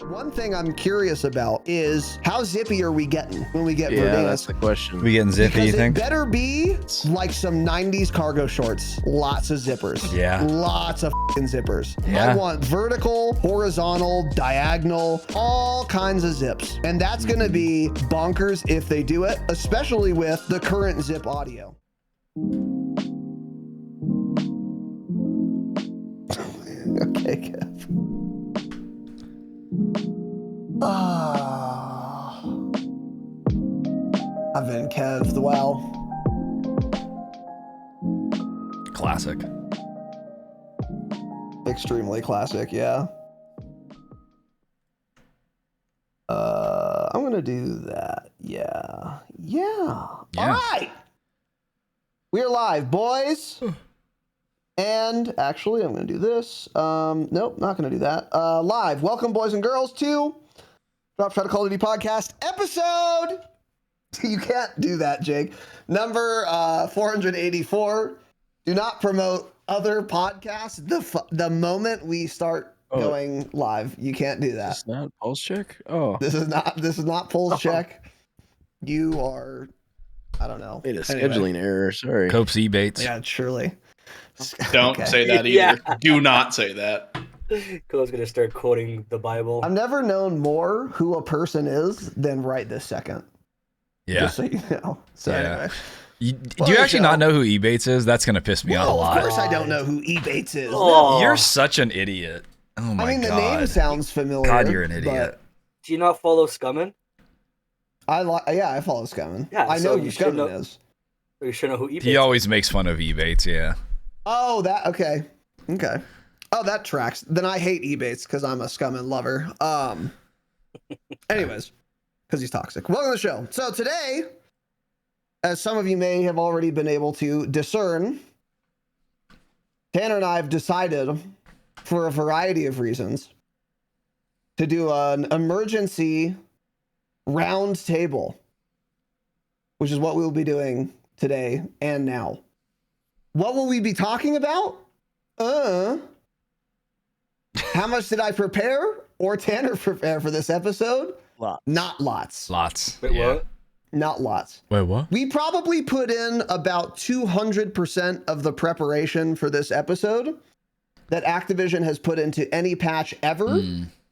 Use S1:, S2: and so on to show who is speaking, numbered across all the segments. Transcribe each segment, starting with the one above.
S1: One thing I'm curious about is how zippy are we getting when we get Verdansk?
S2: That's the question.
S3: We getting zippy,
S1: Because
S3: you think?
S1: it better be like some 90s cargo shorts. Lots of zippers.
S3: Yeah.
S1: Lots of fucking zippers.
S3: Yeah.
S1: I want vertical, horizontal, diagonal, all kinds of zips. And that's going to be bonkers if they do it, especially with the current zip audio. Okay, Kev. I've been Kev the WoW.
S3: Classic.
S1: Extremely classic, yeah. I'm gonna do that. Yeah. All right. We're live, boys. And actually, I'm gonna do this. Nope, not gonna do that. Live. Welcome, boys and girls, to Dropshot Call of Duty podcast episode. You can't do that, Jake. Number 484. Do not promote other podcasts the moment we start going live. You can't do that.
S2: It's not pulse check. Oh,
S1: This is not pulse check. You are, I don't know.
S2: made a scheduling error. Sorry.
S3: Cope's e-baits.
S1: Yeah, surely.
S4: Don't
S1: Okay.
S4: say that either. Do not say that.
S5: Cole's gonna start quoting the Bible.
S1: I've never known more who a person is than right this second.
S3: Yeah.
S1: Just so you know. So
S3: Yeah.
S1: anyway.
S3: Do you actually not know who e-baits is? That's going to piss me off a
S1: Well,
S3: lot.
S1: of course I don't know who eBates is.
S5: Oh.
S3: You're such an idiot. Oh my
S1: I mean, the
S3: God.
S1: name sounds familiar.
S3: God, you're an
S1: but
S3: idiot.
S5: Do you not follow Scummin?
S1: I follow Scummin.
S5: Yeah,
S1: I
S5: so
S1: know who
S5: you should know-
S1: Scummin is.
S5: Or you should know who eBay
S3: He always makes fun of e-baits, yeah.
S1: Oh, that okay. Oh, that tracks. Then I hate eBates because I'm a Scummin lover. Anyways, because he's toxic. Welcome to the show. So today, as some of you may have already been able to discern, Tanner and I have decided, for a variety of reasons, to do an emergency round table, which is what we will be doing today and now. What will we be talking about? How much did I prepare or Tanner prepare for this episode?
S2: Lots.
S1: Not lots.
S3: Lots.
S5: Wait,
S3: yeah.
S5: what?
S1: Not lots.
S3: Wait, what?
S1: We probably put in about 200% of the preparation for this episode that Activision has put into any patch ever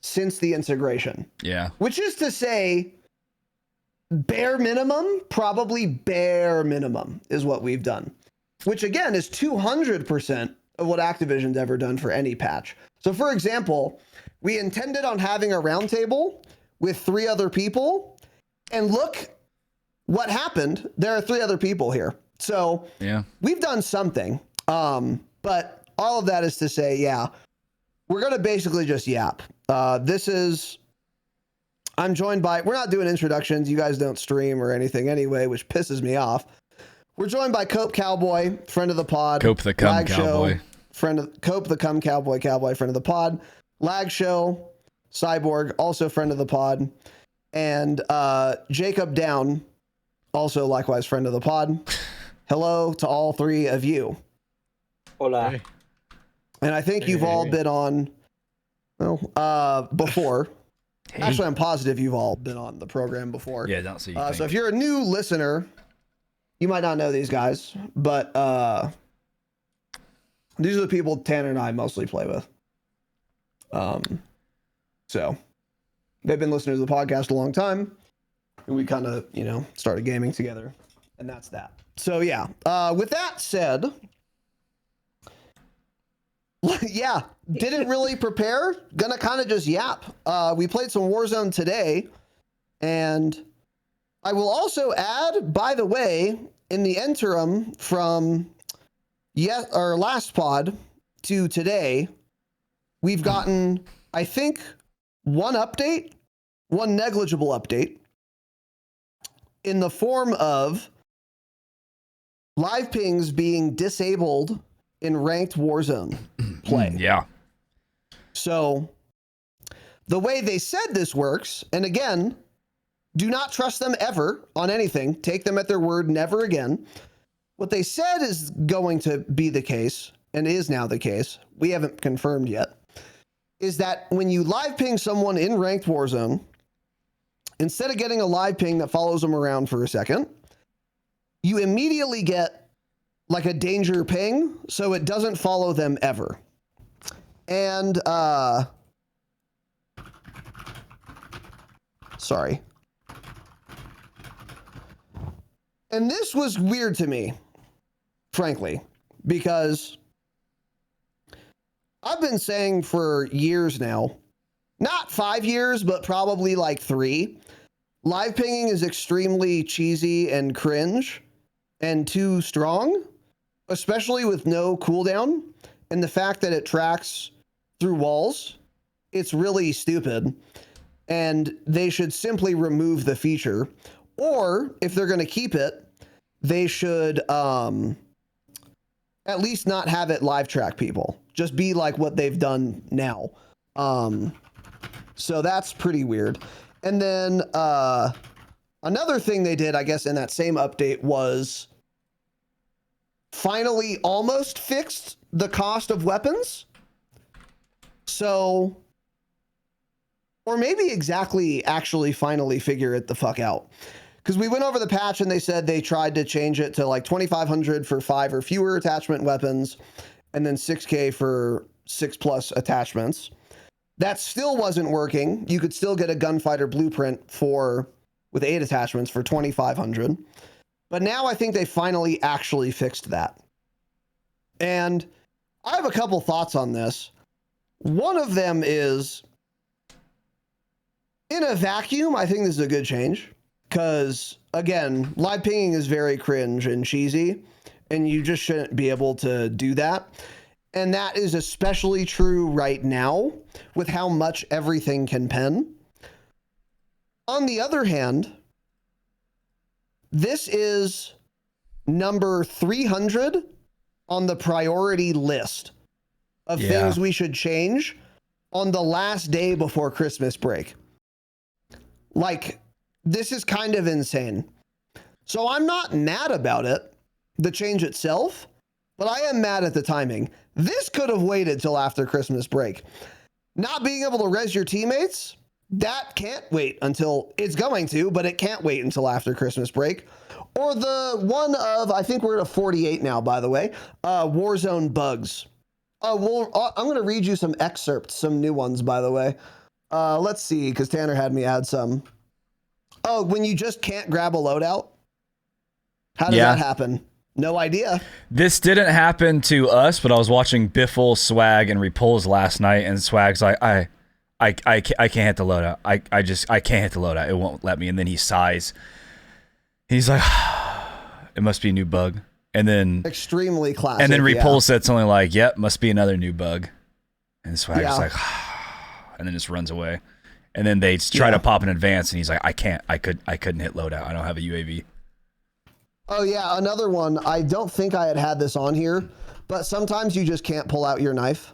S1: since the integration.
S3: Yeah.
S1: Which is to say, bare minimum, probably bare minimum is what we've done. Which again is 200% of what Activision's ever done for any patch. So for example, we intended on having a roundtable with 3 other people, and look what happened. There are 3 other people here. So
S3: Yeah.
S1: we've done something. But all of that is to say, yeah, we're going to basically just yap. I'm joined by, we're not doing introductions. You guys don't stream or anything anyway, which pisses me off. We're joined by Cope Cowboy, friend of the pod.
S3: Cope the Cum
S1: Lag
S3: Cowboy.
S1: Show, Cope the Cum Cowboy, friend of the pod. Lag Show, Cyborg, also friend of the pod. And Jacob Down, also likewise friend of the pod. Hello to all 3 of you.
S5: Hola.
S2: Hey.
S1: And I think you've all been on, before.
S3: Hey.
S1: Actually, I'm positive you've all been on the program before.
S3: Yeah, don't see you.
S1: So if you're a new listener, you might not know these guys, but these are the people Tanner and I mostly play with. So they've been listening to the podcast a long time, and we kind of, started gaming together, and that's that. So yeah, with that said, yeah, didn't really prepare. Gonna kind of just yap. We played some Warzone today, and I will also add, by the way, in the interim from our last pod to today, we've gotten, I think, one negligible update in the form of live pings being disabled in ranked Warzone play.
S3: Yeah.
S1: So the way they said this works, and again, do not trust them ever on anything. Take them at their word, never again. What they said is going to be the case, and is now the case. We haven't confirmed yet. is that when you live ping someone in ranked Warzone, instead of getting a live ping that follows them around for a second, you immediately get like a danger ping, so it doesn't follow them ever. And, sorry. And this was weird to me, frankly, because I've been saying for years now, not 5 years, but probably like 3, live pinging is extremely cheesy and cringe and too strong, especially with no cooldown. And the fact that it tracks through walls, it's really stupid. And they should simply remove the feature. Or if they're going to keep it, they should at least not have it live track people. Just be like what they've done now. So that's pretty weird. And then another thing they did, I guess, in that same update was finally almost fixed the cost of weapons. So, or maybe exactly actually finally figure it the fuck out. Because we went over the patch and they said they tried to change it to like 2,500 for 5 or fewer attachment weapons, and then 6K for 6+ attachments. That still wasn't working. You could still get a gunfighter blueprint with 8 attachments for 2,500. But now I think they finally actually fixed that. And I have a couple thoughts on this. One of them is, in a vacuum, I think this is a good change. Because, again, live pinging is very cringe and cheesy, and you just shouldn't be able to do that. And that is especially true right now with how much everything can pen. On the other hand, this is number 300 on the priority list of things we should change on the last day before Christmas break. Like, this is kind of insane. So I'm not mad about it, the change itself, but I am mad at the timing. This could have waited till after Christmas break. Not being able to res your teammates, that can't wait until, it's going to, but it can't wait until after Christmas break. Or the one of, I think we're at 48 now, by the way, Warzone bugs. I'm going to read you some excerpts, some new ones, by the way. Let's see, because Tanner had me add some. Oh, when you just can't grab a loadout? How does that happen? No idea.
S3: This didn't happen to us, but I was watching Biffle, Swag, and Repulse last night, and Swag's like, I can't hit the loadout. I can't hit the loadout. It won't let me. And then he sighs. He's like, it must be a new bug. And then
S1: extremely classic.
S3: And then Repulse said something like, yep, must be another new bug. And Swag's like, and then just runs away. And then they try to pop an advance, and he's like, I couldn't hit loadout. I don't have a UAV.
S1: Oh yeah, another one. I don't think I had this on here, but sometimes you just can't pull out your knife.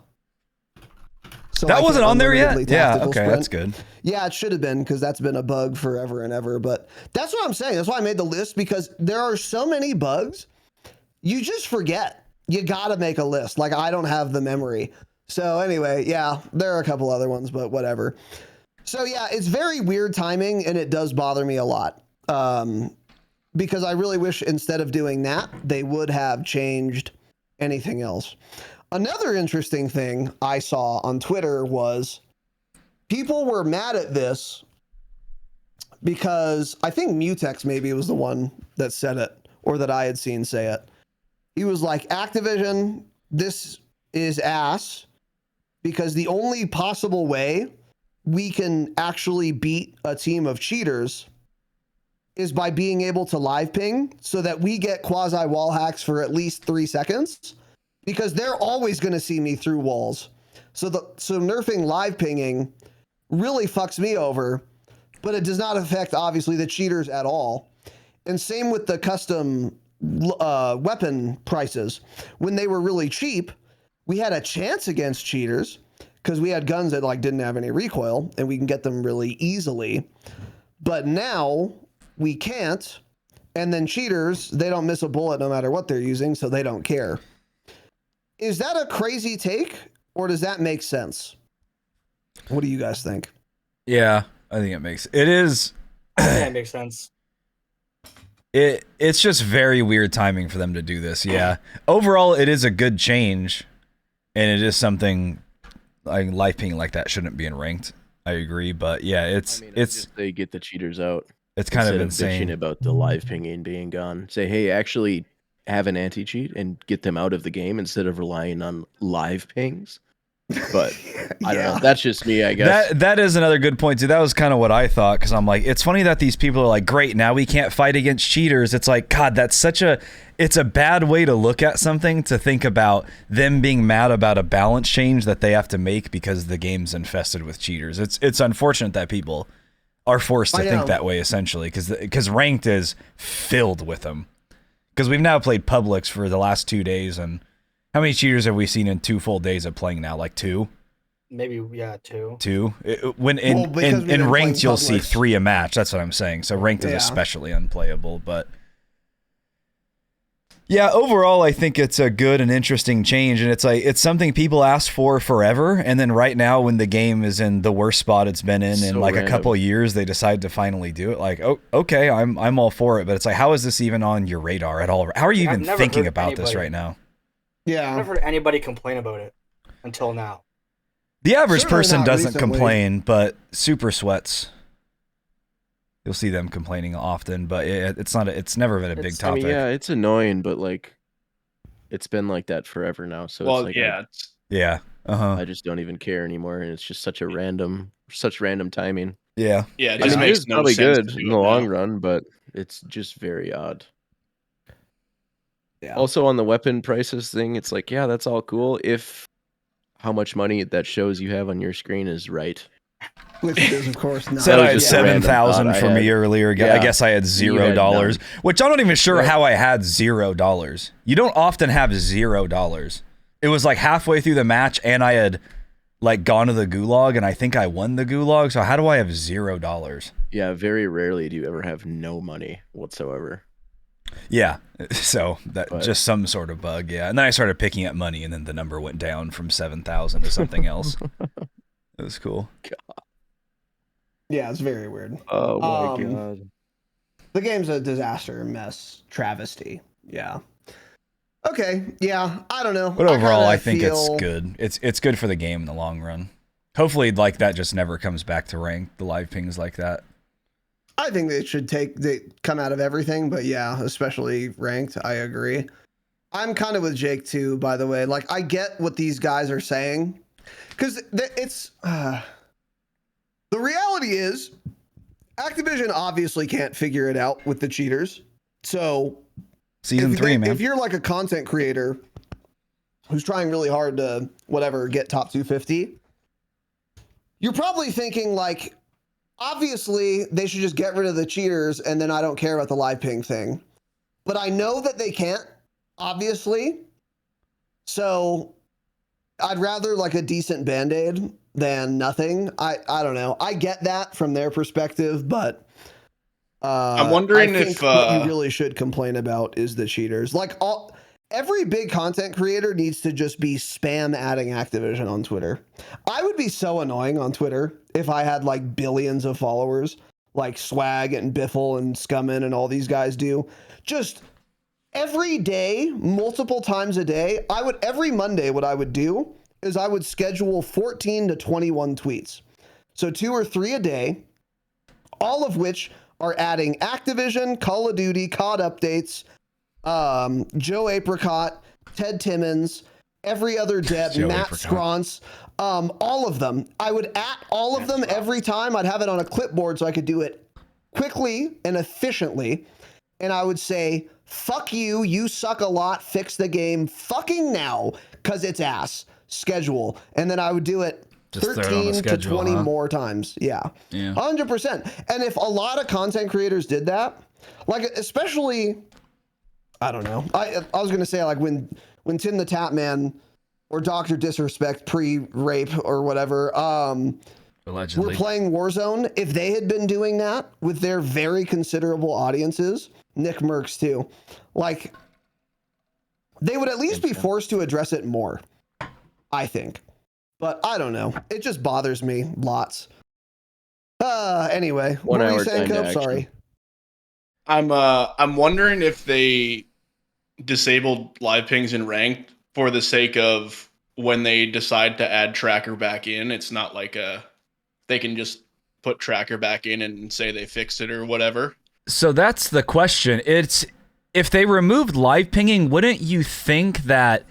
S1: So
S3: that wasn't on there yet? Yeah, okay,
S1: sprint.
S3: That's good.
S1: Yeah, it should have been, because that's been a bug forever and ever. But that's what I'm saying. That's why I made the list, because there are so many bugs, you just forget. You gotta make a list. Like, I don't have the memory. So anyway, yeah, there are a couple other ones, but whatever. So yeah, it's very weird timing, and it does bother me a lot. Because I really wish instead of doing that, they would have changed anything else. Another interesting thing I saw on Twitter was people were mad at this because I think Mutex maybe was the one that said it, or that I had seen say it. He was like, Activision, this is ass, because the only possible way we can actually beat a team of cheaters is by being able to live ping, so that we get quasi wall hacks for at least 3 seconds, because they're always going to see me through walls. So nerfing live pinging really fucks me over, but it does not affect obviously the cheaters at all. And same with the custom weapon prices. When they were really cheap, we had a chance against cheaters because we had guns that like didn't have any recoil, and we can get them really easily. But now we can't, and then cheaters, they don't miss a bullet no matter what they're using, so they don't care. Is that a crazy take, or does that make sense? What do you guys think?
S3: Yeah, I think it is.
S5: That makes sense.
S3: It's just very weird timing for them to do this. Yeah. Overall, it is a good change, and it is something like live ping like that shouldn't be in ranked. I agree, but yeah, it's
S2: just they get the cheaters out.
S3: It's kind of
S2: Instead
S3: insane
S2: bitching about the live pinging being gone. Say, hey, actually have an anti-cheat and get them out of the game instead of relying on live pings. But I don't know. That's just me, I guess.
S3: That is another good point too. That was kind of what I thought, because I'm like, it's funny that these people are like, great, now we can't fight against cheaters. It's like, God, it's a bad way to look at something, to think about them being mad about a balance change that they have to make because the game's infested with cheaters. It's unfortunate that people are forced to think that way, essentially, because ranked is filled with them. Because we've now played Publix for the last 2 days, and how many cheaters have we seen in 2 full days of playing now? Like 2?
S5: Maybe, yeah, 2.
S3: 2? When in ranked, you'll see 3 a match. That's what I'm saying. So ranked is especially unplayable. But yeah, overall, I think it's a good and interesting change, and it's something people asked for forever. And then right now, when the game is in the worst spot it's been in like random. A couple of years, they decide to finally do it. Like, oh, okay, I'm all for it. But it's like, how is this even on your radar at all? How are you even thinking about this right now?
S1: Yeah,
S5: I've never heard anybody complain about it until now.
S3: The average person doesn't complain, but super sweats. You'll see them complaining often, but it's never been a big topic.
S2: I mean, yeah, it's annoying, but like, it's been like that forever now. So
S4: well,
S2: it's like,
S3: yeah.
S2: I just don't even care anymore, and it's just such random timing.
S3: Yeah.
S4: Yeah, it just makes
S2: it's
S4: no
S2: probably
S4: sense
S2: good
S4: to do
S2: in
S4: it
S2: the long
S4: now.
S2: run, but it's just very odd.
S1: Yeah.
S2: Also, on the weapon prices thing, it's like, yeah, that's all cool if how much money that shows you have on your screen is right.
S1: Which it is, of course, not.
S3: Said I had
S2: just a random
S3: 7,000
S2: thought
S3: for
S2: I
S3: me
S2: had.
S3: earlier.
S2: Yeah.
S3: I guess I had
S2: You had
S3: $0,
S2: none.
S3: which I'm not even sure
S2: Right.
S3: how I had $0. You don't often have $0. It was like halfway through the match, and I had like gone to the gulag, and I think I won the gulag. So how do I have $0?
S2: Yeah, very rarely do you ever have no money whatsoever.
S3: Yeah, so that
S2: But-
S3: just some sort of bug. Yeah, and then I started picking up money, and then the number went down from 7,000 to something else. It was cool.
S1: Yeah, it's very weird.
S2: Oh my god.
S1: The game's a disaster, mess, travesty. Yeah. Okay. Yeah. I don't know.
S3: But overall, I think
S1: feel...
S3: it's good. It's good for the game in the long run. Hopefully, like that just never comes back to rank. The live pings like that.
S1: I think they should come out of everything, but yeah, especially ranked. I agree. I'm kind of with Jake too, by the way. Like, I get what these guys are saying, because it's the reality is Activision obviously can't figure it out with the cheaters. So
S3: Season 3, man.
S1: If you're like a content creator who's trying really hard to get top 250, you're probably thinking like, obviously they should just get rid of the cheaters and then I don't care about the live ping thing. But I know that they can't, obviously. So I'd rather like a decent Band-Aid than nothing. I don't know. I get that from their perspective, but
S4: I'm wondering
S1: I think
S4: if
S1: what you really should complain about is the cheaters. Like every big content creator needs to just be spam adding Activision on Twitter. I would be so annoying on Twitter if I had like billions of followers, like Swag and Biffle and Scummin and all these guys do. Just every day, multiple times a day, every Monday, what I would do is I would schedule 14 to 21 tweets. So 2 or 3 a day, all of which are adding Activision, Call of Duty, COD updates, Joe Apricot, Ted Timmons, every other Deb, Matt Scronce, all of them. I would at all of them every time. I'd have it on a clipboard so I could do it quickly and efficiently. And I would say, fuck you, you suck a lot, fix the game fucking now, because it's ass. Schedule. And then I would do it
S3: Just
S1: 13 to 20 more times. Yeah. 100%. And if a lot of content creators did that, like especially, I don't know. I was going to say like when Tim the Tap Man or Dr. Disrespect pre-rape or whatever,
S3: Allegedly.
S1: we're playing Warzone. If they had been doing that with their very considerable audiences, Nick Merckx too, like they would at least be forced to address it more, I think. But I don't know. It just bothers me lots. Anyway,
S2: 1
S1: what were you
S2: hour
S1: saying,
S2: time to
S1: Cope?
S2: action.
S1: Sorry.
S4: I'm wondering if they disabled live pings in ranked for the sake of when they decide to add tracker back in, it's not like they can just put tracker back in and say they fixed it or whatever.
S3: So that's the question. It's if they removed live pinging, wouldn't you think that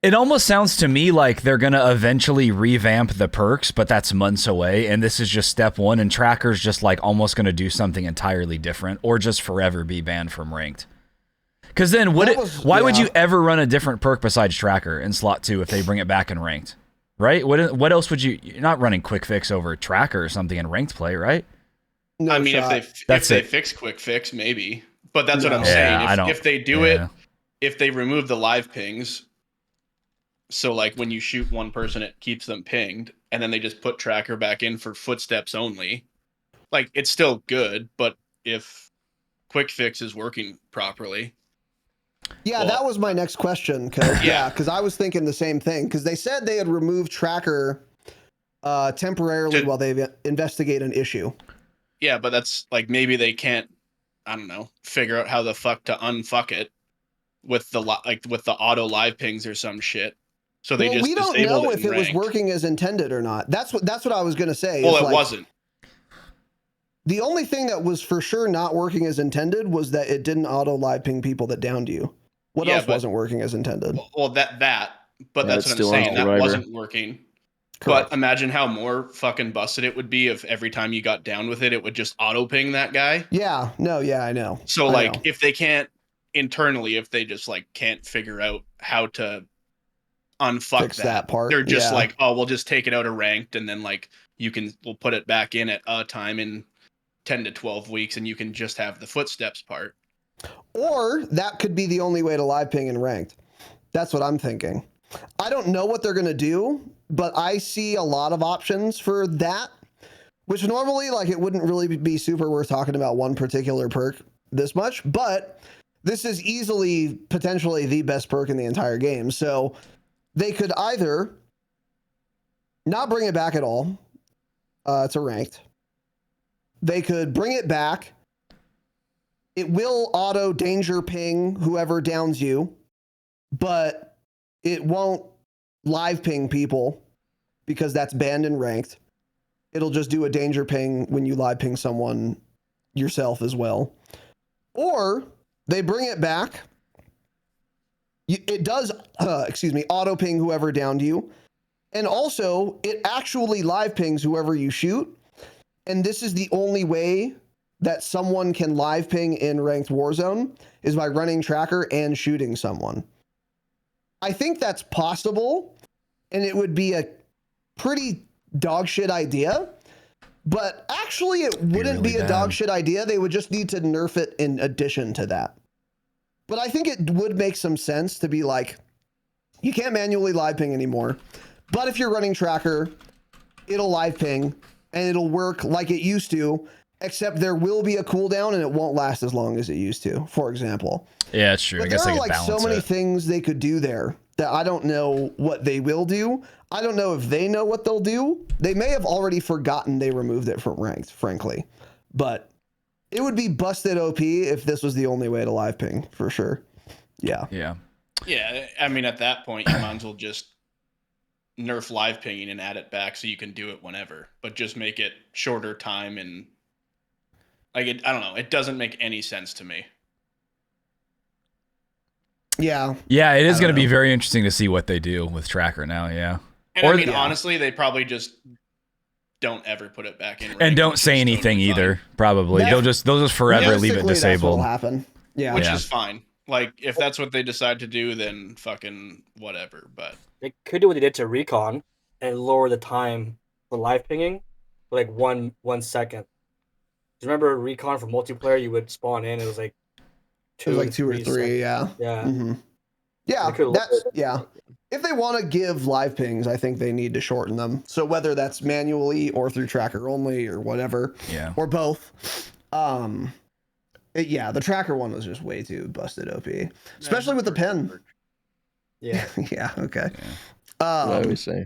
S3: it almost sounds to me like they're going to eventually revamp the perks, but that's months away. And this is just step one. And tracker's just like almost going to do something entirely different or just forever be banned from ranked. Because then why would you ever run a different perk besides tracker in slot 2 if they bring it back in ranked? Right? What else would you're not running quick fix over tracker or something in ranked play, right?
S4: No, I mean, shot. if they fix quick fix, maybe. But that's what I'm saying. If they do it, if they remove the live pings, so like when you shoot one person, it keeps them pinged, and then they just put tracker back in for footsteps only. Like, it's still good, but if quick fix is working properly.
S1: Yeah, well, that was my next question. Yeah, because I was thinking the same thing. Because they said they had removed tracker temporarily while they investigate an issue.
S4: Yeah, but that's like maybe they can't, I don't know, figure out how the fuck to unfuck it with the auto live pings or some shit. So they just
S1: we don't know if it was working as intended or not. That's what I was gonna say.
S4: Well, it wasn't.
S1: The only thing that was for sure not working as intended was that it didn't auto live ping people that downed you. What else wasn't working as intended?
S4: Well, but that's what I'm saying. That wasn't working. Correct. But imagine how more fucking busted it would be if every time you got down with it, it would just auto ping that guy.
S1: Yeah, no, yeah, I know.
S4: So if they can't internally, if they just like can't figure out how to unfuck
S1: that part,
S4: they're just like, oh, we'll just take it out of ranked, and then like we'll put it back in at a time in 10 to 12 weeks, and you can just have the footsteps part.
S1: Or that could be the only way to live ping in ranked. That's what I'm thinking. I don't know what they're gonna do, but I see a lot of options for that, which normally like it wouldn't really be super worth talking about one particular perk this much, but this is easily potentially the best perk in the entire game. So they could either not bring it back at all to ranked. They could bring it back. It will auto danger ping whoever downs you, but it won't live ping people because that's banned and ranked. It'll just do a danger ping when you live ping someone yourself as well. Or they bring it back. It does, auto ping whoever downed you. And also, it actually live pings whoever you shoot. And this is the only way that someone can live ping in ranked Warzone is by running tracker and shooting someone. I think that's possible, and it would be a pretty dog shit idea. But actually, it wouldn't be a dog shit idea. They would just need to nerf it in addition to that. But I think it would make some sense to be like, you can't manually live ping anymore. But if you're running tracker, it'll live ping and it'll work like it used to, except there will be a cooldown and it won't last as long as it used to, for example.
S3: Yeah, it's true.
S1: But
S3: I guess
S1: there
S3: they
S1: are
S3: could
S1: like so many things they could do there that I don't know what they will do. I don't know if they know what they'll do. They may have already forgotten they removed it from ranked, frankly. But it would be busted OP if this was the only way to live ping, for sure. Yeah.
S3: Yeah.
S4: Yeah, I mean, at that point, you might as well just nerf live pinging and add it back so you can do it whenever. But just make it shorter time and... like, I don't know. It doesn't make any sense to me.
S1: Yeah.
S3: Yeah, it is going to be very interesting to see what they do with tracker now, yeah.
S4: And I mean, honestly, they probably just don't ever put it back in.
S3: And don't say anything either, probably. They'll just forever leave it disabled.
S1: That's what'll happen. Yeah.
S4: Which is fine. Like, if that's what they decide to do, then fucking whatever. But
S5: they could do what they did to Recon and lower the time for live pinging for like 1 second. Do you remember Recon for multiplayer? You would spawn in, it was like 2
S1: or 3. Yeah.
S5: Yeah.
S1: Mm-hmm. Yeah. If they want to give live pings, I think they need to shorten them. So whether that's manually or through tracker only or whatever, or both. The tracker one was just way too busted OP, especially with the pen.
S5: Yeah.
S1: Yeah. Okay.
S2: What I always say.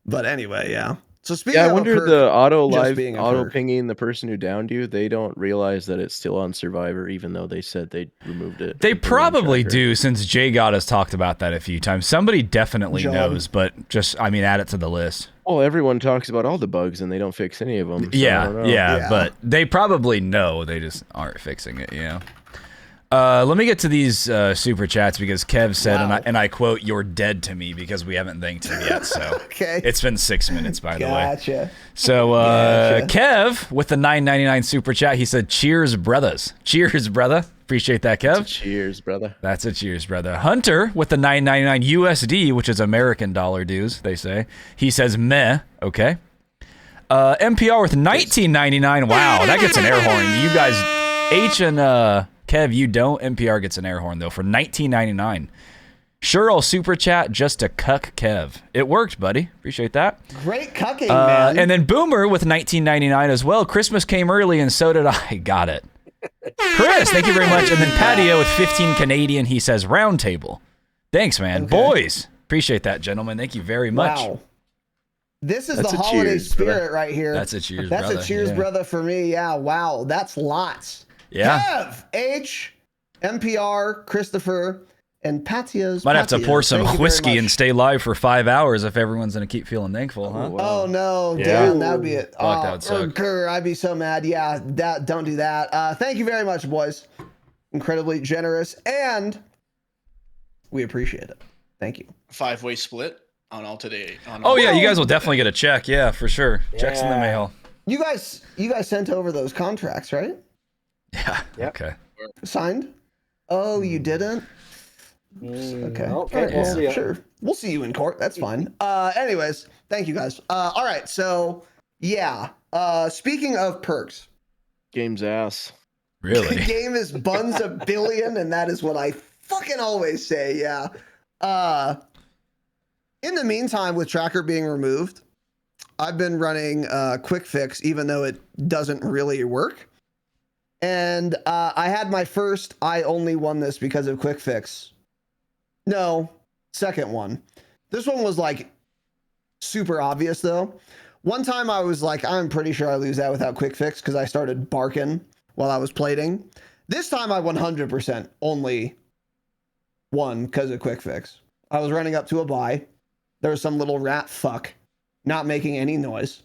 S1: But anyway, yeah. So speaking
S2: I
S1: of
S2: wonder
S1: perk,
S2: the
S1: being a
S2: auto
S1: perk.
S2: pinging the person who downed you. They don't realize that it's still on Survivor, even though they said they removed it.
S3: They
S2: from the room
S3: probably
S2: tracker.
S3: do, since Jay God has talked about that a few times. Somebody definitely
S1: John.
S3: knows, but just add it to the list.
S2: Well, everyone talks about all the bugs and they don't fix any of them. So I don't know.
S3: Yeah, but they probably know. They just aren't fixing it, Let me get to these super chats because Kev said, and I quote, "You're dead to me," because we haven't thanked him yet. So
S1: Okay.
S3: It's been 6 minutes, by the way.
S1: Gotcha.
S3: So
S1: Gotcha.
S3: Kev with the $9.99 super chat, he said, "Cheers, brothers." Cheers, brother. Appreciate that, Kev.
S2: Cheers, brother.
S3: That's a cheers, brother. Hunter with the $9.99 USD, which is American dollar dues, they say. He says, "Meh." Okay. MPR with $19.99. Wow, that gets an air horn. You guys, H and Kev, you don't. MPR gets an air horn though for $19.99. Sure, I'll super chat just to cuck Kev. It worked, buddy. Appreciate that.
S1: Great cucking, man.
S3: And then Boomer with $19.99 as well. Christmas came early and so did I. Got it. Chris, thank you very much. And then Patio with 15 Canadian. He says Roundtable. Thanks, man.
S1: Okay.
S3: Boys, appreciate that, gentlemen. Thank you very much.
S1: Wow. This is
S2: That's
S1: the
S2: a
S1: holiday
S2: cheers,
S1: spirit
S2: brother.
S1: right here.
S3: That's a cheers,
S1: That's
S3: brother.
S1: a cheers,
S3: Yeah.
S1: brother, for me. Yeah, wow. That's lots.
S3: Yeah.
S1: Kev, H, MPR, Christopher, and Patios.
S3: Might have to pour some
S1: Thank you very
S3: whiskey
S1: much.
S3: and stay live for 5 hours if everyone's going to keep feeling thankful, huh?
S1: Oh no,
S3: Yeah.
S1: damn, that'd be it.
S3: Fuck, that would suck.
S1: Grr, I'd be so mad. Yeah, don't do that. Thank you very much, boys. Incredibly generous, and we appreciate it. Thank you.
S4: 5-way split on all today.
S3: Oh, yeah, you guys will definitely get a check. Yeah, for sure. Checks in the
S5: Yeah.
S3: mail.
S1: You guys sent over those contracts, right?
S3: Yeah.
S5: Yep.
S3: Okay.
S1: Signed? Oh, you didn't? Okay.
S5: Okay,
S1: All right,
S5: we'll
S1: well,
S5: see ya.
S1: sure. We'll see you in court. That's fine. Anyways, thank you guys. All right, so yeah. Speaking of perks,
S2: Game's ass.
S1: the
S3: Really?
S1: game is buns a billion, and that is what I fucking always say. Yeah. In the meantime, with tracker being removed, I've been running quick fix, even though it doesn't really work. And I had my first. I only won this because of quick fix. No, second one. This one was like super obvious though. One time I was like, I'm pretty sure I lose that without quick fix because I started barking while I was plating. This time I 100% only won because of quick fix. I was running up to a buy. There was some little rat fuck not making any noise.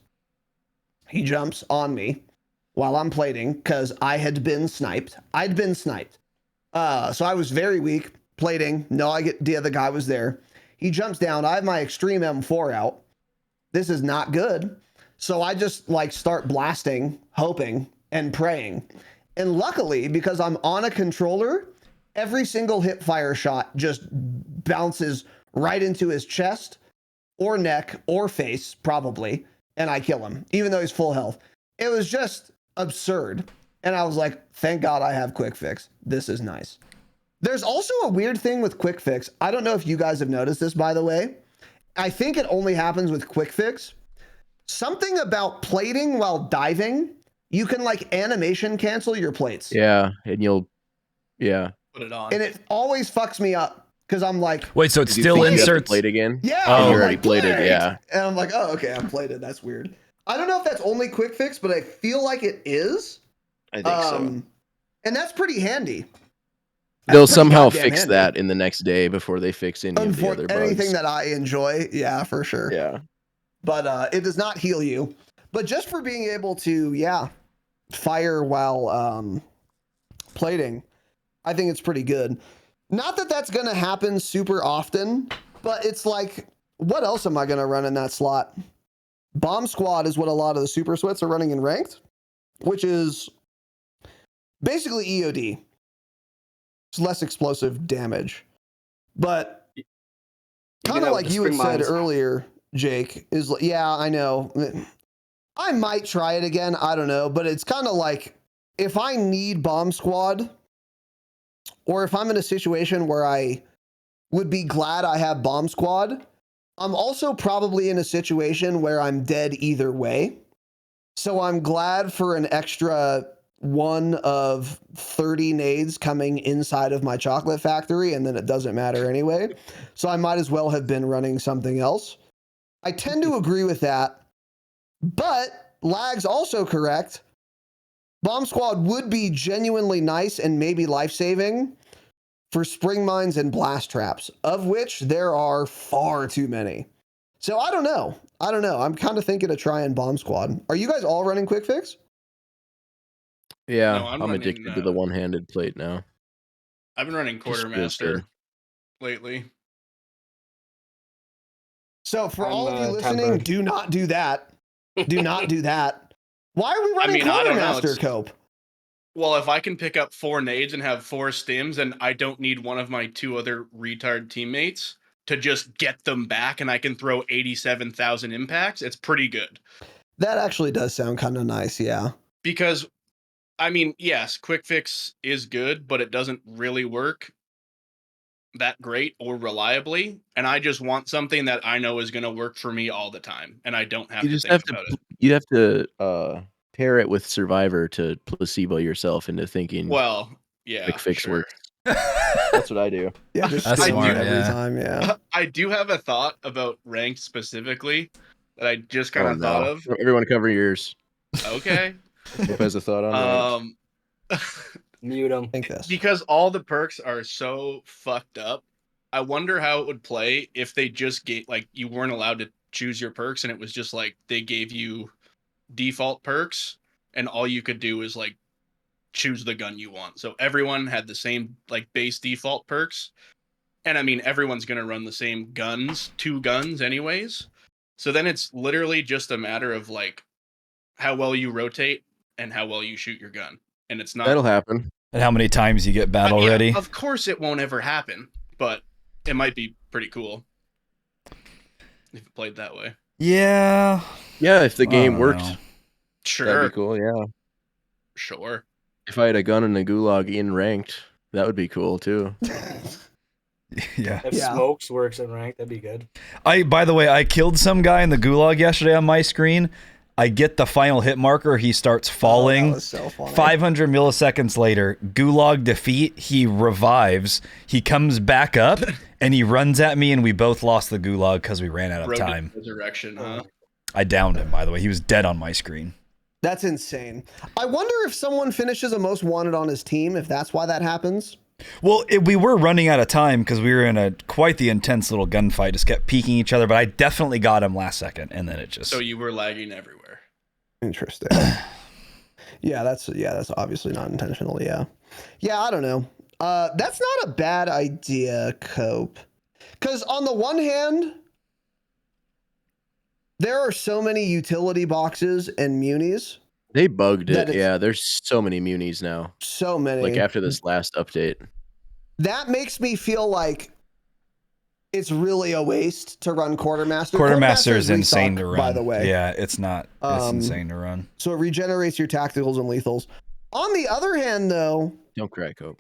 S1: He jumps on me while I'm plating because I had been sniped. I'd been sniped. So I was very weak plating. No idea the guy was there. He jumps down. I have my extreme M4 out. This is not good. So I just like start blasting, hoping and praying. And luckily, because I'm on a controller, every single hip fire shot just bounces right into his chest or neck or face, probably. And I kill him, even though he's full health. It was just absurd. And I was like, thank God I have quick fix. This is nice. There's also a weird thing with quick fix. I don't know if you guys have noticed this, by the way. I think it only happens with quick fix. Something about plating while diving, you can like animation cancel your plates.
S2: Yeah, and you'll, yeah.
S4: Put it on.
S1: And it always fucks me up because I'm like,
S3: Wait, so it
S2: Did you
S3: still
S2: think you have to
S3: inserts.
S2: plate again?
S1: yeah,
S3: Oh.
S1: I'm
S2: You already
S1: like,
S2: plated,
S1: "Plate."
S2: yeah.
S1: And I'm like, oh, okay, I'm plated. That's weird. I don't know if that's only quick fix, but I feel like it is.
S2: I think so.
S1: And that's pretty handy.
S2: They'll
S1: That's pretty
S2: somehow
S1: goddamn
S2: fix
S1: handy.
S2: that in the next day before they fix any of the other bugs.
S1: Anything that I enjoy, yeah, for sure.
S2: Yeah.
S1: But it does not heal you. But just for being able to, yeah, fire while plating, I think it's pretty good. Not that that's going to happen super often, but it's like, what else am I going to run in that slot? Bomb Squad is what a lot of the super sweats are running in ranked, which is basically EOD. It's less explosive damage. But kind of like you had said earlier, Jake, is, yeah, I know. I might try it again. I don't know. But it's kind of like if I need Bomb Squad, or if I'm in a situation where I would be glad I have Bomb Squad, I'm also probably in a situation where I'm dead either way. So I'm glad for an extra 1 of 30 nades coming inside of my chocolate factory, and then it doesn't matter anyway. So I might as well have been running something else. I tend to agree with that, but Lag's also correct. Bomb Squad would be genuinely nice and maybe life-saving for spring mines and blast traps, of which there are far too many. So I don't know. I'm kind of thinking of trying Bomb Squad. Are you guys all running Quick Fix?
S2: Yeah,
S4: No,
S2: I'm addicted to the one-handed plate now.
S4: I've been running Quartermaster lately.
S1: So for all of you listening, do not do that. Do not do that. Why are we running Quartermaster, Cope?
S4: Well, if I can pick up 4 nades and have 4 stims, and I don't need one of my 2 other retard teammates to just get them back, and I can throw 87,000 impacts, it's pretty good.
S1: That actually does sound kind of nice, yeah.
S4: Because, I mean, yes, Quick Fix is good, but it doesn't really work that great or reliably, and I just want something that I know is going to work for me all the time, and I don't have to think about it.
S2: You have to pair it with Survivor to placebo yourself into thinking.
S4: Well, yeah,
S2: Quick Fix works. That's what I do.
S1: Yeah, just
S3: that's smart,
S1: every time. Yeah.
S4: I do have a thought about ranked specifically that I just kind of thought of.
S2: Everyone, cover your ears.
S4: Okay.
S2: Hope has a thought on
S5: Mute them.
S4: Because all the perks are so fucked up. I wonder how it would play if they just gave, like, you weren't allowed to choose your perks, and it was just like they gave you default perks, and all you could do is like choose the gun you want. So everyone had the same like base default perks, and I mean everyone's gonna run the same guns, 2 guns anyways. So then it's literally just a matter of like how well you rotate and how well you shoot your gun, and it's not.
S2: That'll happen.
S3: And how many times you get battle ready?
S4: Of course, it won't ever happen, but it might be pretty cool if it played that way.
S3: Yeah.
S2: Yeah, if the game worked.
S4: Sure.
S2: That'd be cool, yeah.
S4: Sure.
S2: If I had a gun in the gulag in ranked, that would be cool too.
S3: Yeah.
S5: If smokes works in ranked, that'd be good.
S3: By the way, I killed some guy in the gulag yesterday on my screen. I get the final hit marker. He starts falling.
S1: That was so funny.
S3: 500 milliseconds later, gulag defeat. He revives. He comes back up, and he runs at me, and we both lost the gulag because we ran out of time.
S4: Resurrection, huh?
S3: I downed him, by the way. He was dead on my screen.
S1: That's insane. I wonder if someone finishes a most wanted on his team, if that's why that happens.
S3: Well, we were running out of time because we were in quite the intense little gunfight. Just kept peeking each other, but I definitely got him last second, and then it just.
S4: So you were lagging everywhere.
S1: Interesting. Yeah, that's obviously not intentional. Yeah, I don't know. That's not a bad idea, Cope. Because on the one hand, there are so many utility boxes and munis.
S2: They bugged it. Yeah, there's so many munis now.
S1: So many.
S2: Like after this last update.
S1: That makes me feel like it's really a waste to run Quartermaster.
S3: Quartermaster is insane to run.
S1: By the way.
S3: Yeah, it's not. It's insane to run.
S1: So it regenerates your tacticals and lethals. On the other hand, though.
S2: Don't cry, Cope.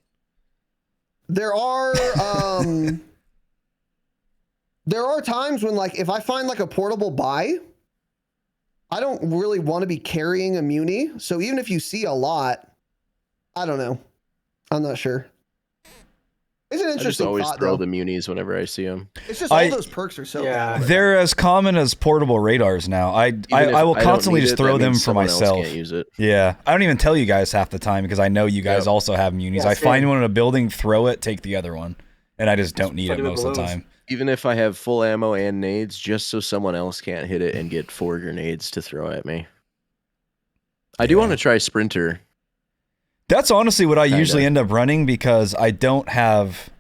S1: There are there are times when, like, if I find like a portable buy, I don't really want to be carrying a muni. So even if you see a lot, I don't know. I'm not sure. It's an interesting
S2: I just always
S1: thought,
S2: throw
S1: though.
S2: the munis whenever I see them.
S1: It's just all those perks are so bad.
S3: They're as common as portable radars now. I will constantly just throw them for myself.
S2: Can't use it.
S3: Yeah, I don't even tell you guys half the time because I know you guys also have munis. I find one in a building, throw it, take the other one, and I just don't need it most of the time.
S2: Even if I have full ammo and nades, just so someone else can't hit it and get 4 grenades to throw at me. I do want to try Sprinter.
S3: That's honestly what I usually end up running because I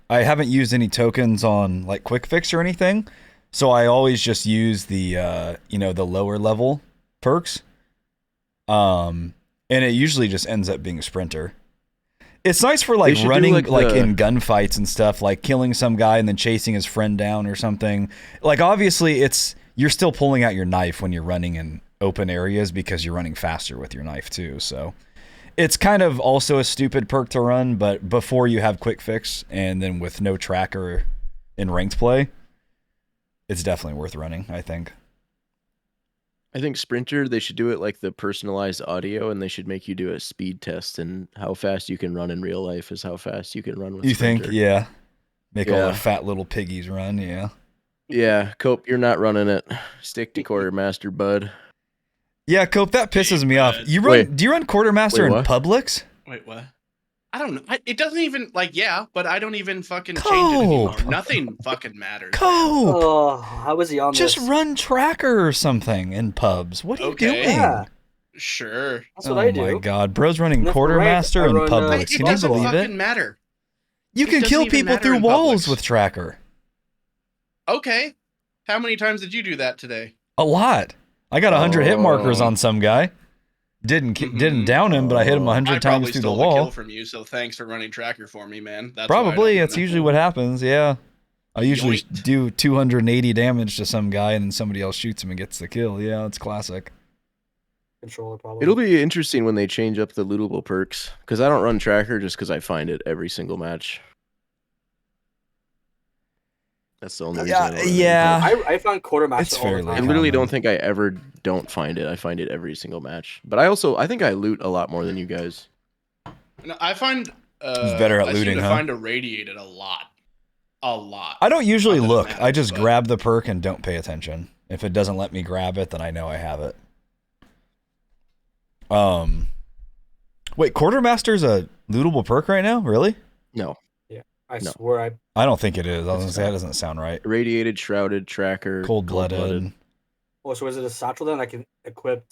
S3: haven't used any tokens on like Quick Fix or anything. So I always just use the the lower level perks. And it usually just ends up being a Sprinter. It's nice for like running like in gunfights and stuff, like killing some guy and then chasing his friend down or something. Like obviously you're still pulling out your knife when you're running in open areas because you're running faster with your knife too. So it's kind of also a stupid perk to run, but before you have Quick Fix and then with no tracker in ranked play, it's definitely worth running, I think.
S2: I think Sprinter, they should do it like the personalized audio, and they should make you do a speed test, and how fast you can run in real life is how fast you can run with Sprinter.
S3: You think? Yeah. Make all the fat little piggies run, yeah.
S2: Yeah, Cope, you're not running it. Stick to quartermaster, bud.
S3: Yeah, Cope, that pisses me off. Do you run quartermaster in Publix?
S4: Wait, what? I don't know. It doesn't even but I don't even fucking change it anymore. Nothing fucking matters.
S3: Cope.
S5: Oh, how was he on
S3: Just
S5: this?
S3: run tracker or something in pubs. What are you doing?
S5: Yeah.
S4: Sure.
S5: That's what I do.
S3: Oh my god, bro's running quartermaster in Publix. Can you believe it?
S4: It doesn't matter.
S3: You can kill people through walls with tracker.
S4: Okay. How many times did you do that today?
S3: A lot. I got 100 hit markers on some guy. Didn't down him, but I hit him 100 times through the wall.
S4: I probably stole a kill from you, so thanks for running tracker for me, man. That's
S3: probably. That's usually what happens, yeah. I usually do 280 damage to some guy, and then somebody else shoots him and gets the kill. Yeah, it's classic.
S5: Controller problem.
S2: It'll be interesting when they change up the lootable perks, because I don't run tracker just because I find it every single match. That's the only reason.
S5: I found quartermaster all the time.
S2: I literally don't think I ever don't find it. I find it every single match. But I think I loot a lot more than you guys.
S4: No, I find
S3: better at looting,
S4: I find irradiated a lot. A lot.
S3: I don't usually look. I just grab the perk and don't pay attention. If it doesn't let me grab it, then I know I have it. Wait, quartermaster's a lootable perk right now? Really?
S2: No.
S5: I swear
S3: I don't think it is. I was gonna say that doesn't sound right.
S2: Irradiated, shrouded, tracker,
S3: cold-blooded.
S5: Oh, so is it a satchel then I can equip?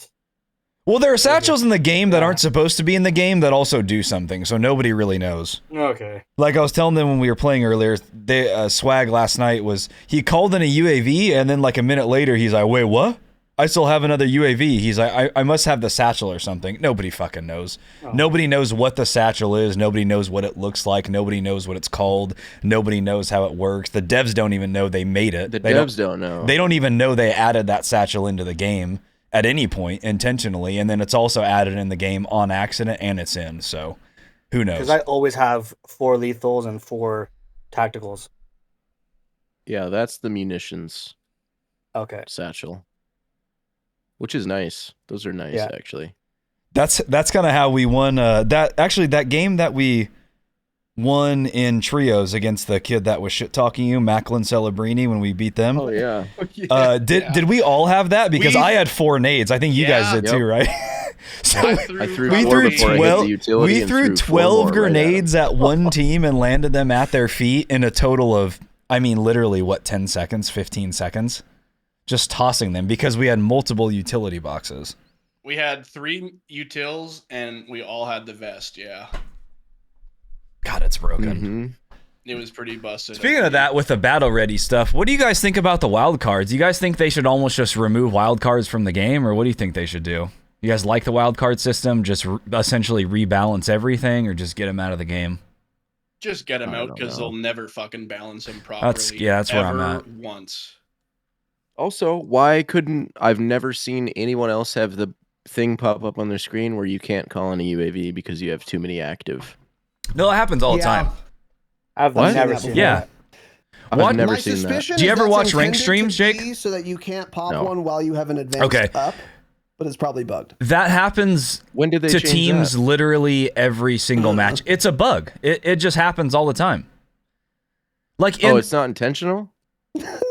S3: Well, there are satchels in the game that aren't supposed to be in the game that also do something, so nobody really knows.
S5: Okay.
S3: Like I was telling them when we were playing earlier, Swag last night he called in a UAV, and then like a minute later, he's like, wait, what? I still have another UAV. He's like, I must have the satchel or something. Nobody fucking knows. Oh. Nobody knows what the satchel is. Nobody knows what it looks like. Nobody knows what it's called. Nobody knows how it works. The devs don't even know they made it.
S2: The devs don't know.
S3: They don't even know they added that satchel into the game at any point intentionally, and then it's also added in the game on accident, and it's in. So who knows?
S5: Because I always have 4 lethals and 4 tacticals.
S2: Yeah, that's the munitions.
S5: Okay.
S2: Satchel. Which is nice. Those are nice, actually.
S3: That's kind of how we won. That game that we won in trios against the kid that was shit talking you, Macklin Celebrini, when we beat them.
S2: Oh yeah.
S3: Did we all have that? Because I had 4 nades. I think you guys did too, right? So
S2: I threw
S3: 12 grenades at one team and landed them at their feet in a total of, I mean, literally 10 seconds, 15 seconds. Just tossing them because we had multiple utility boxes.
S4: We had 3 utils and we all had the vest, yeah.
S3: God, it's broken.
S2: Mm-hmm.
S4: It was pretty busted.
S3: Speaking of that, with the battle ready stuff, what do you guys think about the wild cards? You guys think they should almost just remove wild cards from the game, or what do you think they should do? You guys like the wild card system? Just essentially rebalance everything, or just get them out of the game?
S4: Just get them out because they'll never fucking balance them properly.
S3: That's where I'm at.
S4: Once.
S2: Also, why couldn't I've never seen anyone else have the thing pop up on their screen where you can't call in a UAV because you have too many active?
S3: No, it happens all the time.
S5: I've never seen that.
S2: I've never seen that.
S3: Do you ever watch ranked streams, Jake?
S1: So that you can't pop one while you have an advanced up, but it's probably bugged.
S3: That happens
S2: when did they
S3: to
S2: change
S3: teams
S2: that?
S3: Literally every single match. It's a bug. It just happens all the time. Like
S2: it's not intentional?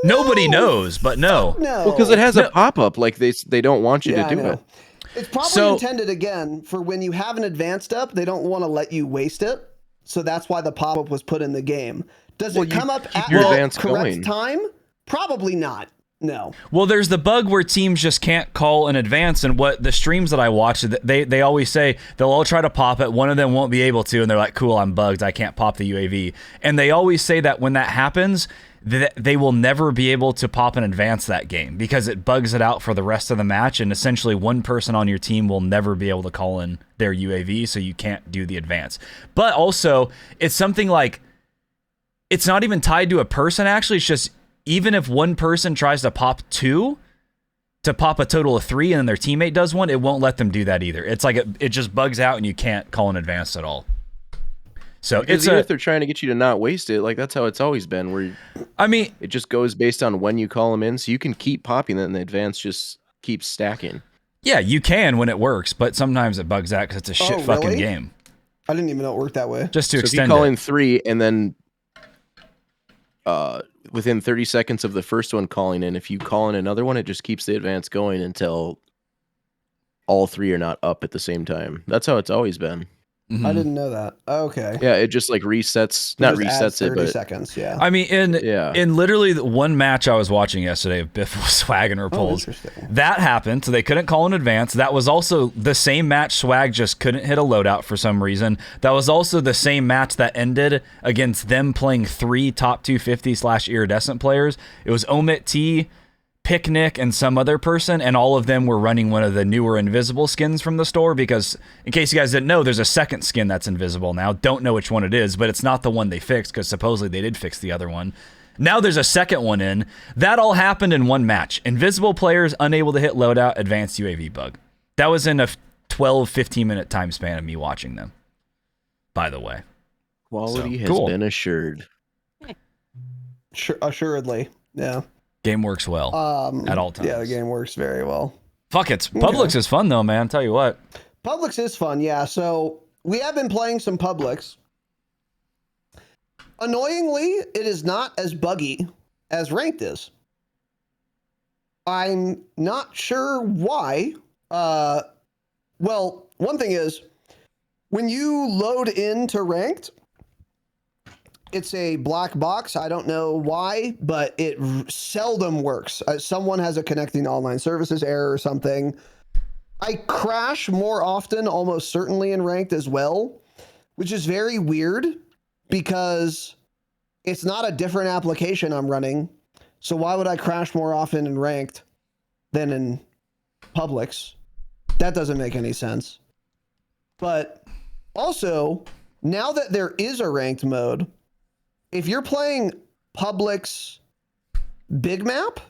S3: Nobody knows, but no.
S2: Well, because it has a pop-up, like they don't want you to do it.
S1: It's probably intended, again, for when you have an advanced up, they don't want to let you waste it. So that's why the pop-up was put in the game. Does it come up at the correct time? Probably not. No.
S3: Well, there's the bug where teams just can't call in advance, and what the streams that I watch, they always say they'll all try to pop it, one of them won't be able to, and they're like, cool, I'm bugged, I can't pop the UAV. And they always say that when that happens, they will never be able to pop in advance that game because it bugs it out for the rest of the match, and essentially one person on your team will never be able to call in their UAV, so you can't do the advance. But also, it's something like, it's not even tied to a person, actually. It's just, even if one person tries to pop 2, to pop a total of 3, and then their teammate does 1, it won't let them do that either. It's like it just bugs out, and you can't call in advance at all. So
S2: because if they're trying to get you to not waste it, like that's how it's always been. Where it just goes based on when you call them in, so you can keep popping it, and the advance just keeps stacking.
S3: Yeah, you can when it works, but sometimes it bugs out because it's a shit fucking game.
S1: I didn't even know it worked that way.
S3: Just to extend
S2: if you call in 3 and then within 30 seconds of the first one calling in, if you call in another one, it just keeps the advance going until all three are not up at the same time. That's how it's always been.
S1: I didn't know that. Okay.
S2: Yeah, it just like resets, not resets it,
S1: 30
S2: but
S1: seconds. Yeah.
S3: I mean, in literally the one match I was watching yesterday of Biffle, Swag, and Repulse, that happened. So they couldn't call in advance. That was also the same match. Swag just couldn't hit a loadout for some reason. That was also the same match that ended against them playing 3 top 250/iridescent players. It was Omit T, Picnic, and some other person, and all of them were running one of the newer invisible skins from the store, because in case you guys didn't know, there's a second skin that's invisible now. Don't know which one it is, but it's not the one they fixed, because supposedly they did fix the other one. Now there's a second one in. That all happened in one match. Invisible players unable to hit loadout, advanced UAV bug. That was in a 12-15 minute time span of me watching them, by the way.
S2: Quality has been assured.
S1: Assuredly. Yeah.
S3: Game works well at all times.
S1: Yeah, the game works very well.
S3: Fuck it. Publix is fun though, man. Tell you what.
S1: Publix is fun, yeah. So we have been playing some Publix. Annoyingly, it is not as buggy as Ranked is. I'm not sure why. Well, one thing is, when you load into Ranked, it's a black box. I don't know why, but it seldom works. Someone has a connecting online services error or something. I crash more often, almost certainly in Ranked as well, which is very weird because it's not a different application I'm running. So why would I crash more often in Ranked than in Publix? That doesn't make any sense. But also, now that there is a Ranked mode, if you're playing Publix Big Map,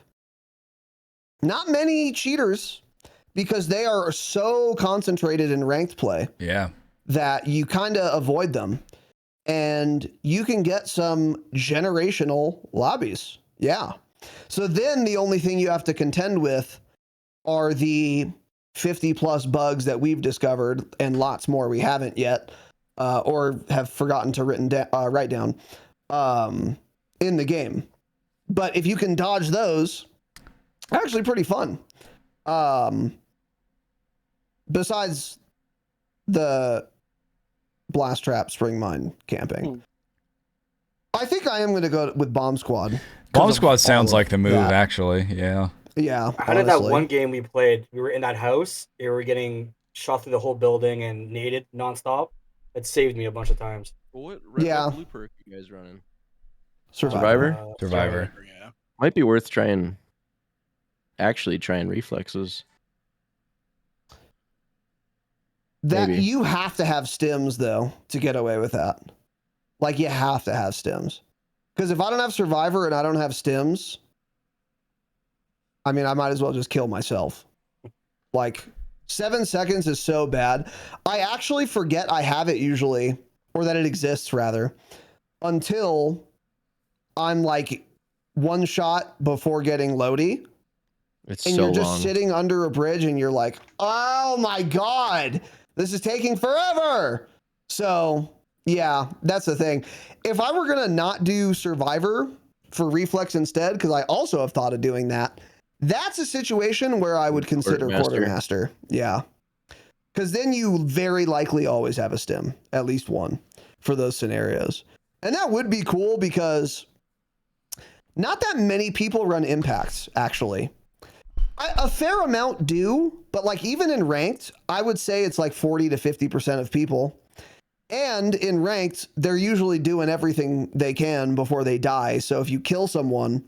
S1: not many cheaters, because they are so concentrated in ranked play.
S3: Yeah.
S1: That you kind of avoid them. And you can get some generational lobbies. Yeah. So then the only thing you have to contend with are the 50 plus bugs that we've discovered, and lots more we haven't yet, or have forgotten to write down in the game. But if you can dodge those, actually pretty fun. Besides the blast trap spring mine camping, I think I am going to go with Bomb Squad.
S3: Bomb Squad sounds like the move, actually. Yeah.
S1: Yeah.
S5: How did that one game we played? We were in that house. We were getting shot through the whole building and naded nonstop. It saved me a bunch of times.
S2: What red blue perk you guys running?
S3: Survivor.
S2: Yeah. Might be worth trying reflexes.
S1: That maybe. You have to have stims though to get away with that. Like you have to have stims. Because if I don't have Survivor and I don't have stims, I mean, I might as well just kill myself. Like 7 seconds is so bad. I actually forget I have it usually, or that it exists rather, until I'm like one shot before getting loady.
S2: And
S1: so you're just sitting under a bridge and you're like, oh my God, this is taking forever. So yeah, that's the thing. If I were going to not do Survivor for Reflex instead, because I also have thought of doing that, that's a situation where I would consider Quartermaster. Yeah. Because then you very likely always have a stim, at least one, for those scenarios. And that would be cool because not that many people run impacts, actually. A fair amount do, but like even in ranked, I would say it's like 40 to 50% of people. And in ranked, they're usually doing everything they can before they die. So if you kill someone,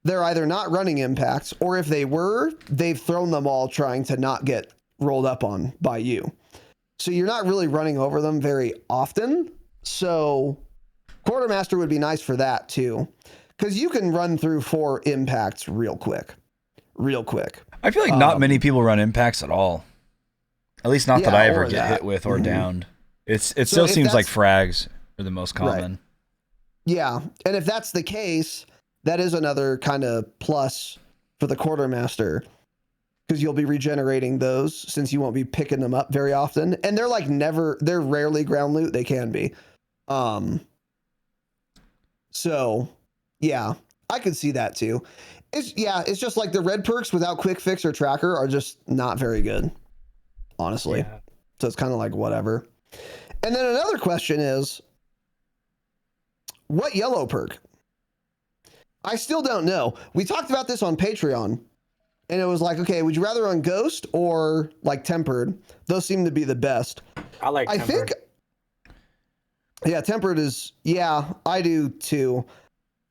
S1: they're either not running impacts, or if they were, they've thrown them all trying to not get rolled up on by you. So you're not really running over them very often. So Quartermaster would be nice for that too, because you can run through 4 impacts real quick.
S3: I feel like not many people run impacts at all. At least not that I ever get hit with or downed. It still seems like frags are the most common.
S1: Right. Yeah, and if that's the case, that is another kind of plus for the Quartermaster, because you'll be regenerating those since you won't be picking them up very often. And they're like they're rarely ground loot. They can be. So Yeah, I could see that too. It's just like the red perks without quick fix or tracker are just not very good, honestly.
S5: Yeah.
S1: So it's kind of like whatever. And then another question is, what yellow perk? I still don't know. We talked about this on Patreon, and it was like, okay, would you rather run Ghost or like Tempered? Those seem to be the best.
S5: I like Tempered.
S1: I think, yeah, Tempered is, yeah, I do too.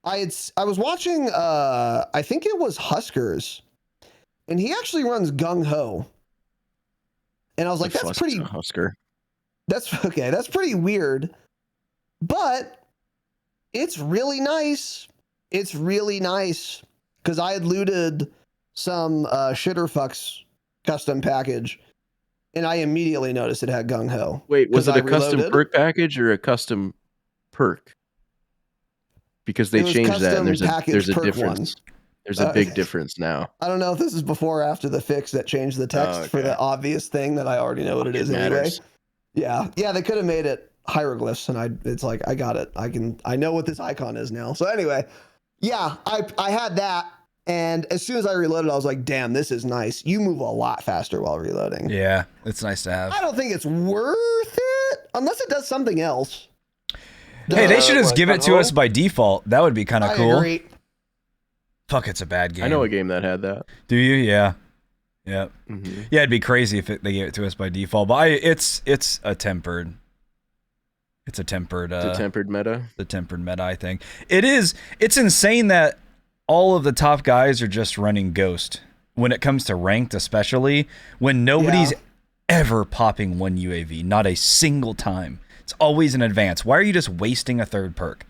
S1: I was watching, I think it was Huskers, and he actually runs Gung Ho. And I was like, that's pretty,
S2: Husker.
S1: That's okay. That's pretty weird, but it's really nice. It's really nice because I had looted some Shitterfucks custom package, and I immediately noticed it had Gung Ho.
S2: Wait, was it a custom perk package or a custom perk? Because they changed that, and there's a difference. There's a big difference now.
S1: I don't know if this is before or after the fix that changed the text for the obvious thing that I already know what it is anyway. Yeah, they could have made it hieroglyphs, and it's like, I got it. I know what this icon is now. So anyway, yeah, I had that, and as soon as I reloaded, I was like, damn, this is nice. You move a lot faster while reloading.
S3: Yeah, it's nice to have.
S1: I don't think it's worth it unless it does something else.
S3: Hey, they should just give it to us by default. That would be kind of cool.
S1: I agree.
S3: Fuck, it's a bad game.
S2: I know a game that had that.
S3: Do you? Yeah. Yeah.
S2: Mm-hmm.
S3: Yeah, it'd be crazy if they gave it to us by default. But it's a tempered. It's a tempered.
S2: The tempered meta.
S3: The tempered meta, I think. It is. It's insane that all of the top guys are just running Ghost when it comes to ranked, especially when nobody's ever popping one UAV, not a single time. It's always in advance. Why are you just wasting a third perk?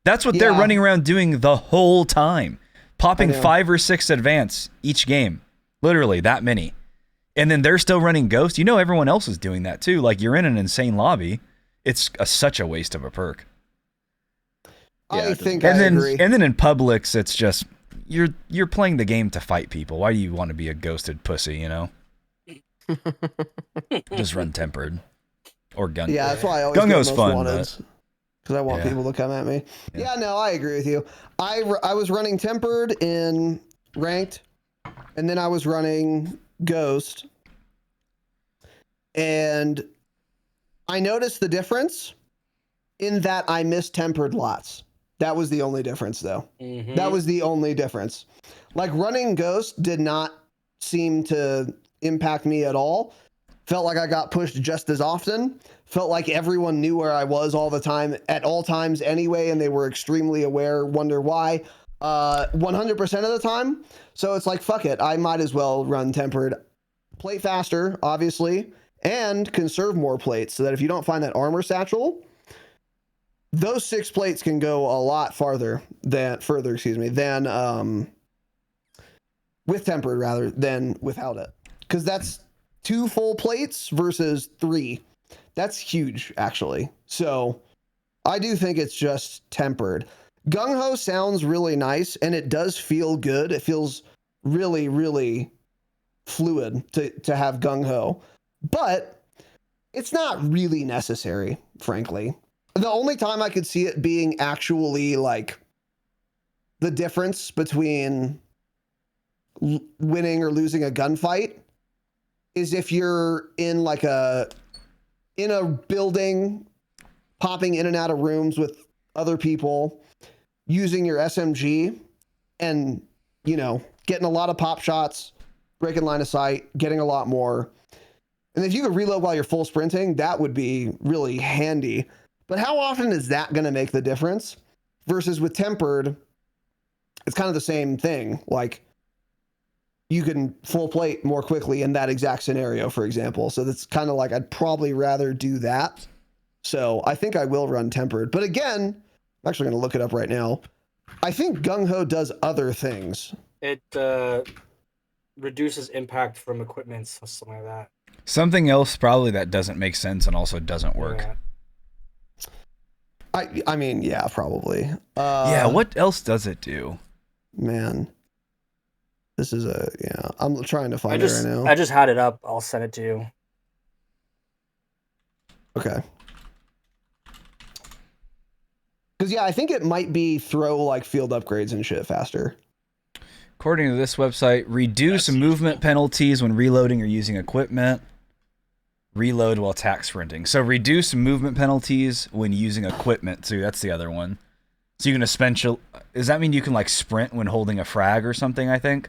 S3: That's what they're running around doing the whole time. Popping 5 or 6 advance each game. Literally that many. And then they're still running Ghost. You know everyone else is doing that too. Like, you're in an insane lobby. It's such a waste of a perk.
S1: I think
S3: I
S1: agree.
S3: And then in Publix, it's just you're playing the game to fight people. Why do you want to be a ghosted pussy, you know? Just run tempered. Or Gung.
S1: Yeah, that's why I always
S3: Gung Ho's
S1: get
S3: fun,
S1: because I want people to come at me. Yeah, no, I agree with you. I was running Tempered in Ranked, and then I was running Ghost, and I noticed the difference in that I missed Tempered lots. That was the only difference, though. Mm-hmm. That was the only difference. Like, running Ghost did not seem to impact me at all. Felt like I got pushed just as often. Felt like everyone knew where I was all the time, at all times anyway, and they were extremely aware, wonder why, 100% of the time. So it's like, fuck it, I might as well run Tempered. Play faster, obviously, and conserve more plates so that if you don't find that armor satchel, those 6 plates can go a lot further than with Tempered rather than without it. Because that's 2 full plates versus 3. That's huge, actually. So I do think it's just Tempered. Gung Ho sounds really nice, and it does feel good. It feels really, really fluid to have Gung Ho. But it's not really necessary, frankly. The only time I could see it being actually like the difference between winning or losing a gunfight is if you're in like in a building, popping in and out of rooms with other people, using your SMG and, you know, getting a lot of pop shots, breaking line of sight, getting a lot more. And if you could reload while you're full sprinting, that would be really handy. But how often is that going to make the difference? Versus with Tempered, it's kind of the same thing. Like, you can full plate more quickly in that exact scenario, for example. So that's kind of like, I'd probably rather do that. So I think I will run Tempered. But again, I'm actually going to look it up right now. I think Gung Ho does other things.
S5: It reduces impact from equipment, something like that.
S3: Something else probably that doesn't make sense and also doesn't work.
S5: Yeah.
S1: I mean, yeah, probably.
S3: Yeah, what else does it do?
S1: Man. This is I'm trying to find it right now.
S5: I just had it up. I'll send it to you.
S1: Okay. Because yeah, I think it might be throw like field upgrades and shit faster.
S3: According to this website, reduce movement penalties when reloading or using equipment. Reload while attack sprinting. So reduce movement penalties when using equipment too. That's the other one. So you can essentially, does that mean you can like sprint when holding a frag or something? I think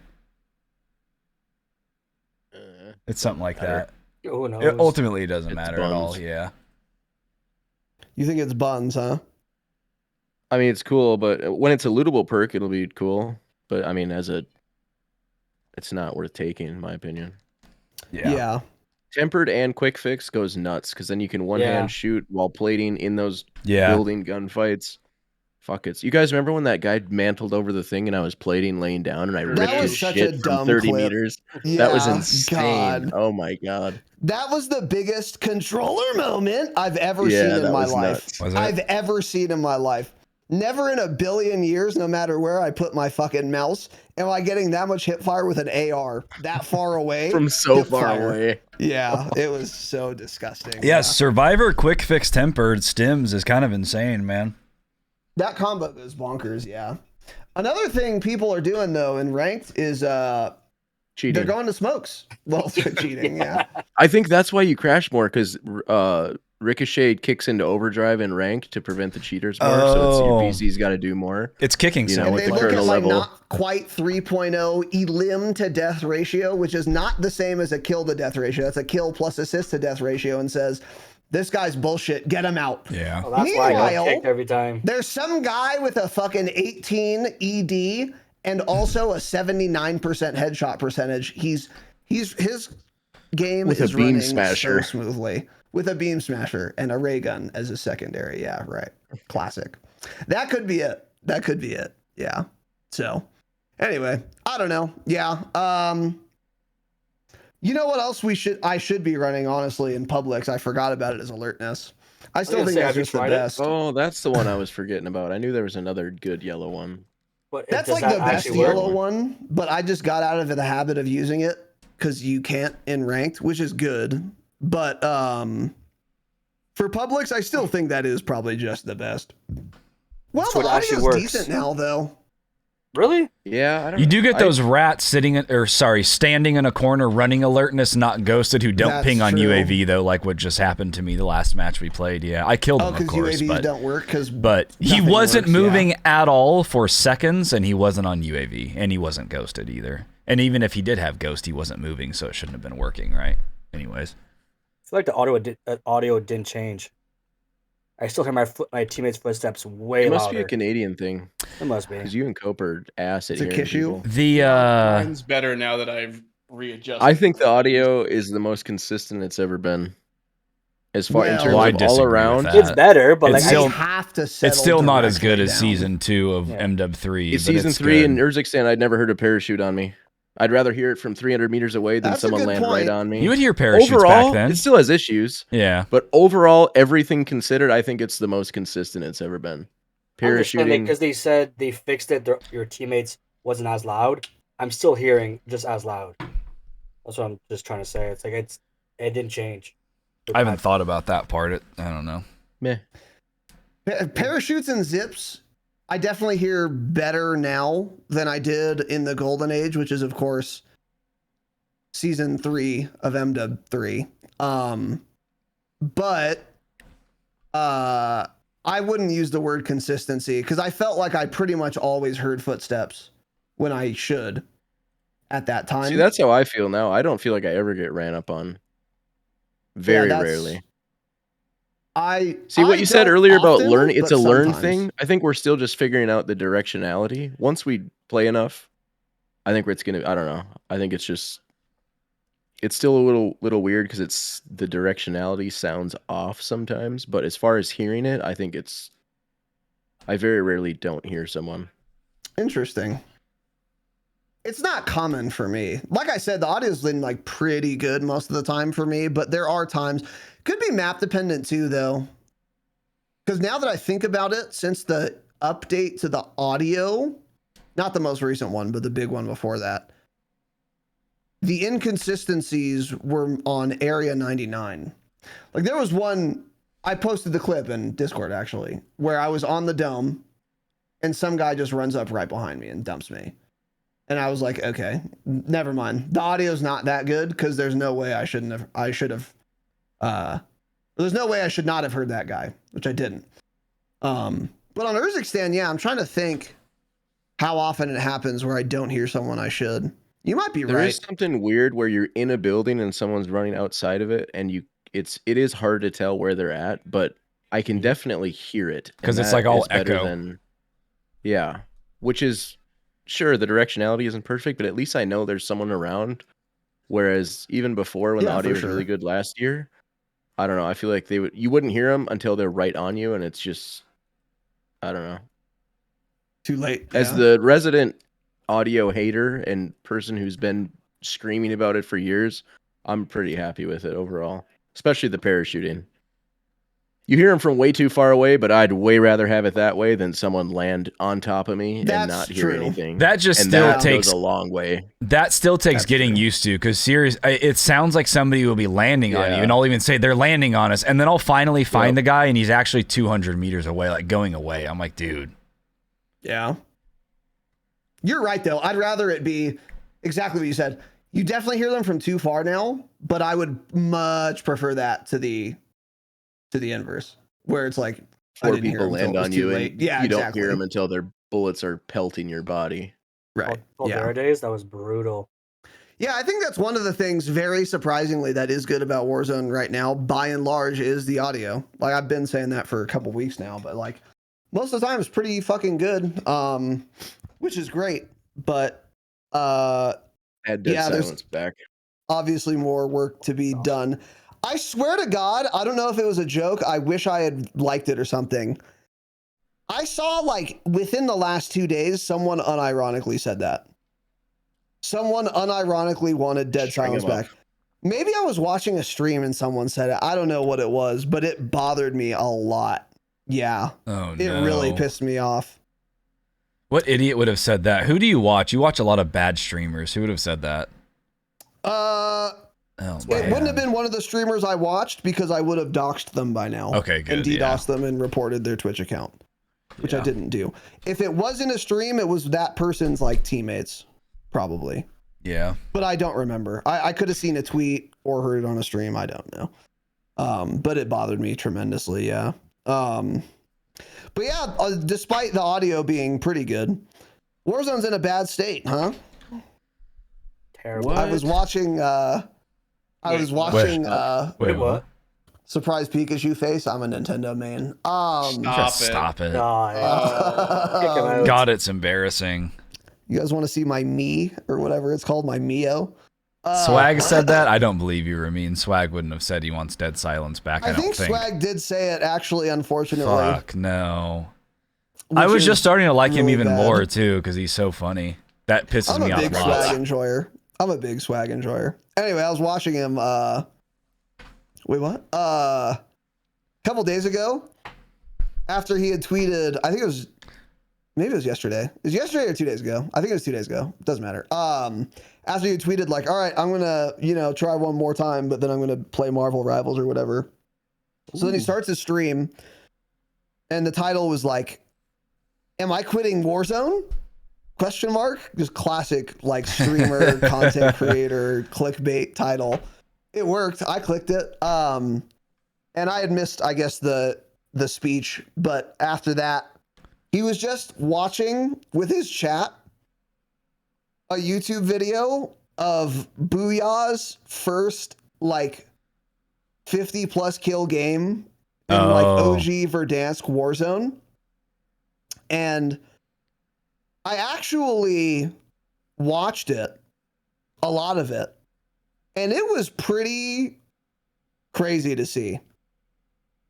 S3: it's something like that.
S5: Who knows?
S3: It ultimately doesn't
S2: It's
S3: matter
S2: buns.
S3: at all. Yeah.
S1: You think it's buns, huh?
S2: I mean, it's cool, but when it's a lootable perk, it'll be cool. But I mean, it's not worth taking, in my opinion.
S1: Yeah.
S2: Tempered and quick fix goes nuts because then you can one-hand shoot while plating in those building gunfights. Fuck it. You guys remember when that guy mantled over the thing and I was plating laying down and I ripped his shit from 30 meters?
S1: Yeah,
S2: that was insane.
S1: God.
S2: Oh my God.
S1: That was the biggest controller moment I've ever seen in my life. I've ever seen in my life. Never in a billion years, no matter where I put my fucking mouse, am I getting that much hip fire with an AR that far away.
S2: From so far away.
S1: Yeah, it was so disgusting.
S3: Yeah, Survivor quick fix tempered stims is kind of insane, man.
S1: That combo goes bonkers, yeah. Another thing people are doing, though, in ranked is
S2: cheating.
S1: They're going to smokes. Well, cheating, yeah.
S2: I think that's why you crash more, because Ricochet kicks into overdrive in rank to prevent the cheaters more, so it's, your PC's got to do more.
S3: It's kicking,
S2: you know,
S1: and
S2: with
S1: they
S2: the
S1: look
S2: kernel
S1: at like
S2: level.
S1: not quite 3.0 elim to death ratio, which is not the same as a kill to death ratio. That's a kill plus assist to death ratio, and says, this guy's bullshit. Get him out.
S3: Yeah.
S5: Well, that's why I get kicked every time.
S1: There's some guy with a fucking 18 ED and also a 79% headshot percentage. His game
S2: with
S1: is
S2: a beam
S1: running
S2: smasher
S1: so smoothly with a beam smasher and a ray gun as a secondary. Yeah, right. Classic. That could be it. That could be it. Yeah. So anyway, I don't know. Yeah. You know what else I should be running, honestly, in Publix? I forgot about it as alertness. I still think that's just the best.
S2: Oh, that's the one I was forgetting about. I knew there was another good yellow one.
S5: But
S1: that's like the best yellow one, but I just got out of the habit of using it because you can't in ranked, which is good. But for Publix, I still think that is probably just the best. Well, the audio's decent now, though.
S5: Really?
S2: Yeah, I don't
S3: You do get those rats standing in a corner, running alertness, not ghosted, who don't ping on UAV though, like what just happened to me the last match we played. Yeah, I killed him, of course,
S1: UAVs don't work
S3: but he wasn't moving at all for seconds, and he wasn't on UAV, and he wasn't ghosted either. And even if he did have ghost, he wasn't moving, so it shouldn't have been working, right? Anyways,
S5: I feel like the audio didn't change. I still hear my teammates' footsteps way louder.
S2: It must be a Canadian thing.
S5: It must be.
S2: Because you and Cope are ass at hearing
S1: people.
S4: Mine's better now that I've readjusted.
S2: I think the audio is the most consistent it's ever been. As far in terms of all around,
S5: it's better, but
S3: it's
S5: like
S3: still,
S1: I have to.
S3: It's still not as good as season 2 of MW3.
S2: It's season 3 in Urzikstan. I'd never heard a parachute on me. I'd rather hear it from 300 meters away than someone land right on me.
S3: You would hear parachutes
S2: overall,
S3: back then.
S2: It still has issues.
S3: Yeah.
S2: But overall, everything considered, I think it's the most consistent it's ever been. Parachuting.
S5: Because they said they fixed it, your teammates wasn't as loud. I'm still hearing just as loud. That's what I'm just trying to say. It's like it didn't change.
S3: I haven't thought about that part. I don't know.
S2: Meh.
S1: Parachutes and zips, I definitely hear better now than I did in the golden age, which is of course season 3 of MW3. But I wouldn't use the word consistency because I felt like I pretty much always heard footsteps when I should at that time.
S2: See, that's how I feel now. I don't feel like I ever get ran up on. Very rarely.
S1: I
S2: see what you said earlier about
S1: often,
S2: learning. It's a learn
S1: sometimes.
S2: thing. I think we're still just figuring out the directionality. Once we play enough, I think it's gonna. I don't know. I think it's just. It's still a little weird because it's the directionality sounds off sometimes. But as far as hearing it, I think it's. I very rarely don't hear someone.
S1: Interesting. It's not common for me. Like I said, the audio's been like pretty good most of the time for me, but there are times. Could be map dependent too, though. Because now that I think about it, since the update to the audio, not the most recent one, but the big one before that, the inconsistencies were on Area 99. Like there was one I posted the clip in Discord actually, where I was on the dome and some guy just runs up right behind me and dumps me. And I was like, okay, never mind. The audio's not that good because there's no way there's no way I should not have heard that guy, which I didn't. But on Urzikstan, yeah, I'm trying to think how often it happens where I don't hear someone I should. You might be right.
S2: There is something weird where you're in a building and someone's running outside of it, and it is hard to tell where they're at, but I can definitely hear it
S3: because it's like all echo.
S2: Which is sure the directionality isn't perfect, but at least I know there's someone around. Whereas even before, when the audio was really good last year, I don't know. I feel like you wouldn't hear them until they're right on you, and it's just, I don't know.
S1: Too late.
S2: As the resident audio hater and person who's been screaming about it for years, I'm pretty happy with it overall, especially the parachuting. You hear them from way too far away, but I'd way rather have it that way than someone land on top of me and not hear anything.
S3: That just still takes
S2: a long way.
S3: That still takes getting used to, because it sounds like somebody will be landing on you, and I'll even say they're landing on us, and then I'll finally find the guy, and he's actually 200 meters away, like going away. I'm like, dude.
S1: Yeah. You're right, though. I'd rather it be exactly what you said. You definitely hear them from too far now, but I would much prefer that to the inverse, where it's like
S2: four people land on you and
S1: you
S2: don't hear them until their bullets are pelting your body.
S1: Right.
S5: Days, that was brutal.
S1: Yeah, I think that's one of the things, very surprisingly, that is good about Warzone right now, by and large, is the audio. Like, I've been saying that for a couple weeks now, but like most of the time it's pretty fucking good, which is great. But
S2: Add dead silence back.
S1: Obviously more work to be done. I swear to God, I don't know if it was a joke. I wish I had liked it or something. I saw, like, within the last 2 days, someone unironically said that. Someone unironically wanted dead silence back. Maybe I was watching a stream and someone said it. I don't know what it was, but it bothered me a lot. Yeah.
S3: Oh, no.
S1: It really pissed me off.
S3: What idiot would have said that? Who do you watch? You watch a lot of bad streamers. Who would have said that? It wouldn't have been one of the streamers I watched because I would have doxed them by now. Okay, good.
S1: And DDoSed them and reported their Twitch account, which I didn't do. If it wasn't a stream, it was that person's like teammates, probably.
S3: Yeah.
S1: But I don't remember. I could have seen a tweet or heard it on a stream. I don't know. But it bothered me tremendously. Yeah. But yeah, despite the audio being pretty good, Warzone's in a bad state, huh?
S5: Terrible.
S1: I was watching.
S3: Wait, what?
S1: Surprise Pikachu face. I'm a Nintendo main.
S3: Stop it.
S5: God,
S3: God, it's embarrassing.
S1: You guys want to see my me or whatever it's called, my Mio?
S3: Swag said that. I don't believe you, Ramin. Swag wouldn't have said he wants dead silence back. I don't think
S1: Swag did say it. Actually, unfortunately.
S3: Fuck no. I was just starting to like him even more too because he's so funny. That pisses me off a lot.
S1: I'm a big swag enjoyer. Anyway, I was watching him. Wait, what? A couple days ago, after he had tweeted, I think maybe it was yesterday. It was yesterday or 2 days ago. I think it was 2 days ago. Doesn't matter. After he tweeted like, all right, I'm gonna, try one more time, but then I'm gonna play Marvel Rivals or whatever. So then he starts his stream, and the title was like, "Am I quitting Warzone?" ? Just classic like streamer, content creator, clickbait title. It worked. I clicked it. And I had missed, I guess, the speech, but after that, he was just watching with his chat a YouTube video of Booyah's first like 50+ kill game in like OG Verdansk Warzone. And I actually watched it, a lot of it, and it was pretty crazy to see.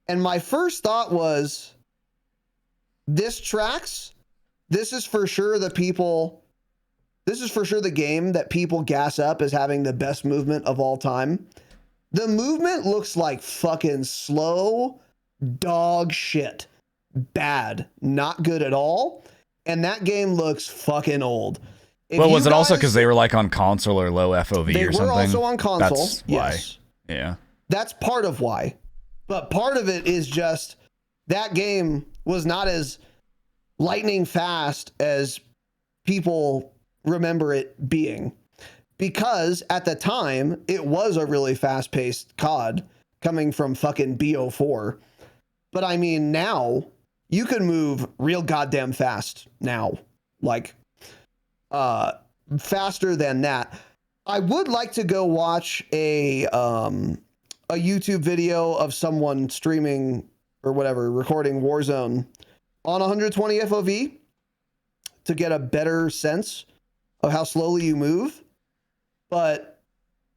S1: And my first thought was, this tracks. This is for sure the game that people gas up as having the best movement of all time. The movement looks like fucking slow dog shit. Bad. Not good at all. And that game looks fucking old.
S3: Was it also because they were like on console or low FOV or something?
S1: They were also on console.
S3: That's why.
S1: Yes.
S3: Yeah.
S1: That's part of why. But part of it is just that game was not as lightning fast as people remember it being. Because at the time, it was a really fast-paced COD coming from fucking BO4. But I mean, now you can move real goddamn fast now. Like, faster than that. I would like to go watch a YouTube video of someone streaming or whatever, recording Warzone on 120 FOV to get a better sense of how slowly you move. But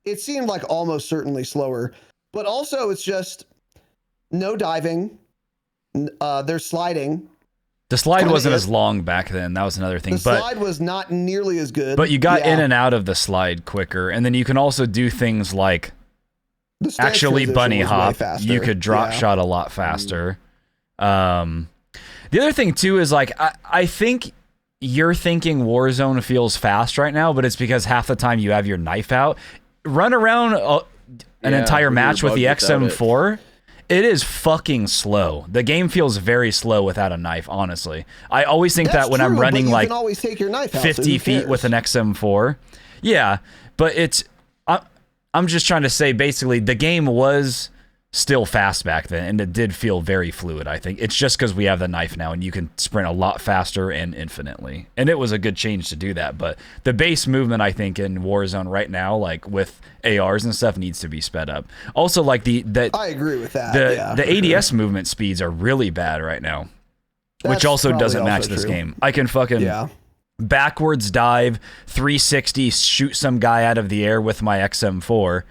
S1: it seemed like almost certainly slower. But also, it's just no diving. There's sliding.
S3: The slide wasn't as long back then. That was another thing.
S1: The slide was not nearly as good.
S3: But you got in and out of the slide quicker. And then you can also do things like actually bunny hop. You could drop shot a lot faster. The other thing, too, is like, I think you're thinking Warzone feels fast right now, but it's because half the time you have your knife out. Run around an entire match with the XM4. It is fucking slow. The game feels very slow without a knife, honestly. I always think that when I'm running like 50 feet with an XM4. Yeah, but it's... I'm just trying to say, basically, the game was still fast back then, and it did feel very fluid, I think. It's just because we have the knife now, and you can sprint a lot faster and infinitely. And it was a good change to do that, but the base movement, I think, in Warzone right now, like with ARs and stuff, needs to be sped up. Also, like I agree with that. The ADS movement speeds are really bad right now, which also doesn't match this game. I can fucking backwards dive, 360, shoot some guy out of the air with my XM4,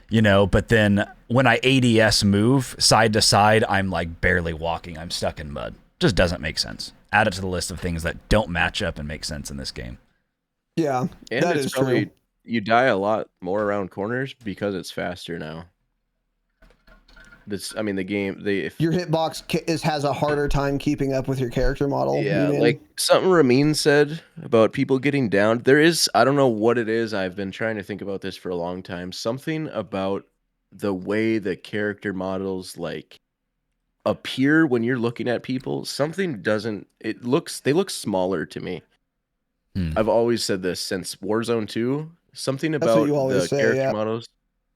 S3: you know, but then when I ADS move side to side, I'm like barely walking. I'm stuck in mud. Just doesn't make sense. Add it to the list of things that don't match up and make sense in this game.
S1: Yeah,
S2: and that is probably true. You die a lot more around corners because it's faster now. I mean, the game,
S1: your hitbox has a harder time keeping up with your character model.
S2: Yeah, like something Ramin said about people getting down. There is, I don't know what it is. I've been trying to think about this for a long time. Something about the way the character models like appear when you're looking at people. Something doesn't. They look smaller to me. I've always said this since Warzone 2. Something about the character models.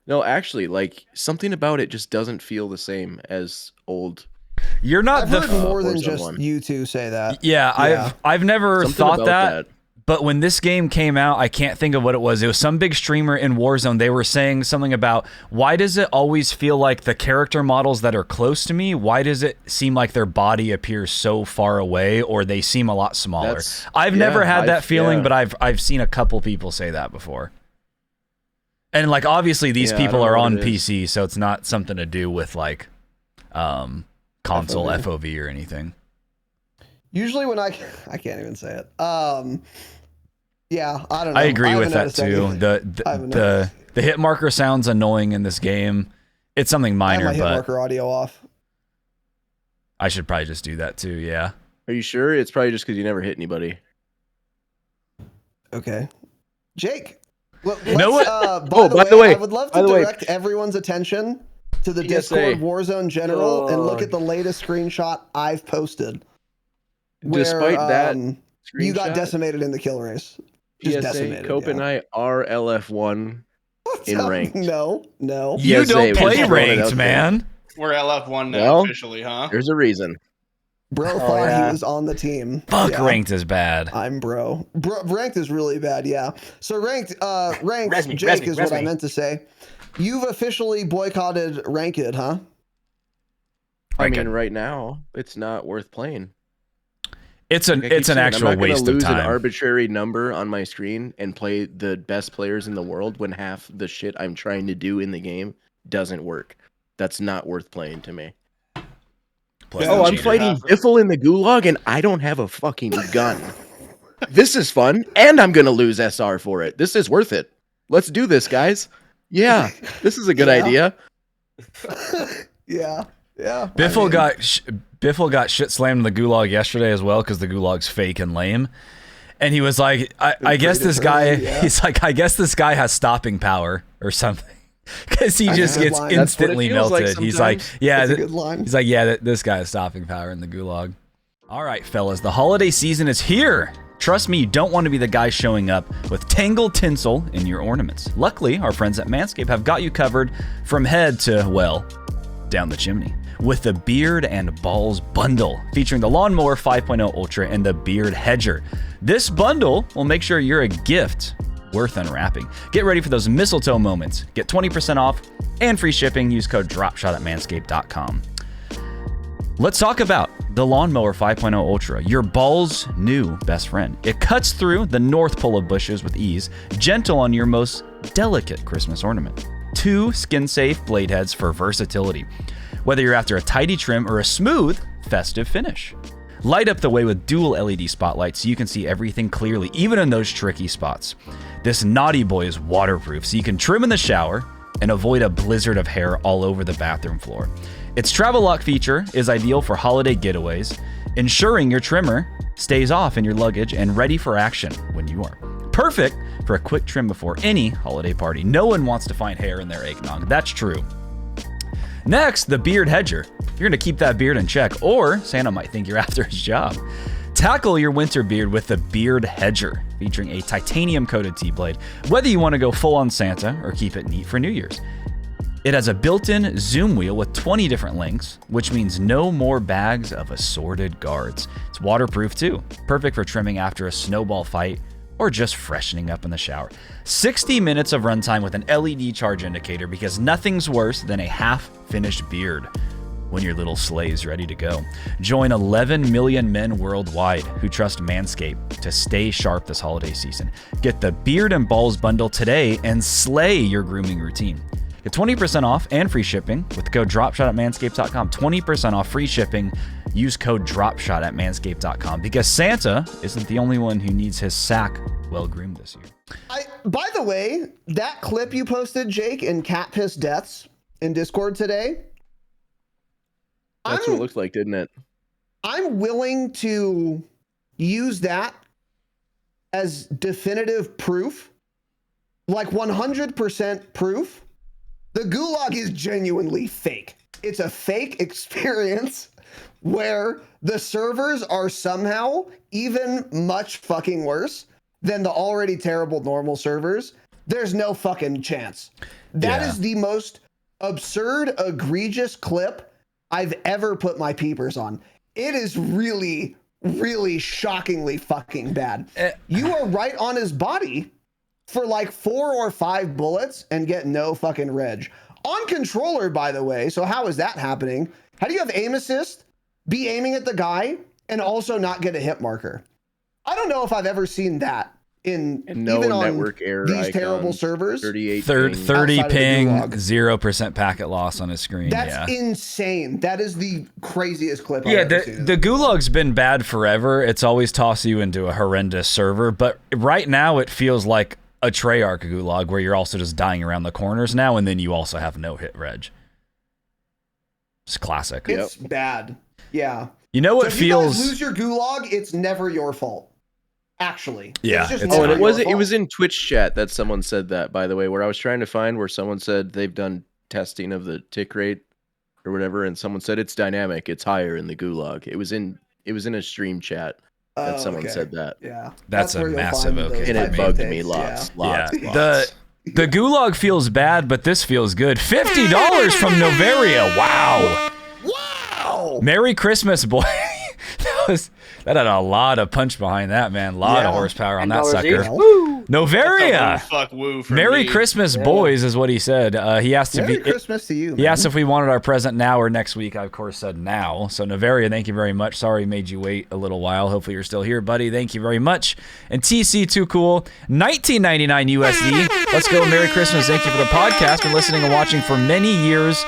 S2: No, actually, like something about it just doesn't feel the same as old.
S3: You're not
S1: I've heard more than just you two say that.
S3: Yeah. I've never thought that. But when this game came out, I can't think of what it was. It was some big streamer in Warzone. They were saying something about, why does it always feel like the character models that are close to me, why does it seem like their body appears so far away, or they seem a lot smaller? I've never had that feeling, but I've seen a couple people say that before. And like obviously these people are on PC, so it's not something to do with like console FOV or anything.
S1: Usually when I can't even say it. Yeah, I don't know.
S3: I agree with that too. The hit marker sounds annoying in this game. It's something minor,
S1: I have my hit marker audio off.
S3: I should probably just do that too. Yeah.
S2: Are you sure? It's probably just because you never hit anybody.
S1: Okay, Jake. Well,
S2: by the way,
S1: I would love to direct everyone's attention to the Discord Warzone General and look at the latest screenshot I've posted.
S2: Despite that,
S1: you got decimated in the kill race. Just decimated.
S2: Cope and I are LF1 in ranked.
S1: No.
S3: You don't play ranked, man.
S4: We're LF1 now officially, huh?
S2: There's a reason.
S1: Bro thought he was on the team.
S3: Fuck, ranked is bad.
S1: I'm bro. Ranked is really bad, yeah. So ranked, Jake is what I meant to say. You've officially boycotted ranked, huh?
S2: I mean, right now, it's not worth playing.
S3: It's an actual waste of time. I'm not going to lose an
S2: arbitrary number on my screen and play the best players in the world when half the shit I'm trying to do in the game doesn't work. That's not worth playing to me. I'm fighting Biffle in the gulag and I don't have a fucking gun. This is fun, and I'm going to lose SR for it. This is worth it. Let's do this, guys. Yeah, this is a good idea.
S1: Yeah.
S3: Biffle got shit slammed in the gulag yesterday as well because the gulag's fake and lame. And he was like, I guess this guy, he's like, I guess this guy has stopping power or something. Because he just gets instantly melted. He's like, yeah,
S1: that's a good line.
S3: He's like, yeah, this guy has stopping power in the gulag. All right, fellas, the holiday season is here. Trust me, you don't want to be the guy showing up with tangled tinsel in your ornaments. Luckily, our friends at Manscaped have got you covered from head to, well, down the chimney with the Beard and Balls bundle featuring the Lawnmower 5.0 Ultra and the Beard Hedger. This bundle will make sure you're a gift worth unwrapping. Get ready for those mistletoe moments. Get 20% off and free shipping. Use code DROPSHOT at manscaped.com. Let's talk about the Lawnmower 5.0 Ultra, your balls' new best friend. It cuts through the North Pole of bushes with ease, gentle on your most delicate Christmas ornament. 2 skin-safe blade heads for versatility, whether you're after a tidy trim or a smooth, festive finish. Light up the way with dual LED spotlights so you can see everything clearly, even in those tricky spots. This naughty boy is waterproof, so you can trim in the shower and avoid a blizzard of hair all over the bathroom floor. Its travel lock feature is ideal for holiday getaways, ensuring your trimmer stays off in your luggage and ready for action when you are. Perfect for a quick trim before any holiday party. No one wants to find hair in their eggnog. That's true. Next, the Beard Hedger. You're going to keep that beard in check, or Santa might think you're after his job. Tackle your winter beard with the Beard Hedger, featuring a titanium-coated T-blade, whether you want to go full-on Santa or keep it neat for New Year's. It has a built-in zoom wheel with 20 different lengths, which means no more bags of assorted guards. It's waterproof too, perfect for trimming after a snowball fight or just freshening up in the shower. 60 minutes of runtime with an LED charge indicator, because nothing's worse than a half-finished beard when your little sleigh's ready to go. Join 11 million men worldwide who trust Manscaped to stay sharp this holiday season. Get the Beard and Balls bundle today and slay your grooming routine. Get 20% off and free shipping with the code DROPSHOT at manscaped.com. 20% off free shipping. Use code DROPSHOT at manscaped.com, because Santa isn't the only one who needs his sack well groomed this year.
S1: By the way, that clip you posted, Jake, in Cat Piss Deaths in Discord today,
S2: that's what it looked like, didn't it?
S1: I'm willing to use that as definitive proof, like 100% proof. The gulag is genuinely fake. It's a fake experience where the servers are somehow even much fucking worse than the already terrible normal servers. There's no fucking chance. That is the most absurd, egregious clip I've ever put my peepers on. It is really, really shockingly fucking bad. You are right on his body for like 4 or 5 bullets and get no fucking reg. On controller, by the way, so how is that happening? How do you have aim assist, be aiming at the guy, and also not get a hit marker? I don't know if I've ever seen that in
S2: no
S1: even
S2: network
S1: on
S2: error
S1: these
S2: icons,
S1: terrible servers.
S2: 30
S3: ping, 0% packet loss on his screen.
S1: That's insane. That is the craziest clip.
S3: Yeah, the gulag's been bad forever. It's always tossed you into a horrendous server, but right now it feels like a Treyarch gulag where you're also just dying around the corners now, and then you also have no hit reg. It's classic.
S1: It's bad. Yeah.
S3: You know what
S1: so
S3: feels?
S1: If you guys lose your gulag, it's never your fault. Actually.
S3: Yeah.
S2: And it was in Twitch chat that someone said that, by the way, where I was trying to find where someone said they've done testing of the tick rate or whatever, and someone said it's dynamic, it's higher in the gulag. It was in a stream chat that someone said that.
S1: Yeah.
S3: That's a massive okay.
S2: And it bugged me lots.
S3: The gulag feels bad, but this feels good. $50 from Novaria. Wow. Merry Christmas, boy. That had a lot of punch behind that, man. A lot of horsepower on that sucker. Woo! Novaria.
S4: Fuck woo for
S3: Merry
S4: me.
S3: Christmas, boys, is what he said. He asked
S1: Merry Christmas to you, man.
S3: He asked if we wanted our present now or next week. I, of course, said now. So, Novaria, thank you very much. Sorry we made you wait a little while. Hopefully you're still here, buddy. Thank you very much. And TC, too cool. $19.99 USD. Let's go. Merry Christmas. Thank you for the podcast. Been listening and watching for many years.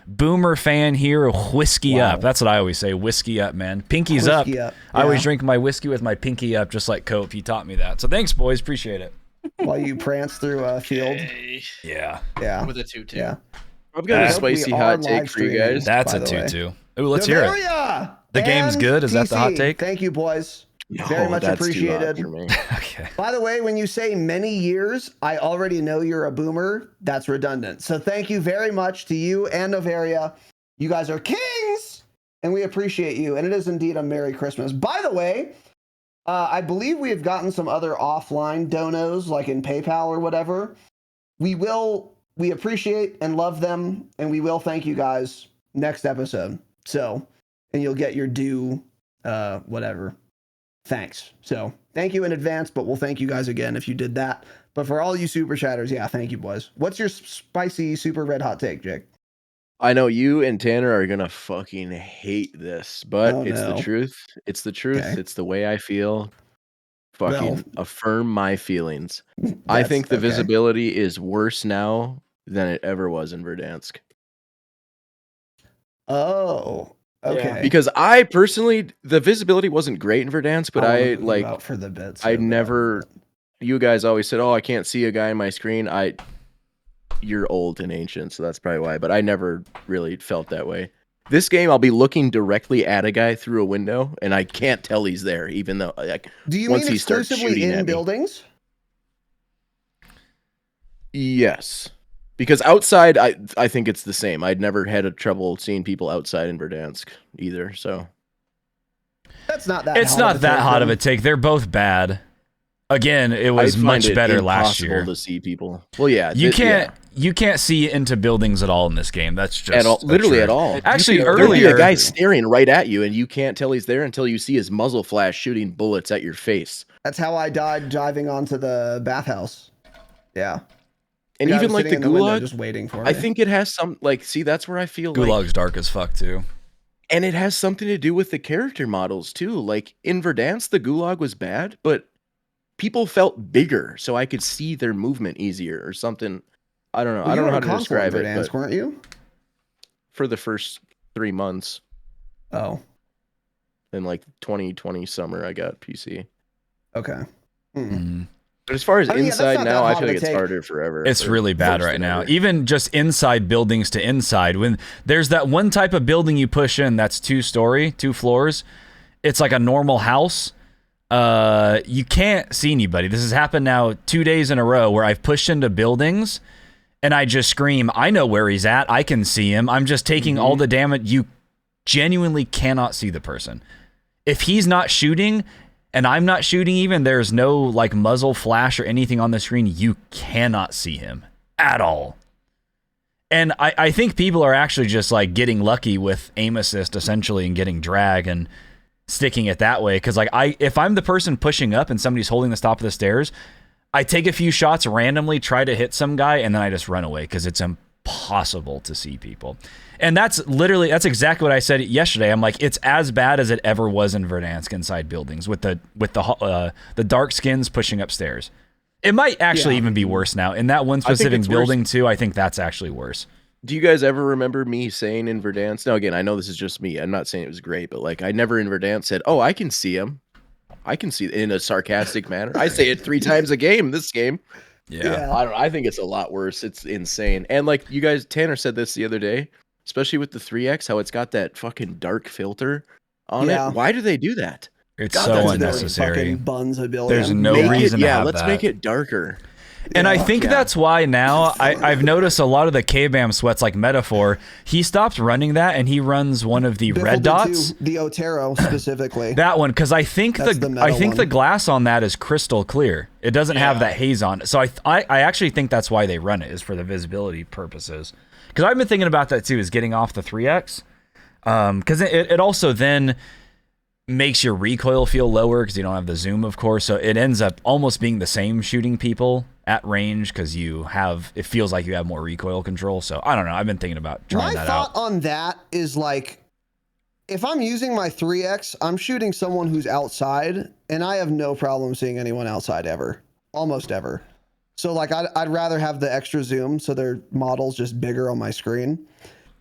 S3: Boomer fan here, whiskey up. That's what I always say, whiskey up, man. Pinkies up.
S1: Yeah.
S3: I always drink my whiskey with my pinky up, just like Cope. He taught me that. So thanks, boys. Appreciate it.
S1: While you prance through a field.
S3: Yeah.
S4: With a 2-2.
S1: Yeah.
S2: I've got a spicy hot take for you guys.
S3: That's a 2-2. Ooh, let's hear it. The game's good. Is that the hot take?
S1: Thank you, boys.
S2: No,
S1: Very much
S2: that's
S1: appreciated.
S2: Too hot for me.
S3: Okay.
S1: By the way, when you say many years, I already know you're a boomer. That's redundant. So thank you very much to you and Novaria. You guys are kings, and we appreciate you. And it is indeed a Merry Christmas. By the way, I believe we have gotten some other offline donos, like in PayPal or whatever. We appreciate and love them, and we will thank you guys next episode. So, and you'll get your due, whatever. Thanks. So thank you in advance, but we'll thank you guys again if you did that. But for all you super chatters, yeah, thank you, boys. What's your spicy super red hot take, Jake?
S2: I know you and Tanner are gonna fucking hate this, but it's the truth. It's the truth.
S1: Okay.
S2: It's the way I feel. Fucking affirm my feelings. I think the visibility is worse now than it ever was in Verdansk.
S1: Oh, okay.
S5: Yeah.
S2: Because I personally, the visibility wasn't great in Verdansk, but I like
S1: out for the bits.
S2: I never. You guys always said, "Oh, I can't see a guy on my screen." You're old and ancient, so that's probably why. But I never really felt that way. This game, I'll be looking directly at a guy through a window, and I can't tell he's there, even though like.
S1: Do you
S2: once
S1: mean
S2: he starts
S1: exclusively
S2: shooting
S1: in buildings?
S2: Yes, because outside, I think it's the same. I'd never had a trouble seeing people outside in Verdansk either. So
S1: that's not that.
S3: It's not that hot of a take. They're both bad. Again, it was much better last year.
S2: To see people. Well, yeah,
S3: you can't see into buildings at all in this game. That's just
S2: at all, literally at all.
S3: Actually,
S2: earlier, a guy staring right at you, and you can't tell he's there until you see his muzzle flash shooting bullets at your face.
S1: That's how I died driving onto the bathhouse. Yeah.
S2: And even like the Gulag,
S1: just waiting for
S2: I think it has some like. See, that's where I feel
S3: Gulag's dark as fuck too.
S2: And it has something to do with the character models too. Like in Verdansk, the Gulag was bad, but people felt bigger, so I could see their movement easier or something. I don't know. I don't know how to describe it.
S1: Verdansk, weren't you?
S2: For the first 3 months.
S1: Oh.
S2: In like 2020 summer, I got PC.
S1: Okay.
S2: But as far as inside now, I feel like it's harder forever.
S3: It's really bad right now. Even just inside buildings to inside. When there's that one type of building you push in that's 2-story, 2 floors, it's like a normal house. You can't see anybody. This has happened now 2 days in a row where I've pushed into buildings and I just scream, I know where he's at. I can see him. I'm just taking all the damage. You genuinely cannot see the person. If he's not shooting and I'm not shooting even, there's no like muzzle flash or anything on the screen. You cannot see him at all. And I think people are actually just like getting lucky with aim assist essentially and getting drag and sticking it that way. Cause like if I'm the person pushing up and somebody's holding the top of the stairs, I take a few shots randomly, try to hit some guy, and then I just run away because it's impossible to see people. And that's exactly what I said yesterday. I'm like, it's as bad as it ever was in Verdansk inside buildings with the dark skins pushing upstairs. It might actually even be worse now. In that one specific building too, I think that's actually worse.
S2: Do you guys ever remember me saying in Verdansk? Now, again, I know this is just me. I'm not saying it was great, but like I never in Verdansk said, "Oh, I can see him." I can see it in a sarcastic manner. I say it 3 times a game. This game,
S3: yeah.
S2: I think it's a lot worse. It's insane. And like you guys, Tanner said this the other day, especially with the 3X, how it's got that fucking dark filter on it. Why do they do that?
S3: It's so unnecessary. There's no reason to have
S2: let's make it darker.
S3: And I think that's why now I've noticed a lot of the K-Bam sweats like Metaphor, he stopped running that and he runs one of the red dots.
S1: The Otero specifically.
S3: That one, because I think the glass on that is crystal clear. It doesn't have that haze on it. So I actually think that's why they run it, is for the visibility purposes. Because I've been thinking about that too, is getting off the 3X. Because it also then makes your recoil feel lower because you don't have the zoom, of course. So it ends up almost being the same shooting people at range because it feels like you have more recoil control. So I don't know. I've been thinking about trying that out.
S1: My thought on that is like, if I'm using my 3X, I'm shooting someone who's outside and I have no problem seeing anyone outside ever, almost ever. So like I'd rather have the extra zoom so their model's just bigger on my screen.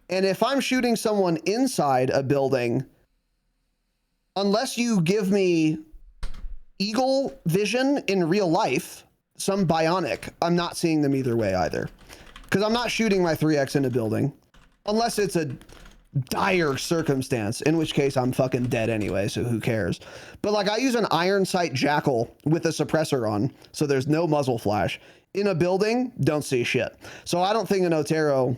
S1: And if I'm shooting someone inside a building, unless you give me eagle vision in real life, some bionic, I'm not seeing them either way either. Because I'm not shooting my 3X in a building. Unless it's a dire circumstance, in which case I'm fucking dead anyway, so who cares? But like I use an iron sight jackal with a suppressor on, so there's no muzzle flash. In a building, don't see shit. So I don't think an Otero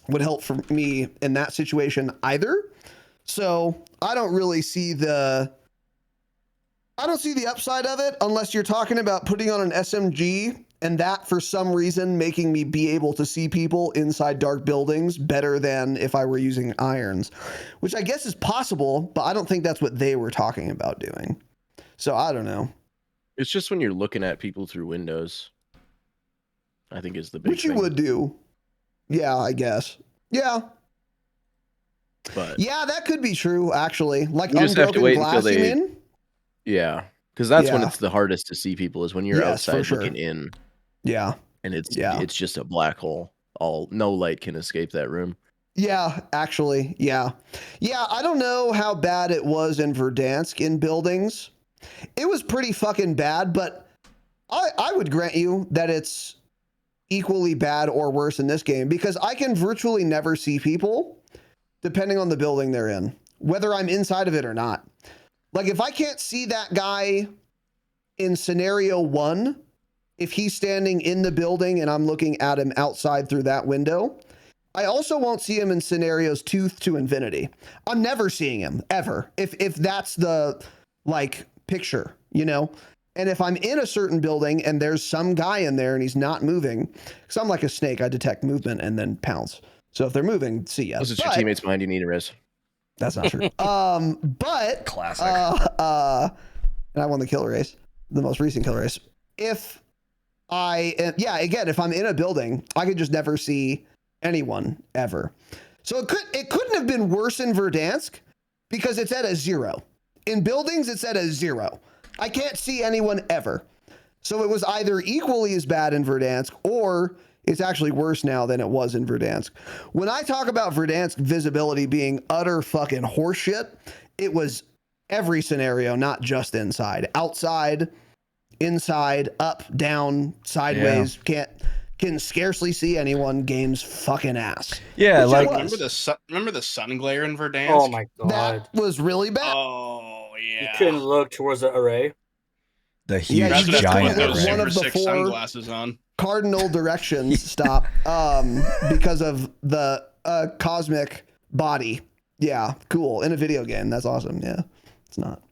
S1: would help for me in that situation either. So I don't really see the upside of it unless you're talking about putting on an SMG and that for some reason making me be able to see people inside dark buildings better than if I were using irons, which I guess is possible, but I don't think that's what they were talking about doing. So I don't know.
S2: It's just when you're looking at people through windows, I think is the big
S1: Which
S2: thing.
S1: you would do. Yeah, I guess. Yeah.
S2: But
S1: yeah, that could be true, actually. Like
S2: you just have to wait until
S1: glass, you mean?
S2: Yeah, because that's when it's the hardest to see people is when you're outside looking in.
S1: Yeah.
S2: And it's just a black hole. No light can escape that room.
S1: Yeah, actually. Yeah. Yeah, I don't know how bad it was in Verdansk in buildings. It was pretty fucking bad, but I would grant you that it's equally bad or worse in this game because I can virtually never see people depending on the building they're in, whether I'm inside of it or not. Like if I can't see that guy in scenario 1, if he's standing in the building and I'm looking at him outside through that window, I also won't see him in scenarios 2 to infinity. I'm never seeing him ever. If that's the like picture, you know? And if I'm in a certain building and there's some guy in there and he's not moving, because I'm like a snake, I detect movement and then pounce. So if they're moving, see ya.
S2: Those are your teammates behind you need a res.
S1: That's not true. But
S3: classic.
S1: And I won the kill race, the most recent kill race. If if I'm in a building, I could just never see anyone ever. So it couldn't have been worse in Verdansk because it's at a 0. In buildings, it's at a 0. I can't see anyone ever. So it was either equally as bad in Verdansk or it's actually worse now than it was in Verdansk. When I talk about Verdansk visibility being utter fucking horseshit, it was every scenario, not just inside. Outside, inside, up, down, sideways, can scarcely see anyone. Game's fucking ass.
S3: Yeah, like
S4: remember the sun glare in Verdansk?
S5: Oh my god,
S1: that was really bad.
S4: Oh yeah,
S5: you couldn't look towards the array.
S3: The huge giant
S4: those
S3: array.
S1: One of the 4
S4: sunglasses on.
S1: Cardinal directions stop because of the cosmic body. Yeah, cool. In a video game, that's awesome. Yeah, it's not.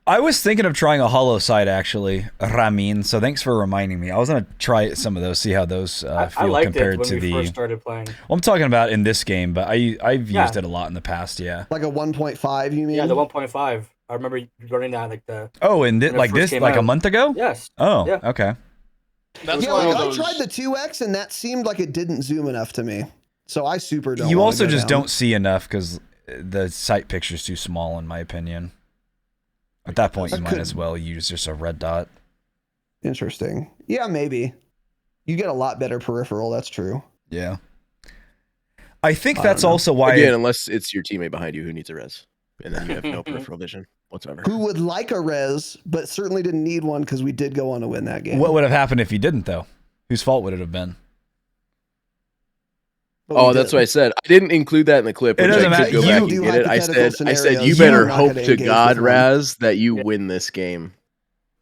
S3: I was thinking of trying a hollow sight actually, Ramin. So thanks for reminding me. I was gonna try some of those, see how those feel compared to the.
S5: First started playing.
S3: Well, I'm talking about in this game, but I've used it a lot in the past. Yeah.
S1: Like a 1.5, you mean?
S5: Yeah, the 1.5. I remember running that like the.
S3: Oh, and like this, like a month ago.
S5: Yes.
S3: Oh,
S5: yeah.
S3: Okay.
S4: That's
S1: I tried the 2x and that seemed like it didn't zoom enough to me. So I super don't.
S3: You also just don't see enough because the sight picture's too small, in my opinion. At that point, you might as well use just a red dot.
S1: Interesting. Yeah, maybe. You get a lot better peripheral. That's true.
S3: Yeah. I think that's also why.
S2: Again, unless it's your teammate behind you who needs a res, and then you have no peripheral vision whatsoever.
S1: Who would like a res, but certainly didn't need one because we did go on to win that game.
S3: What would have happened if you didn't, though? Whose fault would it have been?
S2: Oh, that's what I said. I didn't include that in the clip.
S3: It doesn't matter.
S2: Go back and get it. I said you better hope to God, Raz, that you win this game.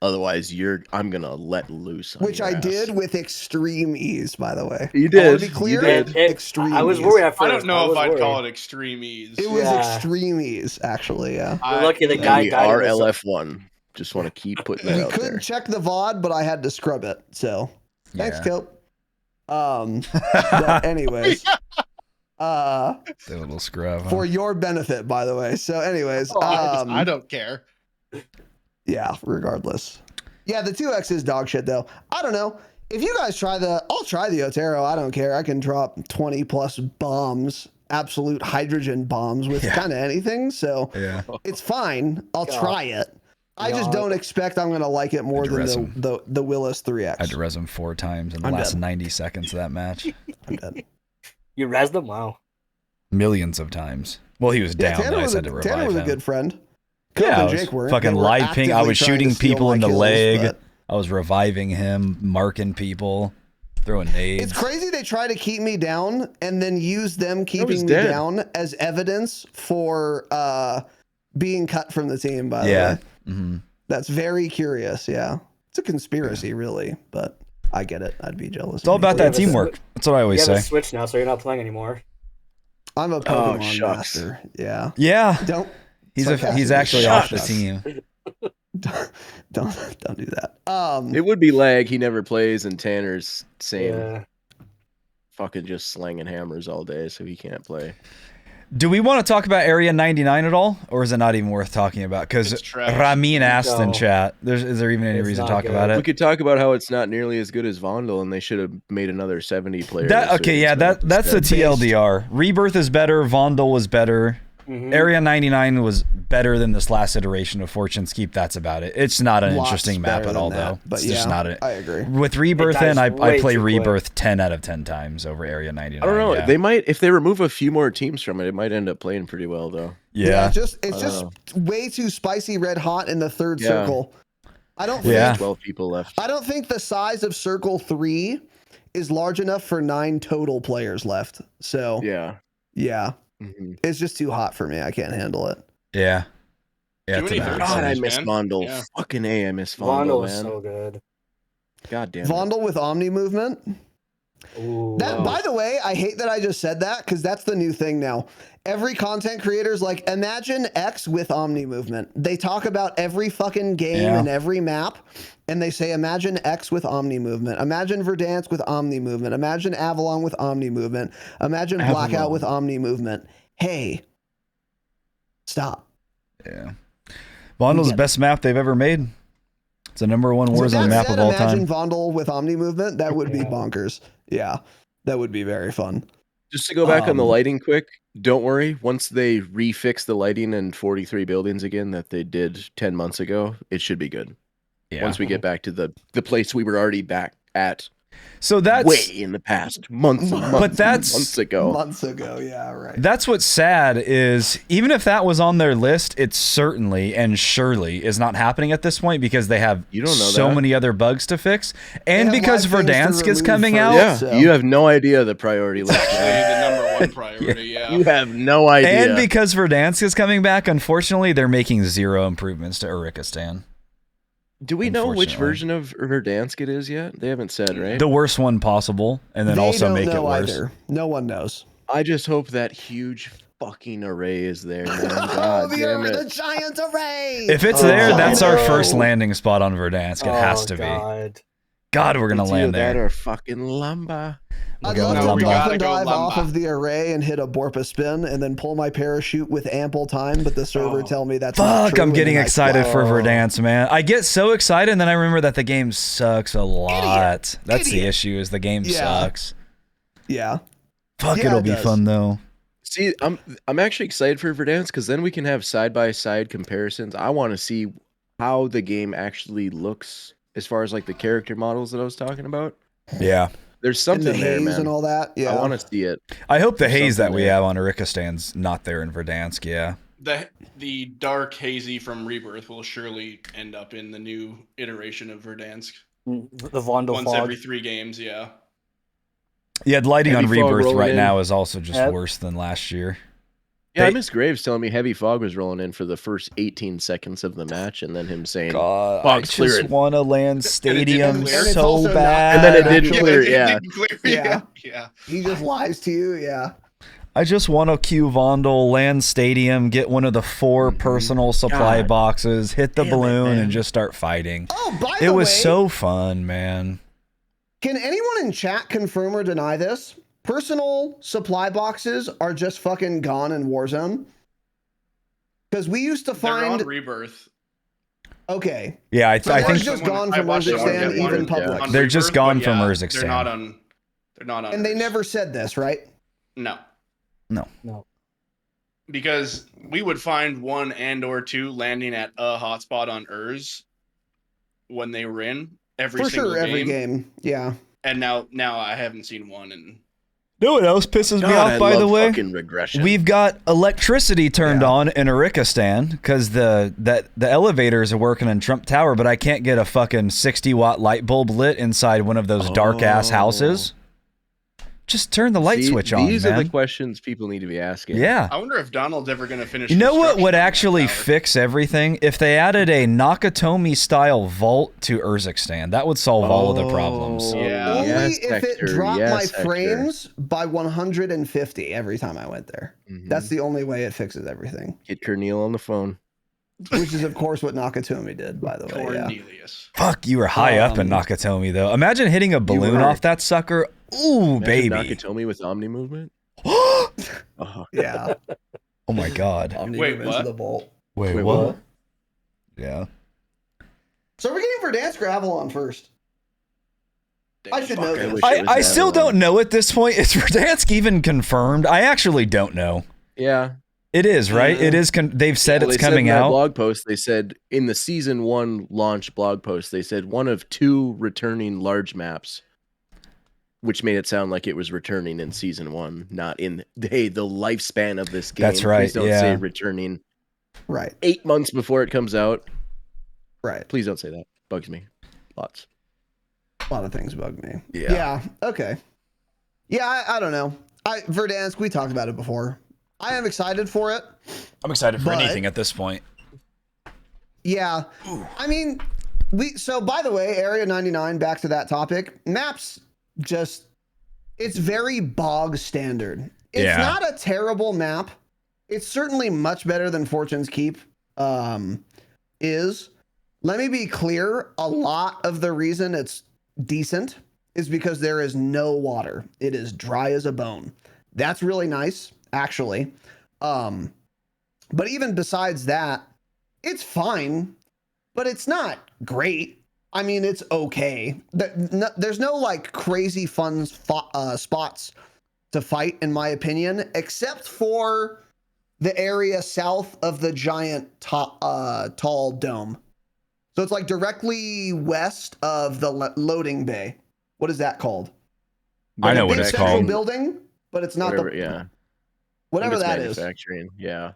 S2: Otherwise, I'm gonna let loose.
S1: Which I did with extreme ease, by the way.
S2: You did.
S1: I want to be clear.
S2: You did.
S1: Extreme.
S5: I was worried at first.
S4: I don't know if I'd call it extreme ease.
S1: It was extreme ease, actually. Yeah.
S5: You're lucky the guy died.
S2: RLF1. Just want to keep putting that out there.
S1: We couldn't check the VOD, but I had to scrub it. So thanks, Cope. But anyways.
S3: The little scrub.
S1: For your benefit, by the way. So anyways.
S4: I don't care.
S1: Yeah, regardless. Yeah, the 2X is dog shit, though. I don't know. If you guys I'll try the Otero. I don't care. I can drop 20 plus bombs, absolute hydrogen bombs with kind of anything. So it's fine. I'll try it. I just don't expect I'm going to like it more than the Willis 3X.
S3: I had to res him 4 times in the last 90 seconds of that match.
S1: I'm dead.
S5: You rezzed him? Wow.
S3: Millions of times. Well, he was down, but I said to revive him.
S1: Tanner was a good friend.
S3: Yeah, I was fucking live ping. I was shooting people in the leg. I was reviving him, marking people. throwing nades.
S1: It's crazy they try to keep me down and then use them keeping me down as evidence for being cut from the team, by the way.
S3: Mm-hmm.
S1: That's very curious, yeah. It's a conspiracy, really, but I get it. I'd be jealous.
S3: It's all about that teamwork. That's what I always say.
S5: You have a Switch now, so you're not playing anymore.
S1: I'm a Pokemon master. Yeah.
S3: Yeah. He's actually off the team.
S1: Don't do that.
S2: It would be lag. He never plays, and Tanner's same. Fucking just slanging hammers all day, so he can't play.
S3: Do we want to talk about Area 99 at all, or is it not even worth talking about? Because Ramin asked in chat, is there even any reason to talk about it?
S2: We could talk about how it's not nearly as good as Vondel, and they should have made another 70 player.
S3: That's the TLDR. Rebirth is better. Vondel was better. Mm-hmm. Area 99 was better than this last iteration of Fortune's Keep. That's about it. It's not an interesting map at all, though.
S1: But
S3: it's just not it.
S1: I agree.
S3: With Rebirth I play Rebirth 10 out of 10 times over Area 99.
S2: I don't know. They might, if they remove a few more teams from it, it might end up playing pretty well, though.
S1: Yeah, it's just way too spicy red hot in the third circle. I don't think
S2: 12 people left.
S1: I don't think the size of Circle 3 is large enough for 9 total players left. So yeah. Mm-hmm. It's just too hot for me. I can't handle it.
S3: Yeah.
S4: God,
S2: I miss Vondel. Yeah. Fucking A, I miss Vondel, man.
S5: Is so good.
S2: God damn it.
S1: Vondel with Omni movement.
S5: Ooh,
S1: By the way, I hate that I just said that because that's the new thing now. Every content creator's like, imagine X with Omni movement. They talk about every fucking game and every map, and they say, imagine X with Omni movement. Imagine Verdansk with Omni movement. Imagine Avalon with Omni movement. Imagine Blackout with Omni movement. Hey, stop.
S3: Yeah. Vondel's the best map they've ever made. It's the #1 Warzone map of all time.
S1: Imagine Vondel with Omni movement. That would be bonkers. Yeah, that would be very fun.
S2: Just to go back on the lighting quick, don't worry. Once they refix the lighting in 43 buildings again that they did 10 months ago, it should be good. Yeah. Once we get back to the place we were already back at.
S3: So that's
S2: way in the past, months ago.
S1: Months ago, yeah, right.
S3: That's what's sad is even if that was on their list, it certainly and surely is not happening at this point because they have so many other bugs to fix, and because Verdansk is coming out.
S2: Yeah, so. You have no idea the priority list.
S4: The #1 priority. Yeah,
S2: you have no idea.
S3: And because Verdansk is coming back, unfortunately, they're making 0 improvements to Urikistan.
S2: Do we know which version of Verdansk it is yet? They haven't said, right?
S3: The worst one possible, and then also make it worse.
S1: Either. No one knows.
S2: I just hope that huge fucking array is there, man. God damn it.
S1: The giant array!
S3: If it's there, that's our first landing spot on Verdansk. It has to be. God, we're going to land there.
S2: That or fucking lumber.
S1: I'd love to dolphin dive off of the array and hit a Borpa spin and then pull my parachute with ample time, but the server tell me that's not true.
S3: I'm getting excited for Verdansk, man. I get so excited and then I remember that the game sucks a lot. That's the issue is the game sucks.
S1: Yeah.
S3: Fuck, it'll be fun though.
S2: See, I'm actually excited for Verdansk because then we can have side-by-side comparisons. I want to see how the game actually looks as far as like the character models that I was talking about.
S3: Yeah.
S2: There's something there, man.
S1: And all that. Yeah.
S2: I want to see it.
S3: I hope the haze that we have on Urikistan's not there in Verdansk. Yeah.
S4: The dark hazy from Rebirth will surely end up in the new iteration of Verdansk.
S5: The Vondel
S4: once every 3 games. Yeah.
S3: Yeah. Lighting on Rebirth right now is also just worse than last year.
S2: Yeah, Miss Graves telling me heavy fog was rolling in for the first 18 seconds of the match, and then him saying,
S3: I just want to land stadium so bad.
S2: And then it didn't clear,
S1: yeah. He just lies to you, yeah.
S3: I just want to queue Vondel, land stadium, get one of the 4 personal supply boxes, hit the balloon, and just start fighting.
S1: Oh, by the way,
S3: it was so fun, man.
S1: Can anyone in chat confirm or deny this? Personal supply boxes are just fucking gone in Warzone. Because we used to find...
S4: They're on Rebirth.
S1: Okay.
S3: Yeah, I think...
S1: They're just gone from Urzikstan, even public.
S3: They're just gone from Urzikstan.
S4: They're not on
S1: And they never said this, right?
S4: No.
S5: No.
S4: Because we would find 1 and/or 2 landing at a hotspot on Urz when they were in every single game.
S1: Every game. Yeah.
S4: And now I haven't seen one in
S3: know what else pisses me off, by the way?
S2: Regression.
S3: We've got electricity turned on in Arikistan because the elevators are working in Trump Tower, but I can't get a fucking 60-watt light bulb lit inside one of those dark-ass houses. Just turn the light switch on,
S2: These are the questions people need to be asking.
S3: Yeah.
S4: I wonder if Donald's ever going to finish.
S3: You know what would actually fix everything? If they added a Nakatomi-style vault to Urzikstan. That would solve all of the problems.
S4: Yeah.
S1: Only if it dropped my frames by 150 every time I went there. That's the only way it fixes everything.
S2: Get Cornel on the phone.
S1: Which is, of course, what Nakatomi did, by the way.
S4: Cornelius.
S3: Yeah. Fuck, you were high up in Nakatomi, though. Imagine hitting a balloon off that sucker. Ooh,
S2: Imagine
S3: baby.
S2: Nakatomi with Omni movement.
S1: Yeah.
S3: Oh my god.
S4: Wait, what?
S1: The vault.
S3: Wait, what? Yeah.
S1: So we're getting Verdansk or Avalon first. I should know this.
S3: I still don't know at this point. Is Verdansk even confirmed? I actually don't know.
S2: Yeah.
S3: It is, right? It is. They've said it's coming out.
S2: Blog post. They said in the season 1 launch blog post, they said one of 2 returning large maps, which made it sound like it was returning in season 1, not in the lifespan of this game.
S3: That's right.
S2: Please don't say returning.
S1: Right.
S2: 8 months before it comes out.
S1: Right.
S2: Please don't say that. Bugs me. Lots.
S1: A lot of things bug me.
S3: Yeah.
S1: Okay. Yeah. I don't know. Verdansk. We talked about it before. I am excited for it.
S3: I'm excited for anything at this point.
S1: Yeah. I mean, so by the way, Area 99, back to that topic, maps it's very bog standard. It's not a terrible map. It's certainly much better than Fortune's Keep is. Let me be clear. A lot of the reason it's decent is because there is no water. It is dry as a bone. That's really nice, actually. But even besides that, it's fine, but it's not great. I mean, it's okay. There's no like crazy fun spots to fight, in my opinion, except for the area south of the giant tall dome. So it's like directly west of the loading bay. What is that called?
S3: I know what it's called.
S1: Building, but it's not whatever that is.
S2: Manufacturing. Yeah.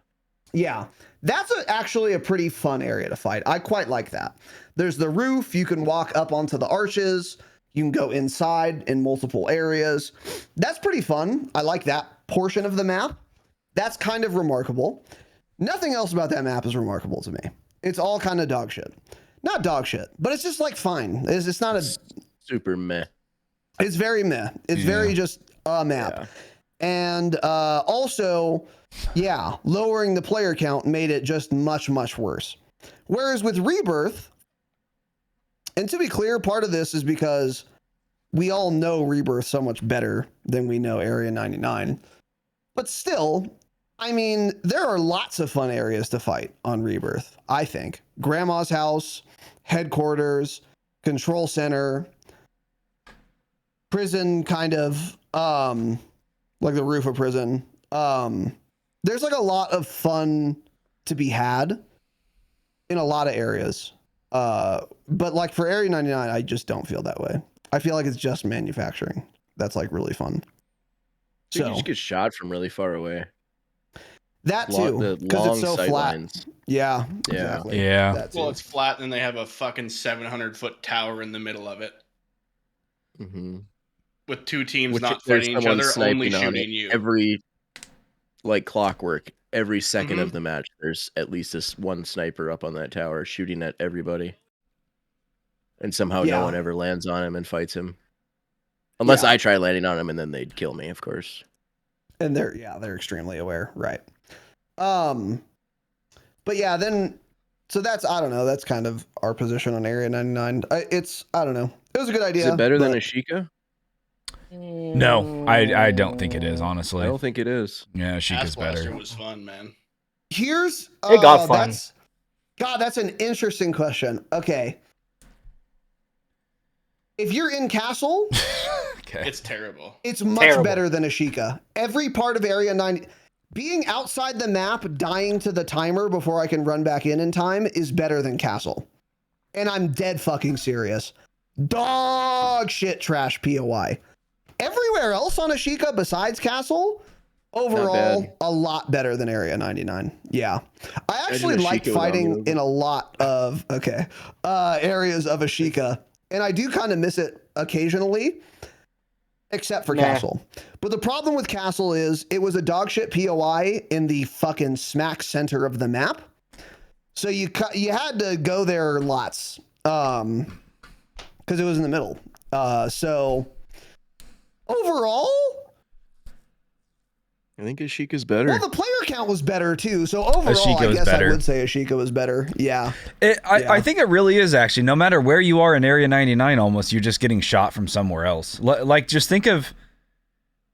S1: Yeah. That's actually a pretty fun area to fight. I quite like that. There's the roof. You can walk up onto the arches. You can go inside in multiple areas. That's pretty fun. I like that portion of the map. That's kind of remarkable. Nothing else about that map is remarkable to me. It's all kind of dog shit. Not dog shit, but it's just like fine. It's not a
S2: super meh.
S1: It's very meh. It's very just a map. Yeah. And also, lowering the player count made it just much, much worse. Whereas with Rebirth, and to be clear, part of this is because we all know Rebirth so much better than we know Area 99. But still, I mean, there are lots of fun areas to fight on Rebirth, I think. Grandma's house, headquarters, control center, prison kind of, like the roof of prison. There's like a lot of fun to be had in a lot of areas. But like for Area 99, I just don't feel that way. I feel like it's just manufacturing. That's like really fun.
S2: So you just get shot from really far away.
S1: That too, because it's so flat.
S2: Lines.
S1: Yeah, exactly.
S3: Yeah.
S4: Well, it's flat, and they have a fucking 700-foot tower in the middle of it.
S2: Mm-hmm.
S4: With 2 teams not fighting each other, only shooting you.
S2: Every, like clockwork, every second of the match, there's at least this one sniper up on that tower shooting at everybody. And somehow no one ever lands on him and fights him. Unless I try landing on him, and then they'd kill me, of course.
S1: And they're extremely aware, right? But yeah, then so that's I don't know. That's kind of our position on Area 99. I don't know. It was a good idea.
S2: Is it better than Ashika?
S3: No, I don't think it is. Honestly,
S2: I don't think it is.
S3: Yeah, Ashika's better.
S4: It was fun, man.
S1: Here's
S5: it got fun.
S1: That's an interesting question. Okay. If you're in Castle,
S4: it's terrible.
S1: It's much better than Ashika. Every part of Area 9, being outside the map, dying to the timer before I can run back in time is better than Castle. And I'm dead fucking serious. Dog shit trash POI. Everywhere else on Ashika besides Castle, overall, a lot better than Area 99. Yeah. I actually like fighting in a lot of, areas of Ashika. And I do kind of miss it occasionally, except for Castle. But the problem with Castle is it was a dogshit POI in the fucking smack center of the map. So you had to go there lots because it was in the middle. So overall,
S2: I think Ashika's better.
S1: Well, the player count was better too. So overall, I guess I would say Ashika was better. Yeah.
S3: I think it really is actually. No matter where you are in Area 99, almost you're just getting shot from somewhere else. Like just think of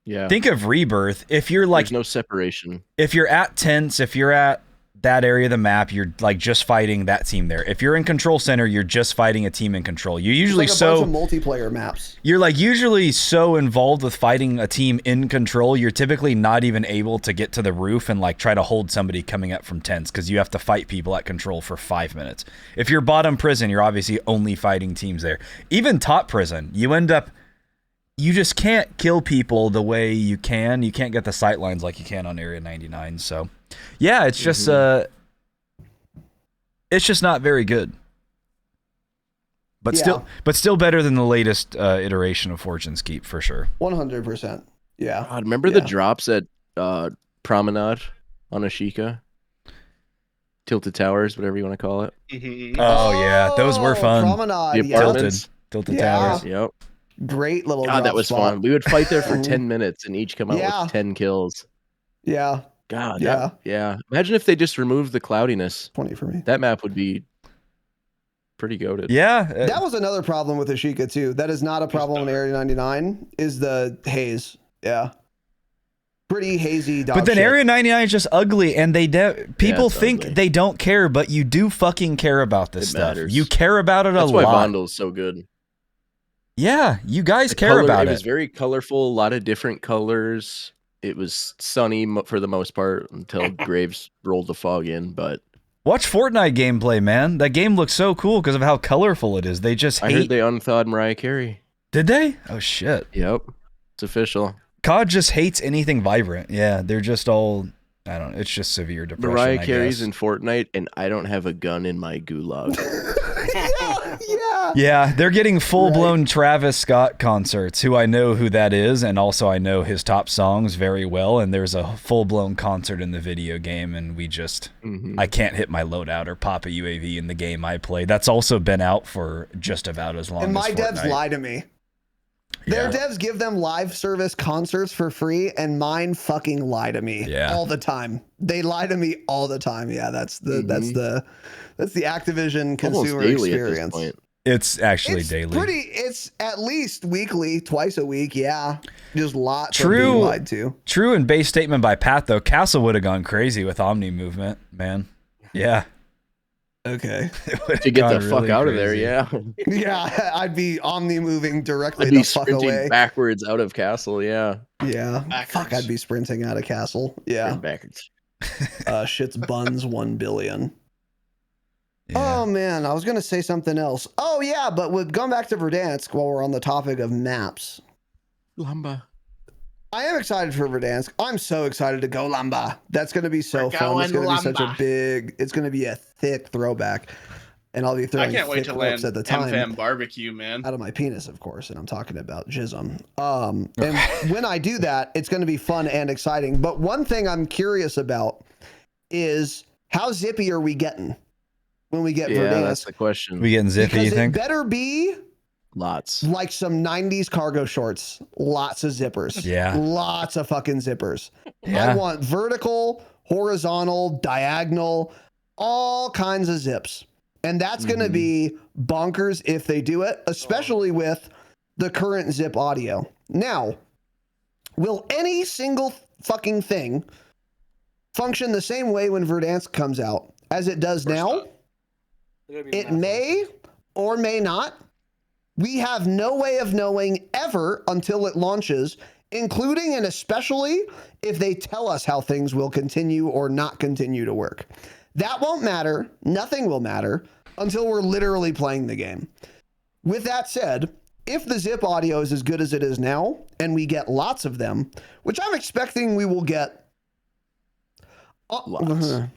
S3: Rebirth. If you're like,
S2: there's no separation.
S3: If you're at tents, if you're at that area of the map, you're like just fighting that team there. If you're in Control Center, you're just fighting a team in Control. You're usually
S1: bunch of multiplayer maps.
S3: You're like usually so involved with fighting a team in Control, you're typically not even able to get to the roof and like try to hold somebody coming up from tents because you have to fight people at Control for 5 minutes. If you're bottom prison, you're obviously only fighting teams there. Even top prison, you just can't kill people the way you can. You can't get the sight lines like you can on Area 99. So, yeah, it's just not very good. But still better than the latest iteration of Fortune's Keep for sure.
S1: 100%. Yeah.
S2: God, remember the drops at Promenade on Ashika? Tilted Towers, whatever you want to call it.
S3: Oh yeah, those were fun.
S1: Promenade.
S2: The apartments.
S3: Tilted Towers.
S2: Yep.
S1: Great little
S2: God, that was
S1: spot.
S2: fun. We would fight there for 10 minutes and each come out with 10 kills.
S1: Yeah.
S2: God, yeah. Imagine if they just removed the cloudiness.
S1: 20 for me.
S2: That map would be pretty goated.
S3: Yeah.
S1: That was another problem with Ashika too. That is not a problem in Area 99 is the haze. Yeah. Pretty hazy dog
S3: But then
S1: shit.
S3: Area 99 is just ugly, and people think
S2: ugly.
S3: they don't care, but you do fucking care about this stuff.
S2: Matters.
S3: You care about it
S2: That's
S3: a lot.
S2: That's why Vondel's so good.
S3: Yeah, you guys care about it.
S2: It was very colorful, a lot of different colors. It was sunny for the most part until Graves rolled the fog in, but...
S3: Watch Fortnite gameplay, man. That game looks so cool because of how colorful it is. They just hate...
S2: I heard they unthawed Mariah Carey.
S3: Did they? Oh, shit.
S2: Yep. It's official.
S3: COD just hates anything vibrant. Yeah, they're just all... I don't know. It's just severe depression,
S2: Mariah Carey's in Fortnite, and I don't have a gun in my gulag.
S3: Yeah, they're getting full-blown Travis Scott concerts, who I know who that is, and also I know his top songs very well, and there's a full-blown concert in the video game, and we just... I can't hit my loadout or pop a UAV in the game I play. That's also been out for just about as long as Fortnite.
S1: And my devs lie to me. Their devs give them live service concerts for free, and mine fucking lie to me all the time. They lie to me all the time. Yeah, that's the Activision consumer experience.
S3: It's actually daily.
S1: It's at least weekly, twice a week. Yeah, just lots of being lied to.
S3: True and base statement by Pat though. Castle would have gone crazy with Omni movement, man. Yeah.
S1: Okay.
S2: To get the fuck out of there, yeah.
S1: Yeah, I'd be Omni moving directly
S2: I'd be
S1: the fuck away.
S2: Backwards out of Castle, yeah.
S1: Yeah. Backwards. Fuck, I'd be sprinting out of Castle. Yeah.
S2: Backwards.
S1: Shit's buns 1 billion. Yeah. Oh man, I was gonna say something else. Oh yeah, but with going back to Verdansk while we're on the topic of maps.
S2: Lamba.
S1: I am excited for Verdansk. I'm so excited to go Lamba. That's gonna be so fun. It's gonna be such a big. It's gonna be a thick throwback, and I'll be throwing. I can't wait to land at the time.
S4: Barbecue, man.
S1: Out of my penis, of course, and I'm talking about jism. And when I do that, it's gonna be fun and exciting. But one thing I'm curious about is how zippy are we getting when we get Verdansk?
S2: That's the question.
S3: We getting zippy? You think?
S1: It better be.
S2: Lots.
S1: Like some 90s cargo shorts. Lots of zippers.
S3: Yeah.
S1: Lots of fucking zippers.
S3: Yeah.
S1: I want vertical, horizontal, diagonal, all kinds of zips. And that's going to be bonkers if they do it, especially with the current zip audio. Now, will any single fucking thing function the same way when Verdansk comes out as it does now? It may or may not. We have no way of knowing ever until it launches, including and especially if they tell us how things will continue or not continue to work. That won't matter. Nothing will matter until we're literally playing the game. With that said, if the zip audio is as good as it is now, and we get lots of them, which I'm expecting we will get.
S2: Lots.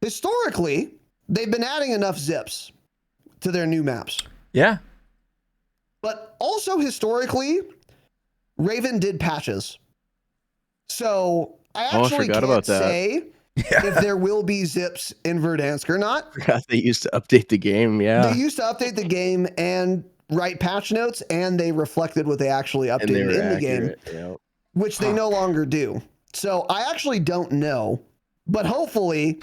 S1: Historically, they've been adding enough zips to their new maps.
S3: Yeah.
S1: But also historically, Raven did patches. So I actually can't say if there will be zips in Verdansk or not.
S2: I forgot they used to update the game. Yeah.
S1: They used to update the game and write patch notes, and they reflected what they actually updated in the game, which they no longer do. So I actually don't know, but hopefully,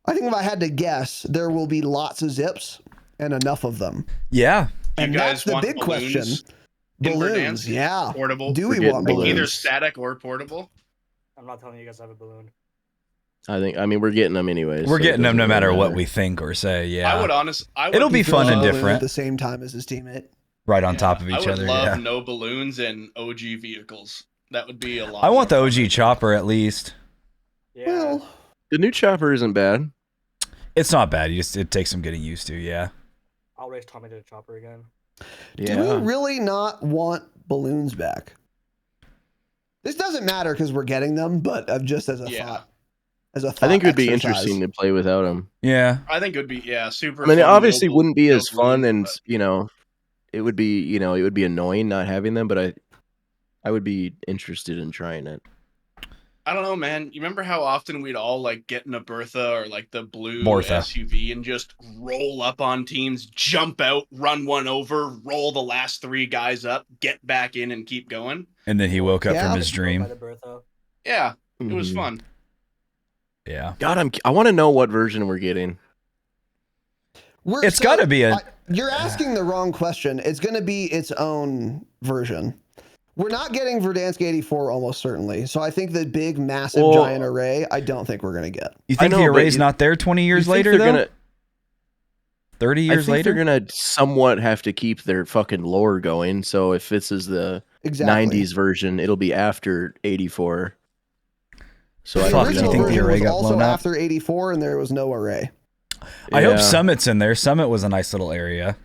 S1: I think if I had to guess, there will be lots of zips and enough of them.
S3: Yeah.
S1: And that's the big question. Balloons, yeah.
S4: Portable.
S1: Do we want balloons?
S4: Either static or portable?
S5: I'm not telling you guys I have a balloon.
S2: I mean, we're getting them anyways.
S3: We're getting them no matter what we think or say. Yeah.
S4: It'll
S3: be fun and different.
S1: At the same time as his teammate.
S3: Right on top of each other.
S4: I would love no balloons and OG vehicles. That would be a lot.
S3: I want the OG chopper at least.
S5: Yeah.
S1: Well,
S2: the new chopper isn't bad.
S3: It's not bad. It takes some getting used to. Yeah.
S5: I'll race Tommy to the chopper again.
S2: Yeah.
S1: Do we really not want balloons back? This doesn't matter because we're getting them, but just as a thought. As a thought
S2: I think it would be
S1: exercise.
S2: interesting to play without them.
S3: Yeah.
S4: I think it would be super.
S2: I mean, it
S4: fun,
S2: obviously
S4: noble,
S2: wouldn't be as
S4: noble
S2: fun,
S4: balloons,
S2: and it would be it would be annoying not having them, but I would be interested in trying it.
S4: I don't know, man. You remember how often we'd all like get in a Bertha or like the blue
S3: Bortha.
S4: SUV and just roll up on teams, jump out, run one over, roll the last 3 guys up, get back in and keep going.
S3: And then he woke up from his dream.
S4: Yeah, it was fun.
S3: Yeah.
S2: God, I want to know what version we're getting.
S3: It's got to be a...
S1: You're asking the wrong question. It's going to be its own version. We're not getting Verdansk 84 almost certainly. So I think the big, massive, giant array, I don't think we're going to get.
S3: You think the array's not there 20 years later, though? 30 years later?
S2: They're going to somewhat have to keep their fucking lore going. So if this is the 90s version, it'll be after 84. So
S1: the original
S3: think the array
S1: was
S3: got
S1: also
S3: blown up?
S1: after 84 and there was no array.
S3: I hope Summit's in there. Summit was a nice little area.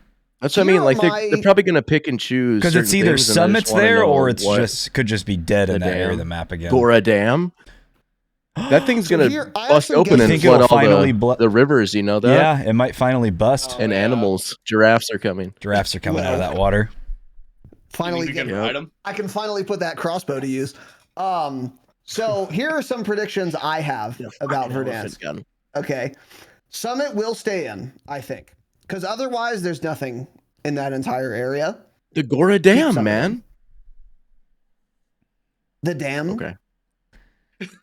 S2: That's what I mean. Like they're probably going to pick and choose
S3: because it's either
S2: things,
S3: Summit's there or it's could just be dead in that area of the map again.
S2: Gora Dam. That thing's going to bust open and flood all the rivers. You know that?
S3: Yeah, it might finally bust.
S2: And animals, giraffes are coming.
S3: Giraffes are coming out of that water.
S1: Finally, I can finally put that crossbow to use. So here are some predictions I have about Verdansk. Okay, Summit will stay in, I think. Because otherwise, there's nothing in that entire area.
S2: The Gora Dam, man.
S1: The dam?
S2: Okay.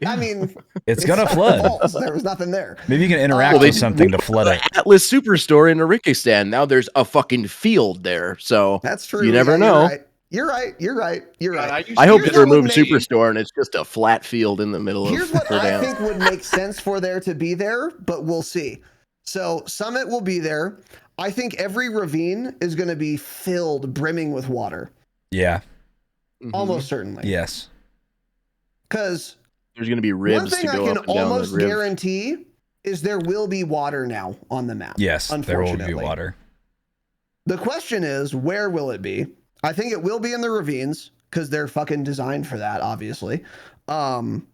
S1: I mean...
S3: it's going to flood.
S1: There was nothing there.
S3: Maybe you can interact with something to flood it.
S2: Atlas Superstore in Urikistan. Now there's a fucking field there. So
S1: that's true.
S2: You never know.
S1: You're right.
S2: I hope they remove Superstore and it's just a flat field in the middle of
S1: Here's what I think would make sense for there to be there, but we'll see. So Summit will be there. I think every ravine is going to be filled, brimming with water.
S3: Yeah.
S1: Almost certainly.
S3: Yes.
S1: Because
S2: there's going to be ribs.
S1: One thing I can almost guarantee is there will be water now on the map.
S3: Yes, there will be water.
S1: The question is, where will it be? I think it will be in the ravines because they're fucking designed for that, obviously. And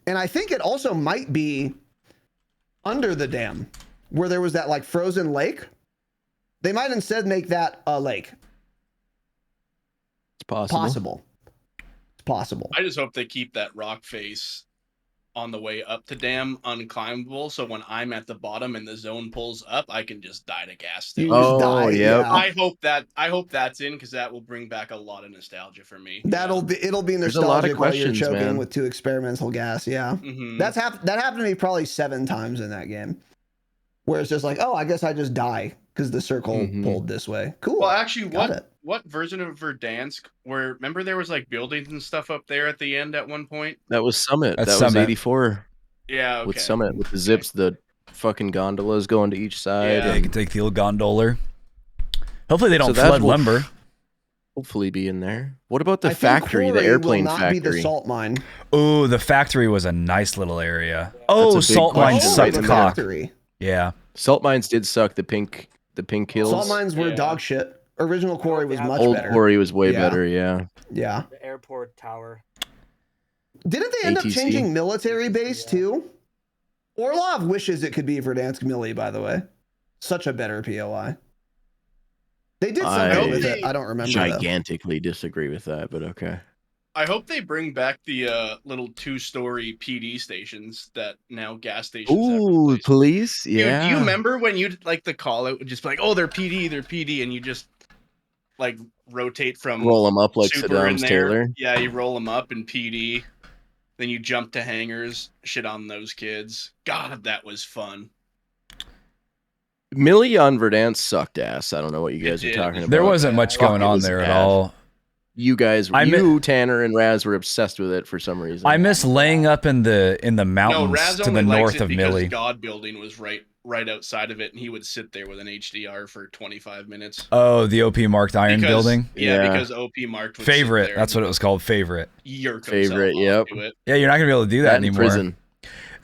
S1: I think it also might be under the dam where there was that like frozen lake. They might instead make that a lake.
S2: It's possible.
S1: It's possible.
S4: I just hope they keep that rock face on the way up to dam unclimbable, so when I'm at the bottom and the zone pulls up, I can just die to gas.
S2: Yeah.
S4: I hope that's in because that will bring back a lot of nostalgia for me.
S1: It'll be nostalgic while you're choking with 2 experimental gas. Yeah, that happened to me probably 7 times in that game, where it's just like, oh, I guess I just die because the circle pulled this way. Cool.
S4: Well, actually, what version of Verdansk? Where remember there was like buildings and stuff up there at the end at one point?
S2: That was Summit. That was 84.
S4: Yeah, okay.
S2: With Summit, with the zips, the fucking gondolas going to each side.
S3: Yeah, you can take the old gondoler. Hopefully they don't flood lumber.
S2: Hopefully be in there. What about the factory, the airplane factory?
S1: Be the salt mine.
S3: Oh, the factory was a nice little area. Oh, salt mine sucked cock.
S1: Factory.
S3: Yeah.
S2: Salt mines did suck. The pink The pink hills.
S1: Salt mines were dog shit. Original quarry was much
S2: Old
S1: better.
S2: quarry was way better. Yeah.
S1: Yeah.
S5: The airport tower.
S1: Didn't they end up
S2: ATC?
S1: changing military base too? Orlov wishes it could be Verdansk Millie, by the way. Such a better POI. They did something with it. I don't remember.
S2: Gigantically disagree with that, but okay.
S4: I hope they bring back the little 2-story PD stations that now gas stations.
S2: Ooh, police? Yeah.
S4: Dude, do you remember when you'd like the call out would just be like, oh, they're PD, and you just like rotate from
S2: roll them up like
S4: Super
S2: Saddam's
S4: in there.
S2: Taylor?
S4: Yeah, you roll them up in PD. Then you jump to hangars, shit on those kids. God, that was fun.
S2: Millie on Verdansk sucked ass. I don't know what you guys are talking about.
S3: There wasn't much going on there at all.
S2: You guys, Tanner and Raz were obsessed with it for some reason.
S3: I miss laying up in the mountains to the north of Millie.
S4: God building was right outside of it, and he would sit there with an HDR for 25 minutes.
S3: Oh, the OP marked iron building.
S4: Yeah, because OP marked would
S3: favorite. That's what it was called. Favorite.
S2: Favorite. Yep.
S3: Yeah, you're not gonna be able to do that anymore.
S2: Prison.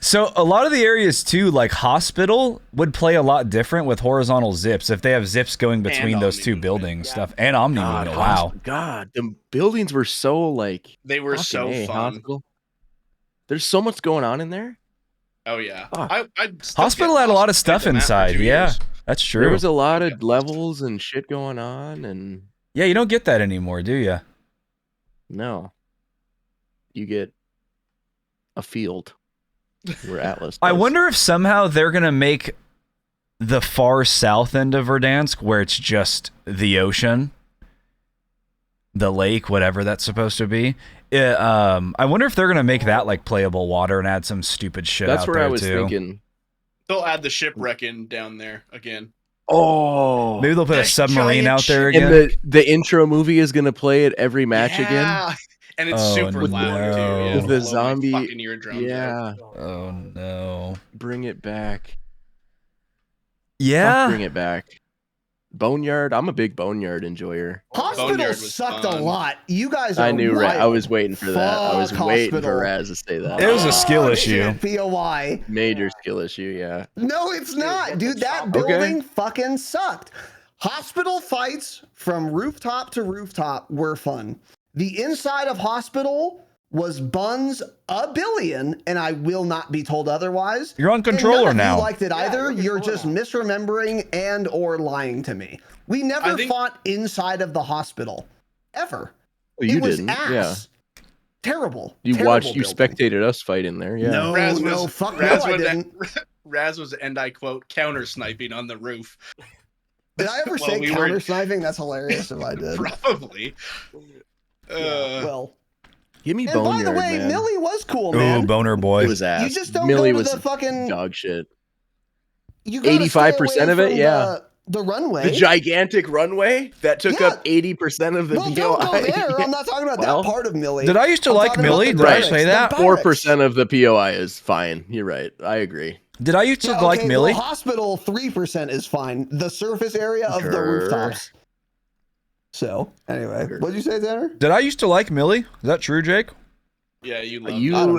S3: So a lot of the areas too, like hospital, would play a lot different with horizontal zips if they have zips going between those two buildings stuff and Omni movement. Wow.
S2: God, the buildings were so like
S4: they were so fun.
S2: Hospital. There's so much going on in there.
S4: Oh yeah.
S3: Hospital had a lot of stuff inside. Yeah, that's true.
S2: There was a lot of levels and shit going on, and
S3: yeah, you don't get that anymore, do you?
S2: No. You get a field. Where Atlas does.
S3: I wonder if somehow they're gonna make the far south end of Verdansk, where it's just the ocean, the lake, whatever that's supposed to be. I wonder if they're gonna make that like playable water and add some stupid shit.
S2: That's
S3: out
S2: where
S3: there
S2: I was
S3: too.
S2: thinking.
S4: They'll add the shipwrecking down there again.
S2: Oh,
S3: maybe they'll put a submarine out there again.
S2: And the intro movie is gonna play at every match again.
S4: And it's super loud too. Yeah,
S2: with the zombie.
S4: Yeah.
S3: Oh no.
S2: Bring it back.
S3: Yeah.
S2: Bring it back. Boneyard. I'm a big Boneyard enjoyer.
S1: Hospital sucked a lot. You guys are
S2: I knew
S1: wild.
S2: I was waiting for that. I was waiting
S1: Hospital.
S2: for Raz to say that.
S3: It was a skill issue.
S1: POI.
S2: Major skill issue, yeah.
S1: No, it's not. Dude, that building fucking sucked. Hospital fights from rooftop to rooftop were fun. The inside of Hospital was buns a billion, and I will not be told otherwise.
S3: You're on controller now.
S1: You liked it either. You're just misremembering and or lying to me. We never fought inside of the hospital, ever.
S2: Well, you
S1: it was
S2: didn't.
S1: ass.
S2: Yeah.
S1: Terrible.
S2: You
S1: terrible
S2: watched.
S1: building.
S2: You spectated us fight in there. Yeah.
S1: No,
S4: Raz
S1: no,
S4: was,
S1: fuck
S4: Raz
S1: no, I
S4: was,
S1: didn't.
S4: Raz was, and I quote, counter sniping on the roof.
S1: Did I ever say counter sniping? That's hilarious if I did.
S4: Probably.
S1: Well.
S2: Give me
S1: and
S2: Boneyard,
S1: by the way,
S2: man.
S1: Millie was cool, man.
S3: Ooh, boner boy.
S2: It was ass.
S1: You just don't
S2: Millie
S1: go to
S2: was
S1: the fucking
S2: dog shit.
S1: 85%
S2: of it, yeah.
S1: The runway.
S2: The gigantic runway that took up 80% of the POI.
S1: Don't go there. I'm not talking about that part of Millie.
S3: Did I used to like Millie? Did I say that?
S2: 4% of the POI is fine. You're right. I agree.
S3: Did I used to like Millie?
S1: Well, hospital 3% is fine. The surface area of the rooftops. So anyway, what'd you say, Tanner?
S3: Did I used to like Millie? Is that true, Jake?
S4: Yeah,
S2: you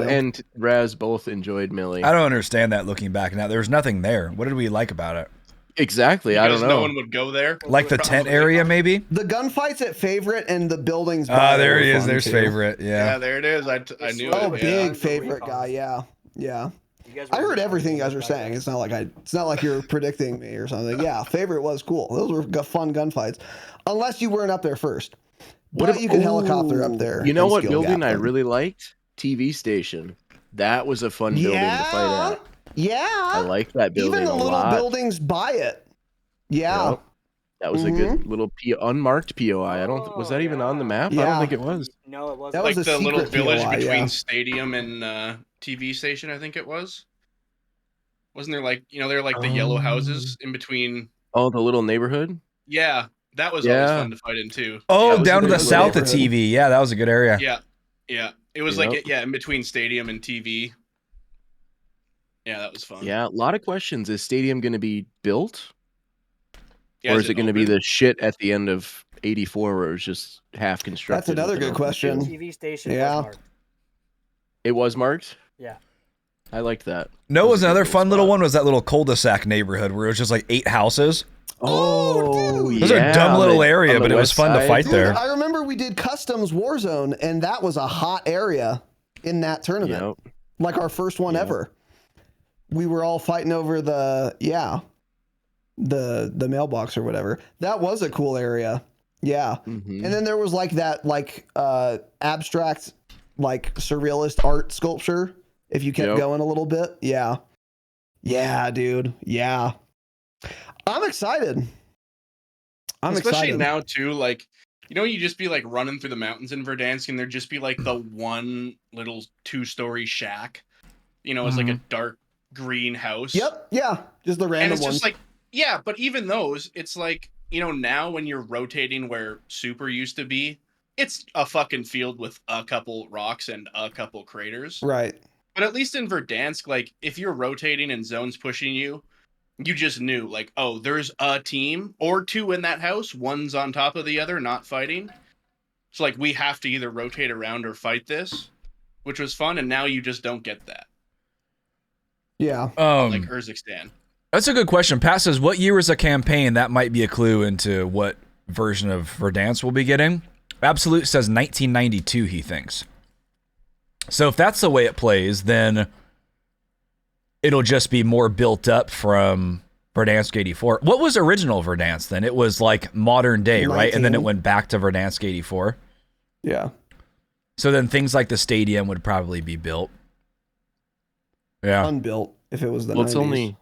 S2: and Raz both enjoyed Millie.
S3: I don't understand that looking back now. There was nothing there. What did we like about it?
S2: Exactly.
S4: Because
S2: I don't know.
S4: No one would go there.
S3: Like the tent area, maybe?
S1: The gunfights at Favorite and the buildings.
S3: There he is. There's Favorite. Yeah.
S4: Yeah, there it is. I knew it.
S1: Oh, big Favorite guy. Yeah. Yeah. I heard everything you guys were saying. It's not like you're predicting me or something. Yeah, Favorite was cool. Those were fun gunfights. Unless you weren't up there first. But you can helicopter up there.
S2: You know what building I really liked? TV station. That was a fun building to fight at.
S1: Yeah.
S2: I liked that building
S1: Even the little
S2: lot.
S1: buildings by it. Yeah.
S2: Yep. That was a good little unmarked POI. Was that even on the map?
S1: Yeah.
S2: I don't think it was.
S5: No, it wasn't.
S1: That
S4: like
S1: was a
S4: the little village
S1: POI,
S4: between stadium and TV station, I think it was. Wasn't there like, there are like the yellow houses in between?
S2: Oh, the little neighborhood?
S4: Yeah. That was always fun to fight in too.
S3: Oh, down to the south of TV. Yeah, that was a good area.
S4: Yeah. Yeah. It was like, in between stadium and TV. Yeah, that was fun.
S2: Yeah, a lot of questions. Is stadium going to be built?
S4: Yeah,
S2: or is it going to be the shit at the end of 84 where it was just half constructed?
S1: That's another good question.
S5: TV station was marked.
S2: It was marked?
S5: Yeah.
S2: I liked that.
S3: No, was another fun little one was that little cul-de-sac neighborhood where it was just like 8 houses.
S1: Oh, dude.
S3: Those are dumb little area, but it was fun to fight there.
S1: I remember we did customs Warzone, and that was a hot area in that tournament. Yep. Like our first one ever. We were all fighting over the mailbox or whatever. That was a cool area. Yeah. And then there was like that abstract, like surrealist art sculpture. If you kept going a little bit. Yeah. Yeah, dude. Yeah. I'm excited.
S4: Especially now too, like, you know, you just be like running through the mountains in Verdansk and there'd just be like the one little 2-story shack. You know, it's like a dark green house.
S1: Yep. Yeah. Just the random ones.
S4: And it's just like, yeah, but even those, it's like, you know, now when you're rotating where Super used to be, it's a fucking field with a couple rocks and a couple craters.
S1: Right.
S4: But at least in Verdansk, like, if you're rotating and zones pushing you, you just knew, like, oh, there's a team or two in that house. One's on top of the other, not fighting. So, like, we have to either rotate around or fight this, which was fun. And now you just don't get that.
S1: Yeah.
S4: Like Urzikstan.
S3: That's a good question. Pat says, what year is a campaign? That might be a clue into what version of Verdansk we'll be getting. Absolute says 1992, he thinks. So if that's the way it plays, then it'll just be more built up from Verdansk 84. What was original Verdansk then? It was like modern day, 19. Right? And then it went back to Verdansk 84.
S1: Yeah.
S3: So then things like the stadium would probably be built. Yeah.
S1: Unbuilt if it was the 90s.
S2: It's only...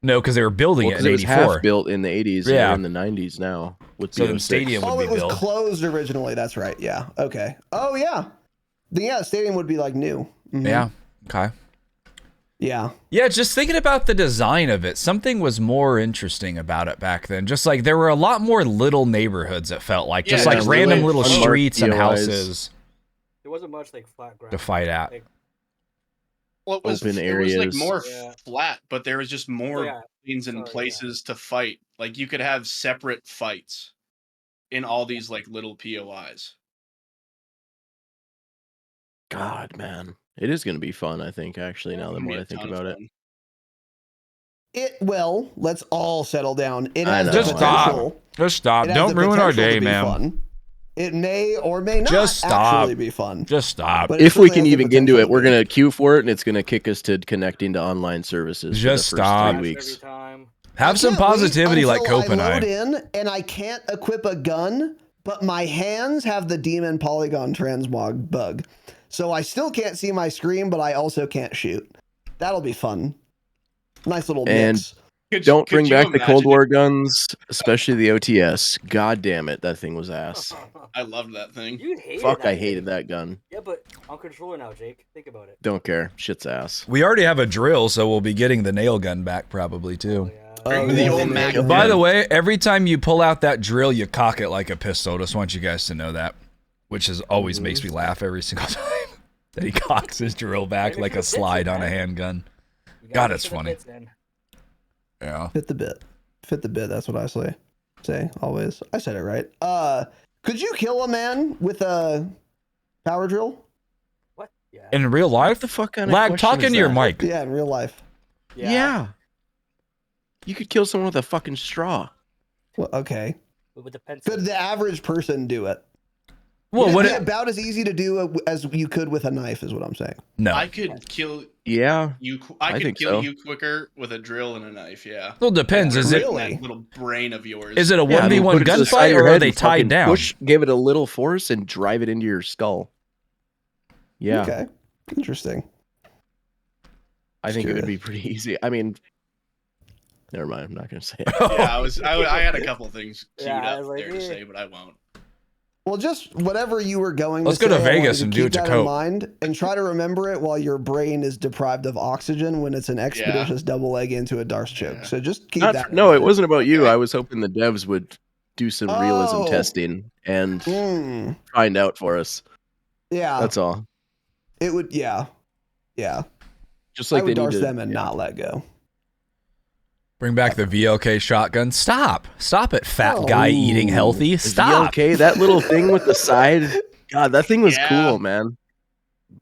S3: No, because they were building it in 84.
S2: It was half built in the 80s and in the 90s now. With
S3: so the stadium would be built.
S1: Oh, it was closed originally. That's right. Yeah. Okay. Oh, yeah. The stadium would be like new.
S3: Yeah. Okay.
S1: Yeah.
S3: Yeah, just thinking about the design of it, something was more interesting about it back then. Just like there were a lot more little neighborhoods, it felt like. Just like random little streets and houses.
S5: There wasn't much like flat ground
S3: to fight at.
S5: Like,
S4: well, it was, open areas. It was like more flat, but there was just more things and places to fight. Like you could have separate fights in all these like little POIs.
S2: God, man. It is going to be fun, I think, actually, now the more I think about it.
S1: It will. Let's all settle down. It has
S3: just stop. Just stop. Don't ruin our day, man.
S1: Fun. It may or may not actually be fun.
S3: Just stop.
S2: If we can even get into it, we're going to queue for it, and it's going to kick us to connecting to online services
S3: just
S2: for the first
S3: stop.
S2: 3 weeks.
S3: Have some positivity like Cope and I.
S1: Load in, and I can't equip a gun, but my hands have the demon polygon transmog bug. So I still can't see my screen, but I also can't shoot. That'll be fun. Nice little mix.
S2: Don't bring back the Cold War guns, especially the OTS. God damn it, that thing was ass.
S4: I loved that thing.
S5: You hated
S2: Fuck, I hated that gun.
S5: Yeah, but on controller now, Jake. Think about it.
S2: Don't care. Shit's ass.
S3: We already have a drill, so we'll be getting the nail gun back probably too. By the way, every time you pull out that drill, you cock it like a pistol. Just want you guys to know that. Which always makes me laugh every single time that he cocks his drill back like a slide on a handgun. God, it's funny. Yeah.
S1: Fit the bit. Fit the bit. That's what I say always. I said it right. Could you kill a man with a power drill?
S5: What? Yeah.
S3: In real life?
S2: What the fuck kind of
S3: Lag, talk into your mic.
S1: Yeah, in real life.
S2: Yeah. You could kill someone with a fucking straw.
S1: Well, okay.
S5: With the pencil.
S1: Could the average person do it?
S3: Well,
S1: would it about as easy to do as you could with a knife is what I'm saying.
S3: No.
S4: I could kill
S2: you.
S4: I could kill you quicker with a drill and a knife, yeah.
S3: Well, it depends. Is it
S4: that little brain of yours?
S3: Is it a 1v1 gunfight or are they tied down?
S2: Give it a little force and drive it into your skull. Yeah.
S1: Okay. Interesting.
S2: I think it would be pretty easy. I mean, never mind. I'm not going to say it.
S4: Yeah, I had a couple things queued up there to say, but I won't.
S1: Well, just whatever you were going
S3: Let's
S1: to
S3: go
S1: say,
S3: to Vegas and do it to Cope.
S1: In mind and try to remember it while your brain is deprived of oxygen when it's an expeditious double leg into a Darce choke. Yeah. So just keep that.
S2: No, it wasn't about you. I was hoping the devs would do some realism testing and find out for us.
S1: Yeah.
S2: That's all.
S1: It would, yeah.
S2: Just like
S1: I would Darce them and not let go.
S3: Bring back the VLK shotgun. Stop it, fat guy eating healthy. Stop.
S2: VLK, that little thing with the side. God, that thing was cool, man. I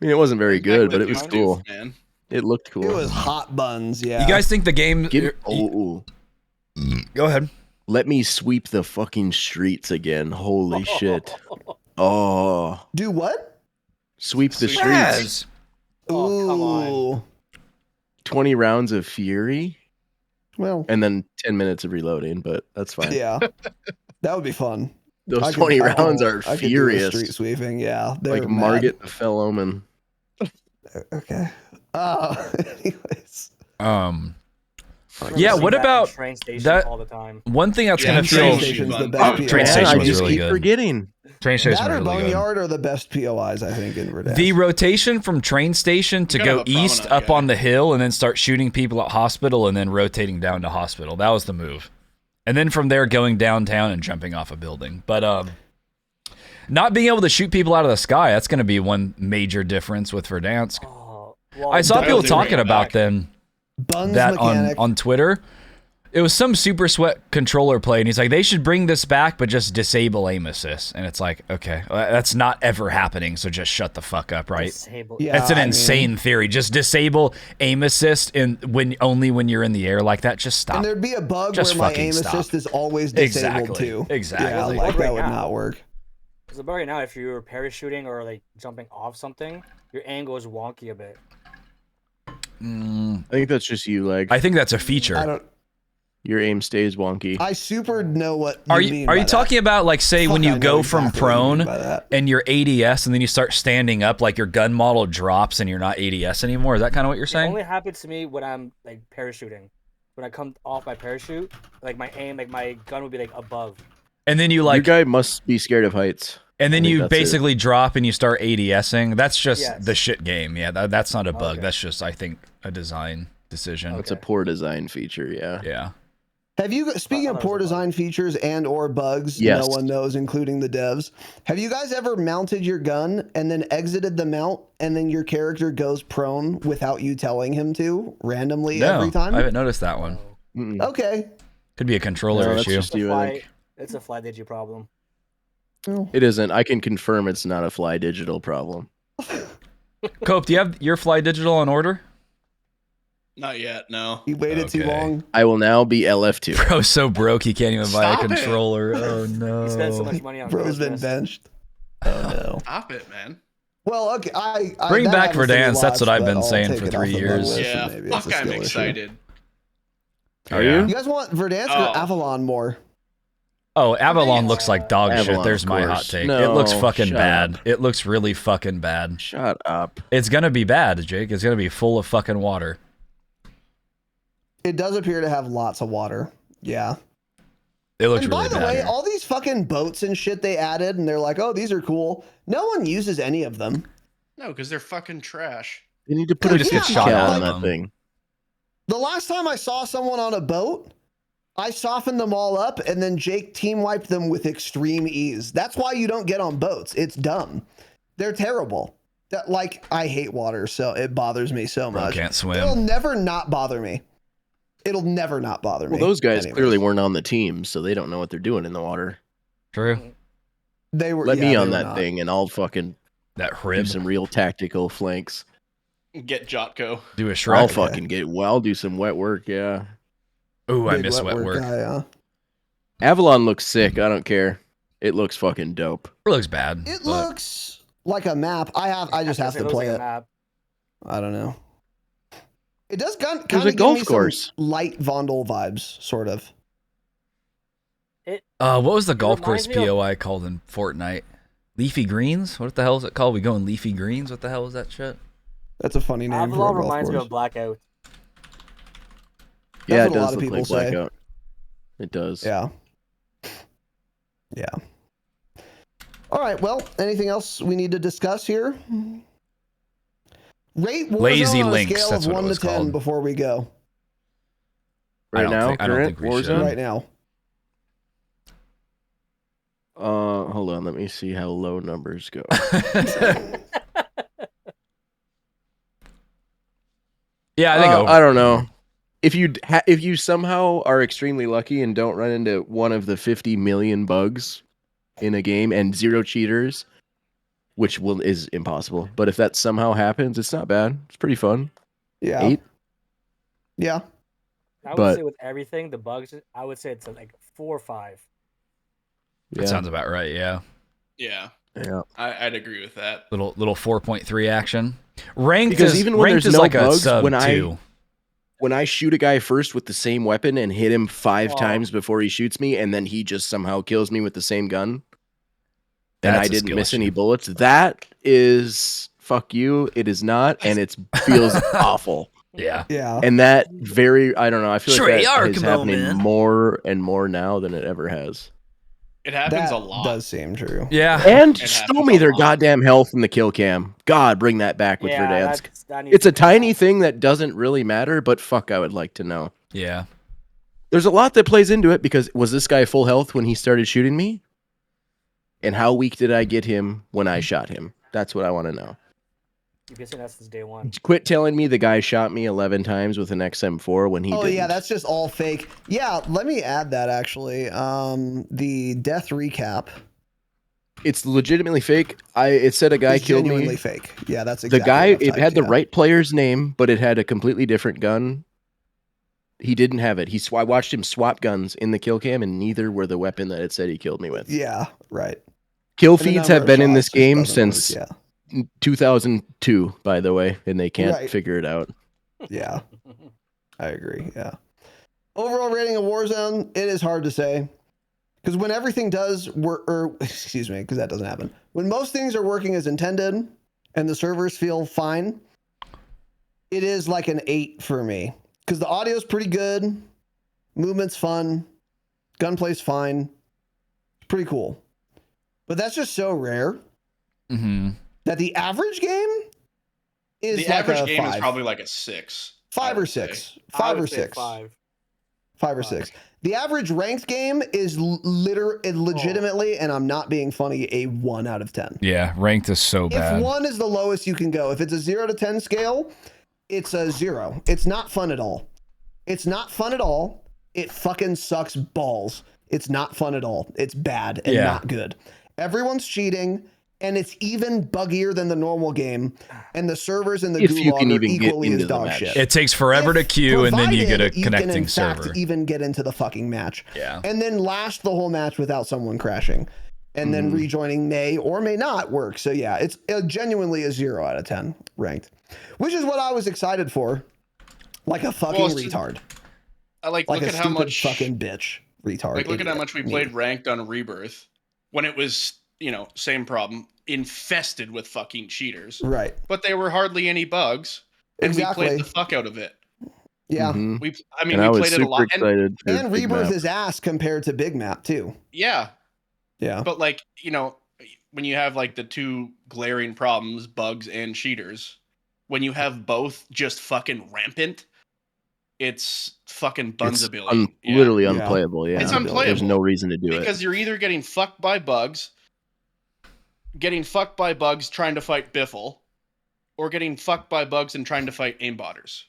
S2: mean, it wasn't very good, but it was cool. Man. It looked cool.
S1: It was hot buns, yeah.
S3: You guys think the game... Go ahead.
S2: Let me sweep the fucking streets again. Holy shit. Oh.
S1: Do what?
S2: Sweep the streets.
S3: Yes.
S5: Oh, come on.
S2: 20 rounds of fury.
S1: Well,
S2: and then 10 minutes of reloading, but that's fine.
S1: Yeah. That would be fun.
S2: Those 20 rounds are
S1: I
S2: furious.
S1: Could do street sweeping, yeah.
S2: Like Margit the Fell Omen.
S1: Okay. Anyways.
S3: Yeah, what about
S5: train station
S3: that?
S5: All the time.
S3: One thing that's gonna feel
S1: train station's the best POI.
S3: Train station
S2: I
S3: was
S2: just
S3: really
S2: keep
S3: good.
S2: forgetting.
S3: Train station
S1: That or
S3: was really
S1: Boneyard
S3: good.
S1: are the best POIs, I think, in Verdansk.
S3: The rotation from train station to
S4: Kind of
S3: go
S4: a
S3: east
S4: promenade
S3: up
S4: guy.
S3: on the hill and then start shooting people at hospital and then rotating down to hospital. That was the move. And then from there going downtown and jumping off a building. But not being able to shoot people out of the sky, that's going to be one major difference with Verdansk.
S5: Oh, well,
S3: I saw
S4: that
S3: people
S4: was
S3: talking
S4: bring it
S3: about
S4: back.
S3: them
S1: Buns
S3: that
S1: mechanic.
S3: on Twitter. It was some Super Sweat controller play, and he's like, they should bring this back, but just disable aim assist. And it's like, okay, that's not ever happening, so just shut the fuck up, right?
S1: Yeah,
S3: That's an
S1: I
S3: insane theory. Just disable aim assist only when you're in the air like that. Just stop.
S1: And there'd be a bug
S3: Just
S1: where my
S3: fucking
S1: aim
S3: stop.
S1: assist is always disabled
S3: Exactly.
S1: too.
S3: Exactly.
S1: Yeah,
S3: Like,
S1: like that
S5: right
S1: would
S5: now.
S1: not work.
S5: Because about right now, if you were parachuting or like jumping off something, your angle is wonky a bit.
S2: I think that's just you, like
S3: I think that's a feature.
S1: I don't.
S2: your aim stays wonky.
S1: I super know what
S3: Are
S1: mean
S3: you
S1: by
S3: talking about like say
S1: Fuck,
S3: when
S1: I
S3: you
S1: know
S3: go from
S1: exactly what you mean
S3: prone
S1: by that.
S3: and your ADS and then you start standing up, like your gun model drops and you're not ADS anymore? Is that kind of what you're
S5: It
S3: saying?
S5: only happens to me when I'm like parachuting. When I come off my parachute, like my aim, like my gun would be like above.
S3: And then you
S2: Your
S3: like,
S2: guy must be scared of heights.
S3: and then
S2: I think
S3: you
S2: that's it.
S3: basically drop and you start ADSing. That's just
S5: Yes.
S3: the shit game. Yeah, that's not a bug.
S5: Okay.
S3: That's just, I think, a design decision.
S2: That's a poor design feature, yeah.
S3: Yeah.
S1: Have you, speaking of
S5: thought it
S1: poor
S5: was a bug.
S1: design features and or bugs,
S2: Yes.
S1: no one knows, including the devs. Have you guys ever mounted your gun and then exited the mount and then your character goes prone without you telling him to randomly
S3: No,
S1: every time?
S3: I haven't noticed that one.
S2: Mm-mm.
S1: Okay.
S3: Could be a controller
S2: No, that's
S3: issue.
S2: just you, I think.
S5: It's a fly digi problem.
S1: Well,
S2: It isn't. I can confirm it's not a fly digital problem.
S3: Cope, do you have your Fly Digital on order?
S4: Not yet, no.
S1: you waited too
S3: Okay.
S1: long.
S2: I will now be LF2.
S3: Bro's so broke he can't even buy a
S4: Stop it.
S3: controller. Oh no.
S5: He spent so much money on
S1: Bro's been
S5: Christmas.
S1: benched. Oh no.
S4: Stop it, man.
S1: Well, okay. I
S3: Bring
S1: that
S3: back
S1: happens to be
S3: Verdansk, that's
S1: watched,
S3: what I've
S1: but
S3: been
S1: I'll
S3: saying
S1: take
S3: for
S1: it
S3: 3
S1: off of my
S3: years.
S1: list, and
S4: Yeah,
S1: maybe it's
S4: fuck,
S1: a
S4: I'm
S1: skill issue.
S4: excited.
S2: Are
S3: Yeah.
S2: you?
S1: You guys want Verdansk
S4: Oh.
S1: or Avalon more?
S3: Oh, Avalon looks like dog shit.
S2: Avalon,
S3: There's
S2: of
S3: my hot
S2: course.
S3: take.
S2: No,
S3: it looks fucking
S2: shut
S3: bad.
S2: up.
S3: It looks really fucking bad.
S2: Shut up.
S3: It's gonna be bad, Jake. It's gonna be full of fucking water.
S1: It does appear to have lots of water. Yeah.
S3: It looks
S1: And by
S3: really
S1: the
S3: bad.
S1: way,
S3: here.
S1: all these fucking boats and shit they added, and they're like, oh, these are cool. No one uses any of them.
S4: No, because they're fucking trash.
S2: You need to put
S1: We
S2: a
S1: just get
S2: decal
S1: shot at
S2: on
S3: them.
S2: that thing.
S1: The last time I saw someone on a boat, I softened them all up, and then Jake team wiped them with extreme ease. That's why you don't get on boats. It's dumb. They're terrible. That, like, I hate water, so it bothers me so
S3: Bro
S1: much.
S3: can't swim.
S1: It'll never not bother me. It'll never not bother me.
S2: Well, those guys
S1: Anyways.
S2: clearly weren't on the team, so they don't know what they're doing in the water.
S3: True.
S1: They were.
S2: Let
S1: yeah,
S2: me
S1: they
S2: on
S1: were
S2: that
S1: not.
S2: thing, and I'll fucking
S3: That
S2: do
S3: rib.
S2: some real tactical flanks.
S4: Get Jotko.
S3: Do a
S2: I'll
S3: Shrek.
S2: fucking get. Well, I'll do some wet work. Yeah.
S3: Ooh, I
S1: Big
S3: miss wet work.
S1: guy, huh?
S2: Avalon looks sick. I don't care. It looks fucking dope.
S3: It looks bad.
S1: It
S3: but
S1: looks like a map. I just have to
S5: looks
S1: play
S5: like a
S1: it.
S5: map.
S1: I don't know. It does kind
S2: There's
S1: of
S2: a
S1: give
S2: golf
S1: me
S2: course.
S1: some light Vondel vibes, sort of.
S3: what was the golf
S5: reminds
S3: course
S5: me of-
S3: POI called in Fortnite? Leafy Greens? What the hell is it called? We going Leafy Greens? What the hell is that shit?
S1: That's a funny name
S5: Avalon
S1: for a golf
S5: reminds me
S1: course.
S5: of Blackout.
S2: Yeah, it
S1: what a lot
S2: does
S1: of
S2: look
S1: people
S2: like
S1: say.
S2: blackout. It does.
S1: Yeah. Yeah. All right. Well, anything else we need to discuss here? Rate Warzone
S3: Lazy
S1: on a
S3: Links,
S1: scale
S3: that's
S1: of
S3: what it
S1: 1 to
S3: was
S1: 10
S3: called.
S1: before we go.
S3: I
S2: Right
S3: don't
S2: now,
S3: think- I don't
S2: current
S3: think we should.
S2: Warzone.
S1: Right now.
S2: Hold on. Let me see how low numbers go.
S3: Yeah, I think over.
S2: I don't know. If you somehow are extremely lucky and don't run into one of the 50 million bugs in a game and 0 cheaters, which is impossible. But if that somehow happens, it's not bad. It's pretty fun.
S1: Yeah.
S2: 8.
S1: Yeah.
S5: I would say with everything, the bugs, I would say it's like 4 or 5.
S3: That sounds about right. Yeah.
S4: Yeah. I'd agree with that.
S3: Little 4.3 action. Ranked
S2: because
S3: is,
S2: even when
S3: ranked
S2: there's
S3: is
S2: no
S3: like
S2: bugs,
S3: a sub
S2: when I shoot a guy first with the same weapon and hit him 5 times before he shoots me, and then he just somehow kills me with the same gun, and I didn't miss any bullets, that is fuck you. It is not, and it feels awful.
S3: Yeah.
S2: And that I don't know. I feel like that is happening more and more now than it ever has.
S4: It happens a lot.
S1: Does seem true.
S3: Yeah.
S2: And show me their goddamn health in the kill cam. God, bring that back with Verdansk. It's a tiny thing that doesn't really matter, but fuck, I would like to know.
S3: Yeah.
S2: There's a lot that plays into it, because was this guy full health when he started shooting me? And how weak did I get him when I shot him? That's what I want to know.
S5: You've been saying that since day one.
S2: Quit telling me the guy shot me 11 times with an XM4 when he didn't.
S1: Oh yeah, that's just all fake. Yeah, let me add that actually. The death recap.
S2: It's legitimately fake. It said a guy killed me.
S1: Genuinely fake. Yeah, that's exactly
S2: the guy. It had the right player's name, but it had a completely different gun. He didn't have it. I watched him swap guns in the kill cam, and neither were the weapon that it said he killed me with.
S1: Yeah, right.
S2: Kill feeds have been in this game since 2002, by the way, and they can't figure it out.
S1: Yeah, I agree. Yeah. Overall rating of Warzone, it is hard to say, because when everything does work, or excuse me, because that doesn't happen. When most things are working as intended and the servers feel fine, it is like an 8 for me, because the audio is pretty good, movement's fun, gunplay's fine, pretty cool. But that's just so rare that the average game is
S4: the
S1: like
S4: average
S1: a
S4: game
S1: 5.
S4: is probably like a 6.
S1: 5 or 6. 5 or 6. 5 or 6. The average ranked game is legitimately, and I'm not being funny, a 1 out of 10.
S3: Yeah, ranked is so bad.
S1: If 1 is the lowest you can go, if it's a 0 to 10 scale, it's a 0. It's not fun at all. It's not fun at all. It fucking sucks balls. It's not fun at all. It's bad and not good. Everyone's cheating, and it's even buggier than the normal game, and the servers in the gulag are equally as dog shit.
S3: It takes forever to queue, and then you get a connecting server.
S1: You can, in fact, even get into the fucking match.
S3: Yeah.
S1: And then last the whole match without someone crashing. And then rejoining may or may not work. So yeah, it's genuinely a 0 out of 10 ranked, which is what I was excited for. Like a fucking retard.
S4: Like look
S1: a
S4: at how much
S1: fucking bitch retard.
S4: Like look at how much we played ranked on Rebirth when it was, same problem, infested with fucking cheaters.
S1: Right.
S4: But there were hardly any bugs, and we played the fuck out of it.
S1: Yeah.
S4: We played it a lot.
S1: And Rebirth is ass compared to Big Map too.
S4: Yeah.
S1: Yeah.
S4: But when you have like the two glaring problems, bugs and cheaters, when you have both just fucking rampant, it's fucking bunzability.
S2: It's literally unplayable. Yeah.
S4: It's unplayable.
S2: There's no reason to do it.
S4: Because you're either getting fucked by bugs trying to fight Biffle, or getting fucked by bugs and trying to fight aimbotters.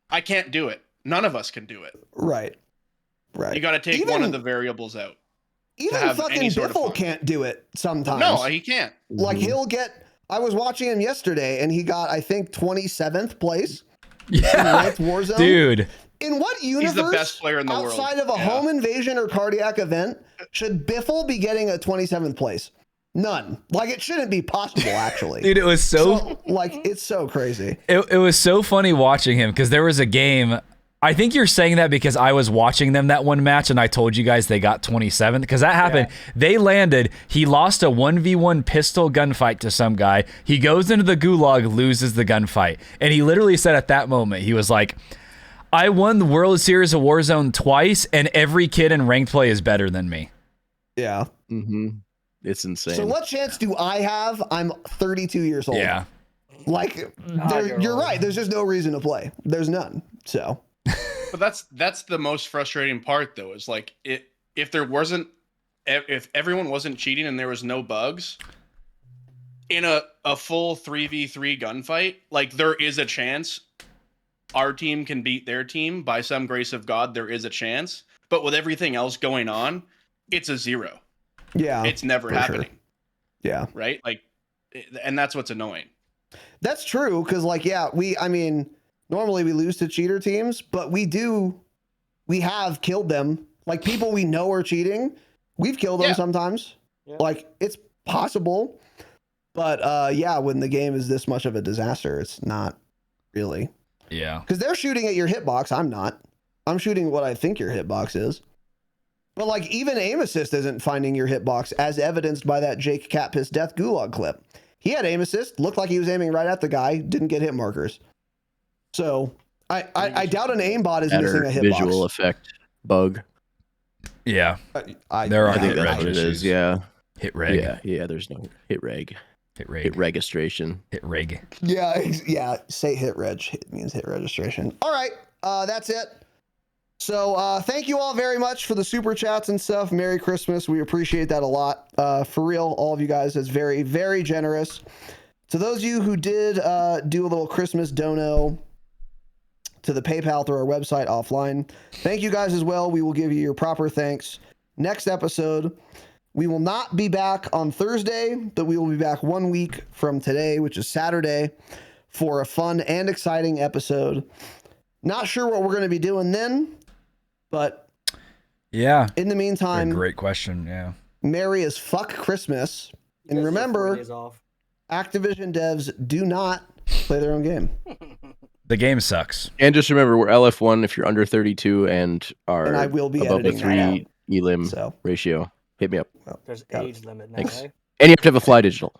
S4: I can't do it. None of us can do it.
S1: Right.
S4: You got to take one of the variables out.
S1: Even fucking Biffle can't do it sometimes.
S4: No, he can't.
S1: Like I was watching him yesterday, and he got, I think, 27th place.
S3: Yeah.
S1: In Warzone.
S3: Dude.
S1: In what universe,
S4: he's the best player in the world.
S1: Outside of a home invasion or cardiac event, should Biffle be getting a 27th place? None. Like, it shouldn't be possible, actually.
S3: Dude, it was so
S1: it's so crazy.
S3: It was so funny watching him, because there was a game. I think you're saying that because I was watching them that one match, and I told you guys they got 27th, because that happened. Yeah. They landed. He lost a 1v1 pistol gunfight to some guy. He goes into the gulag, loses the gunfight. And he literally said at that moment, he was like, I won the World Series of Warzone twice, and every kid in ranked play is better than me.
S1: Yeah.
S2: It's insane.
S1: So what chance do I have? I'm 32 years old.
S3: Yeah.
S1: Like, you're right. There's just no reason to play. There's none. So.
S4: But that's the most frustrating part, though, is like if everyone wasn't cheating and there was no bugs in a full 3v3 gunfight, like, there is a chance our team can beat their team by some grace of God. There is a chance, but with everything else going on, it's a 0.
S1: Yeah,
S4: it's never happening.
S1: Sure. Yeah,
S4: right. Like, and that's what's annoying.
S1: That's true, because normally we lose to cheater teams, but we do we have killed them. Like people we know are cheating, we've killed them sometimes. Yeah. Like it's possible, but yeah, when the game is this much of a disaster, it's not really.
S3: Yeah,
S1: because they're shooting at your hitbox. I'm not. I'm shooting what I think your hitbox is. But like even aim assist isn't finding your hitbox, as evidenced by that Jake Catpiss Death Gulag clip. He had aim assist, looked like he was aiming right at the guy, didn't get hit markers. So I doubt an aimbot is missing a hitbox.
S2: Visual effect bug.
S3: Yeah,
S2: there are. I think that's what it is. Yeah,
S3: hit reg.
S2: Yeah. There's no hit reg. Hit registration.
S3: Hit reg.
S1: Yeah. Say hit reg. It means hit registration. All right, that's it. So thank you all very much for the super chats and stuff. Merry Christmas. We appreciate that a lot. For real, all of you guys is very, very generous. To those of you who did do a little Christmas dono to the PayPal through our website offline, thank you guys as well. We will give you your proper thanks next episode. We will not be back on Thursday, but we will be back 1 week from today, which is Saturday, for a fun and exciting episode. Not sure what we're going to be doing then, but
S3: yeah.
S1: In the meantime,
S3: great question. Yeah.
S1: Merry as fuck Christmas. And remember, Activision devs do not play their own game.
S3: The game sucks.
S2: And just remember, we're LF1 if you're under 32 and are
S1: I will be
S2: above a 3 elim ratio. Hit me up.
S5: There's age limit now,
S2: Thanks. And you have to have a fly digital.